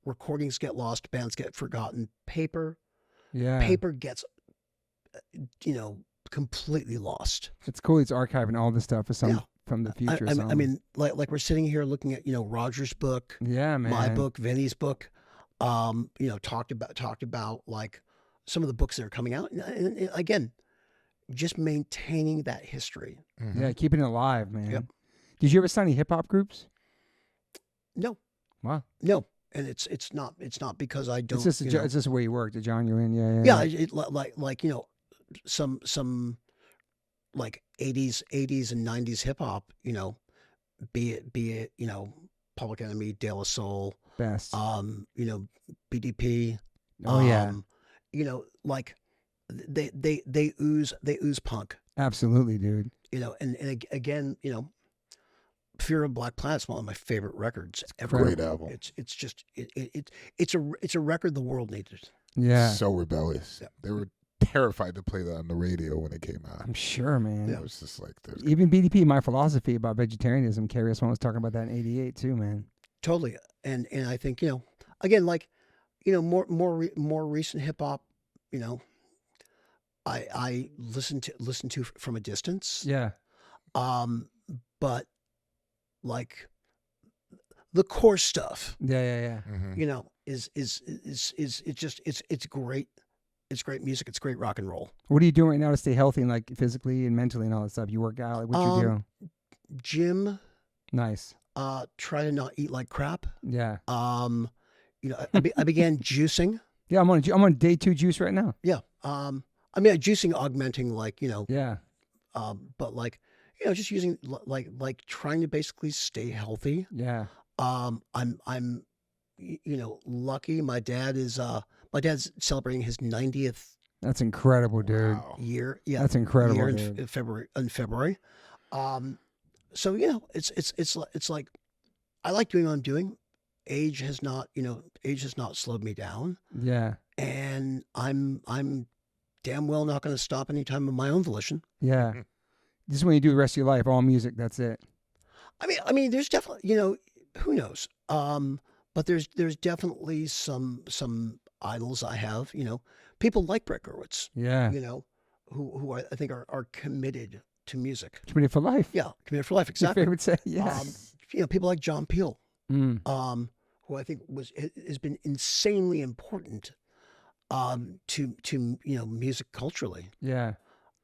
Recordings get lost. Bands get forgotten. Paper gets completely lost. It's cool. It's archiving all this stuff for from the future. I mean, like we're sitting here looking at Roger's book, yeah, man, my book, Vinny's book. Talked about like some of the books that are coming out, and again, just maintaining that history. Mm-hmm. Yeah, keeping it alive, man. Yep. Did you ever sign any hip hop groups? No. Wow. No. And it's not because I don't. It's just where you work, the John you're in, yeah. Like some like 80s and 90s hip hop, be it Public Enemy, De La Soul, best, BDP. Oh yeah. Like they ooze punk. Absolutely, dude. And again, Fear of Black Planet's one of my favorite records ever. Great album. It's just it's a record the world needed. Yeah. So rebellious. Yeah. They were terrified to play that on the radio when it came out. I'm sure, man. It was just like even BDP, My Philosophy about Vegetarianism. Carrie Swan was talking about that in '88 too, man. Totally. And I think again, like more recent hip hop, I listen to from a distance. Yeah. But like the core stuff. Yeah. Mm-hmm. Is it's great It's great music. It's great rock and roll. What are you doing right now to stay healthy and like physically and mentally and all that stuff? You work out? Like, what you do? Gym. Nice. Try to not eat like crap. Yeah. I began juicing. Yeah, I'm on day 2 juice right now. Yeah. Juicing, augmenting, like, Yeah. but like, just using like trying to basically stay healthy. Yeah. I'm lucky. My dad's celebrating his 90th That's incredible, dude. Wow. year. Yeah. That's incredible, Year dude. in February. So it's like I like doing what I'm doing. Age has not slowed me down. Yeah. And I'm damn well not going to stop anytime of my own volition. Yeah. This is when you do the rest of your life, all music, that's it. I mean, there's definitely, who knows? But there's definitely some idols I have, people like Brett Gurewitz, Yeah. who I think are committed to music. Committed for life. Yeah, committed for life, Your exactly. favorite say? Yeah. People like John Peel, Mm. who I think has been insanely important to music culturally. Yeah.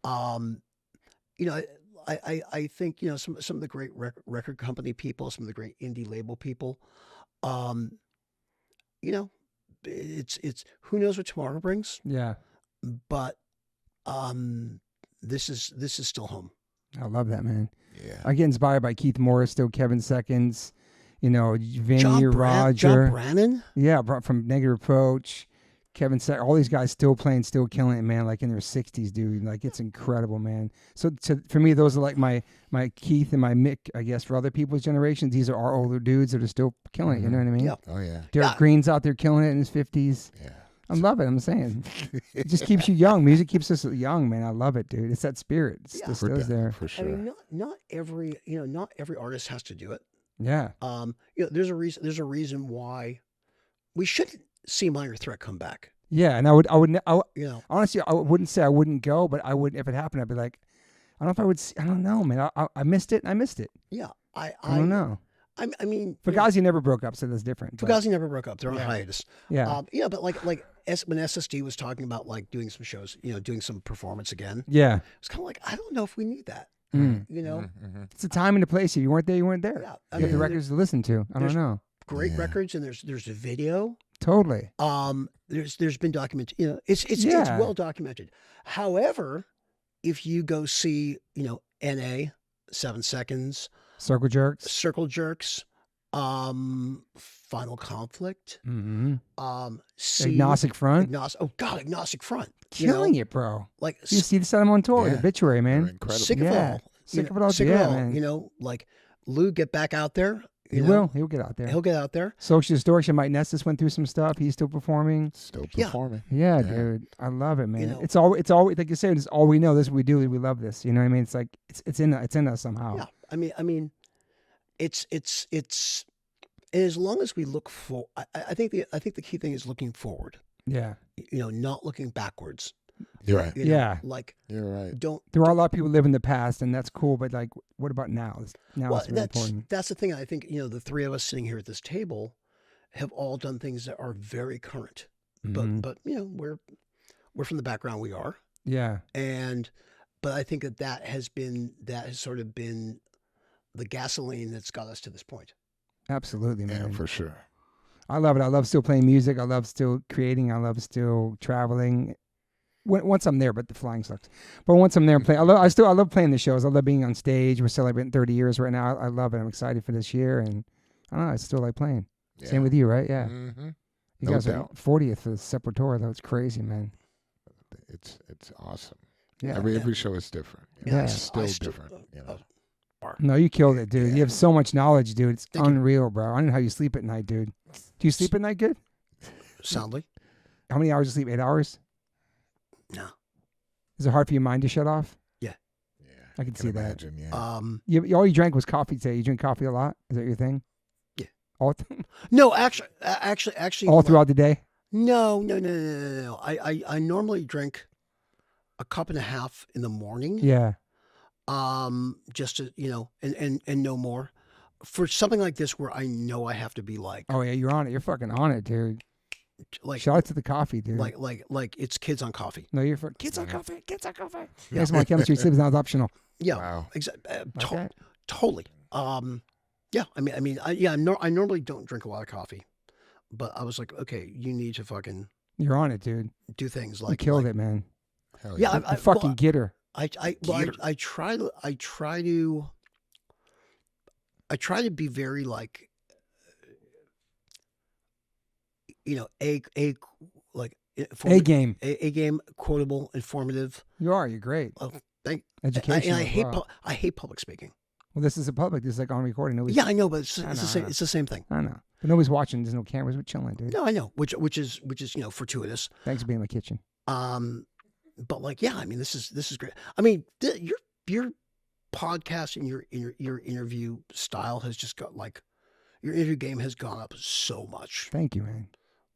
I think some of the great record company people, some of the great indie label people, it's who knows what tomorrow brings, Yeah. but this is still home. I love that, man. Yeah. I get inspired by Keith Morris, still Kevin Seconds, Vinny, John Roger. Brannon. Yeah, from Negative Approach, Kevin Sack, all these guys still playing, still killing it, man. Like in their 60s, dude. Like it's incredible, man. So for me, those are like my Keith and my Mick. I guess for other people's generations, these are our older dudes that are still killing it. You know what I mean? Yeah. Oh yeah. Derrick Green's out there killing it in his 50s. Yeah. I love it. I'm saying, it just keeps you young. Music keeps us young, man. I love it, dude. It's that spirit. It's Yeah. still there. For I sure. mean, not every artist has to do it. Yeah. There's a reason why we shouldn't see Minor Threat come back. Yeah, and I would honestly, I wouldn't say I wouldn't go, but I would if it happened. I'd be like, I don't know if I would. I don't know, man. I missed it. I missed it. Yeah, I don't know. I mean, Fugazi never broke up, so that's different. but- Fugazi never broke up. They're on hiatus. Yeah. But like when SSD was talking about like doing some shows, doing some performance again, Yeah. it's kind of like I don't know if we need that. Mm. It's a time and a place. If you weren't there, you weren't there. Yeah, You have the records to listen to. I don't there's- know. great records, and there's a video. Totally. There's been documented. It's Yeah. well documented. However, if you go see NA, 7 Seconds, Circle Jerks. Circle Jerks, Final Conflict, Mm-hmm. See Agnostic Front. Agnostic Front, Killing it, bro. like You see this time on tour with Yeah. Obituary, They're man. incredible. sick of it Yeah. all. Sick of it all. Yeah, man. Like Lou, get back out there. He will. He'll get out there. He'll get out there. Social Distortion. Mike Nestis went through some stuff. He's still performing. Still Yeah. performing. Yeah, Yeah. dude. I love it, man. know- It's all like you said, it's all we know. This is what we do. We love this. You know what I mean? It's like it's in us somehow. Yeah, I mean, it's and as long as we look for, I think the key thing is looking forward. Yeah. Not looking backwards. You're right. Yeah. Like You're right. don't. There are a lot of people who live in the past, and that's cool. But like, what about now? Now Well, it's really important. that's the thing. I think the three of us sitting here at this table have all done things that are very current. Mhm. But we're from the background we are, Yeah. but I think that has sort of been the gasoline that's got us to this point. Absolutely, Yeah, man. for sure. I love it. I love still playing music. I love still creating. I love still traveling. Once I'm there, but the flying sucks. But once I'm there and playing, I love playing the shows. I love being on stage. We're celebrating 30 years right now. I love it. I'm excited for this year, and I don't know. I still like playing. Yeah. Same with you, right? Yeah. Mm-hmm. You No guys doubt. are 40th for the Sepultura, though. It's crazy, man. It's awesome. Yeah. Every show is different. Yeah. It's still different. No, you killed it, dude. Yeah. You have so much knowledge, dude. It's Thank you. unreal, bro. I don't know how you sleep at night, dude. Do you sleep at night good? Soundly, How many hours you sleep? 8 hours? no. Is it hard for your mind to shut off? Yeah. I can see that. imagine, Yeah. All you drank was coffee today. You drink coffee a lot? Is that your thing? Yeah. All, No, actually, all throughout the day? No. I normally drink a cup and a half in the morning. Yeah. Just to and no more. For something like this where I know I have to be like, Oh, yeah, you're on it. You're fucking on it, dude. like Shout out to the coffee, dude. like it's kids on coffee. No, you're for kids on coffee. Kids on coffee. Yes, my chemistry sleep is not optional. Yeah, Wow. Totally. Yeah, I normally don't drink a lot of coffee, but I was like, okay, you need to fucking You're on it, dude. do things You like killed it, man. Hell Yeah, yeah. The fucking Gitter. I try to be very like, A game. A game, quotable, informative. You are. You're great. Education. I hate public speaking. Well, this is a public. This is like on recording. Nobody's, Yeah, I know, but it's the same. It's the same thing. I know. But nobody's watching. There's no cameras. We're chilling, dude. No, I know, which is fortuitous. Thanks for being in my kitchen. But like, yeah, I mean, this is great. I mean, your podcast and your interview style has just got like, your interview game has gone up so much. Thank you, man.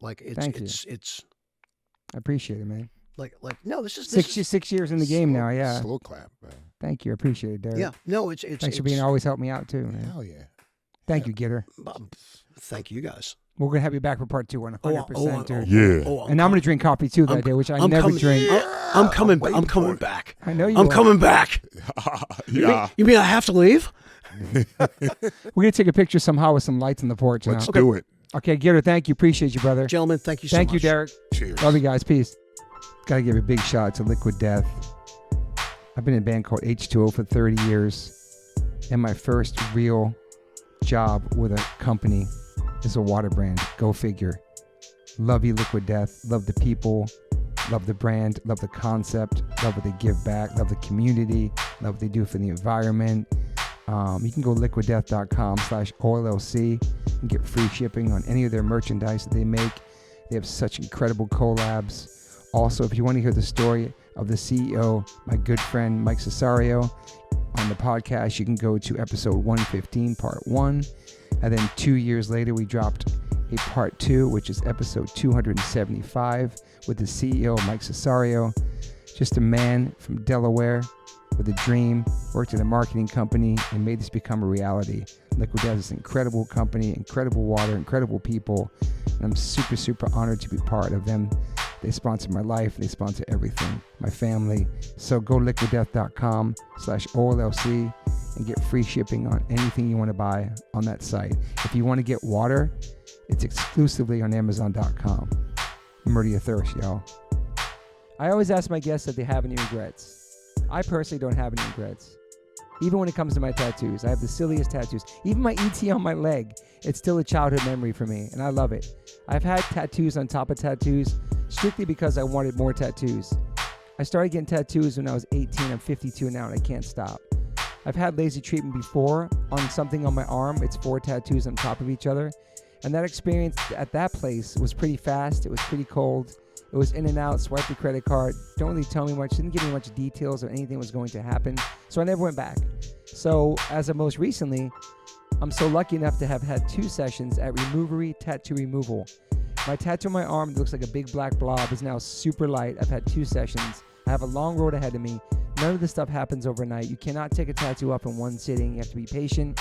Like it's I appreciate it, man. like no, this is 6 years in the game now. Yeah. Slow clap, man. Thank you. I appreciate it, Derek. Yeah, no, it's Thanks for being always help me out too, man. Hell yeah. Thank you, Gitter. Thank you guys. We're gonna have you back for part 2, 100%, dude. Yeah. And I'm gonna drink coffee too that day, which I never drink. I'm coming back. I know you. I'm coming back. Yeah. You mean I have to leave? We're gonna take a picture somehow with some lights on the porch. Let's do it. Okay, Gitter, thank you. Appreciate you, brother. Gentlemen, thank you so much. Thank you, Derek. Cheers. Love you guys. Peace. Gotta give a big shout out to Liquid Death. I've been in a band called H2O for 30 years, and my first real job with a company is a water brand. Go figure. Love you, Liquid Death. Love the people. Love the brand. Love the concept. Love what they give back. Love the community. Love what they do for the environment. You can go liquiddeath.com/OLLC and get free shipping on any of their merchandise that they make. They have such incredible collabs. Also, if you want to hear the story of the CEO, my good friend Mike Cesario, on the podcast, you can go to episode 115, part 1. And then 2 years later, we dropped a part 2, which is episode 275 with the CEO, Mike Cesario. Just a man from Delaware with a dream, worked at a marketing company, and made this become a reality. Liquid Death is an incredible company, incredible water, incredible people, and I'm super, super honored to be part of them. They sponsor my life. They sponsor everything, my family. So go liquiddeath.com/OLLC and get free shipping on anything you want to buy on that site. If you want to get water, it's exclusively on Amazon.com. Murder your thirst, y'all. I always ask my guests if they have any regrets. I personally don't have any regrets. Even when it comes to my tattoos, I have the silliest tattoos. Even my ET on my leg, it's still a childhood memory for me, and I love it. I've had tattoos on top of tattoos strictly because I wanted more tattoos. I started getting tattoos when I was 18. I'm 52 now, and I can't stop. I've had laser treatment before on something on my arm. It's 4 tattoos on top of each other. And that experience at that place was pretty fast. It was pretty cold. It was in and out, swipe the credit card. Don't really tell me much, didn't give me much details of anything was going to happen. So I never went back. So as of most recently, I'm so lucky enough to have had 2 sessions at Removery Tattoo Removal. My tattoo on my arm that looks like a big black blob is now super light. I've had 2 sessions. I have a long road ahead of me. None of this stuff happens overnight. You cannot take a tattoo up in one sitting. You have to be patient.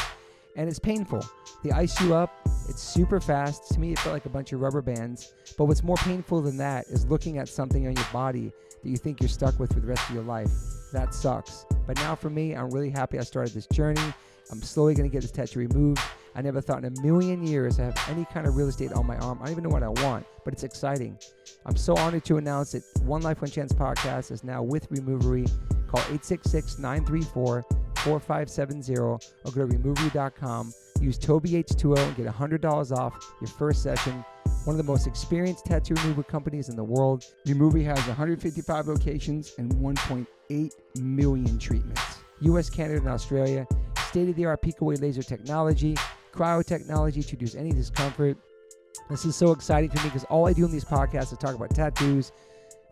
And it's painful. They ice you up. It's super fast. To me, it felt like a bunch of rubber bands. But what's more painful than that is looking at something on your body that you think you're stuck with for the rest of your life. That sucks. But now for me, I'm really happy I started this journey. I'm slowly going to get this tattoo removed. I never thought in a million years I have any kind of real estate on my arm. I don't even know what I want, but it's exciting. I'm so honored to announce that One Life, One Chance podcast is now with Removery. Call 866-934-4570 or go to removery.com. Use Toby H2O and get $100 off your first session. One of the most experienced tattoo removal companies in the world. Removery has 155 locations and 1.8 million treatments. US, Canada, and Australia. State-of-the-art peak-away laser technology, cryo-technology to reduce any discomfort. This is so exciting for me because all I do in these podcasts is talk about tattoos.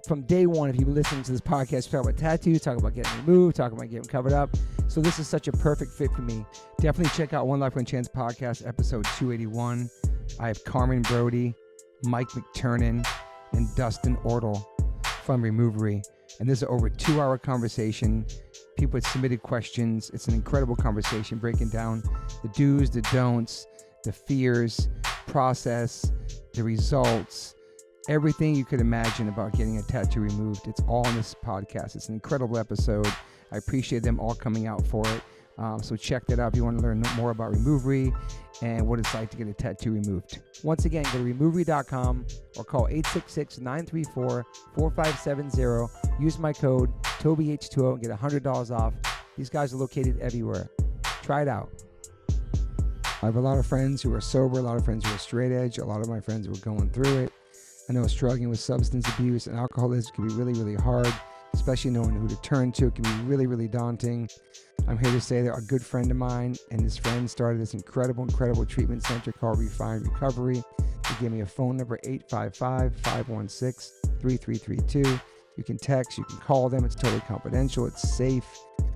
From day one, if you've been listening to this podcast, talk about tattoos, talk about getting removed, talk about getting covered up. So this is such a perfect fit for me. Definitely check out One Life, One Chance podcast, episode 281. I have Carmen Brody, Mike McTurnan, and Dustin Ortle from Removery. And this is an over 2-hour conversation. People had submitted questions. It's an incredible conversation breaking down the do's, the don'ts, the fears, process, the results, everything you could imagine about getting a tattoo removed. It's all in this podcast. It's an incredible episode. I appreciate them all coming out for it. So check that out if you want to learn more about Removery and what it's like to get a tattoo removed. Once again, go to Removery.com or call 866-934-4570. Use my code TobyH20 and get $100 off. These guys are located everywhere. Try it out. I have a lot of friends who are sober, a lot of friends who are straight edge, a lot of my friends who are going through it. I know struggling with substance abuse and alcoholism can be really, really hard, especially knowing who to turn to. It can be really, really daunting. I'm here to say that a good friend of mine and his friend started this incredible treatment center called Refine Recovery. They gave me a phone number, 855-516-3332. You can text, you can call them. It's totally confidential. It's safe.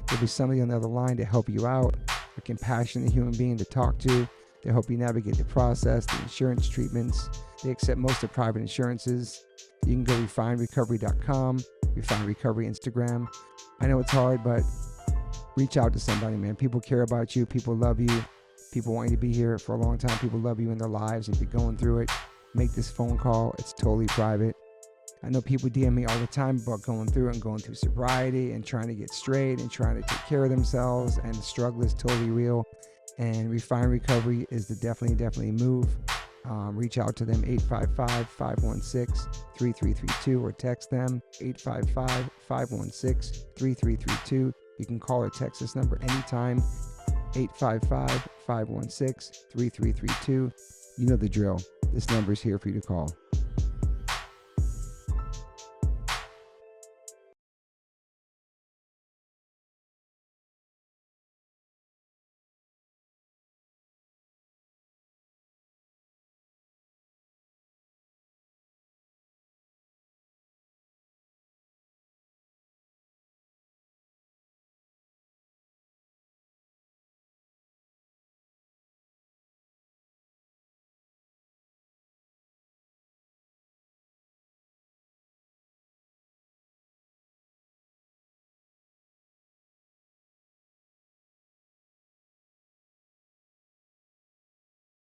There'll be somebody on the other line to help you out, a compassionate human being to talk to. They help you navigate the process, the insurance treatments. They accept most of private insurances. You can go refinerecovery.com, Refine Recovery Instagram. I know it's hard, but reach out to somebody, man. People care about you. People love you. People want you to be here for a long time. People love you in their lives. If you're going through it, make this phone call. It's totally private. I know people DM me all the time about going through it and going through sobriety and trying to get straight and trying to take care of themselves, and the struggle is totally real. And Refine Recovery is the definitely move. Reach out to them, 855-516-3332, or text them, 855-516-3332. You can call or text this number anytime, 855-516-3332. You know the drill. This number is here for you to call.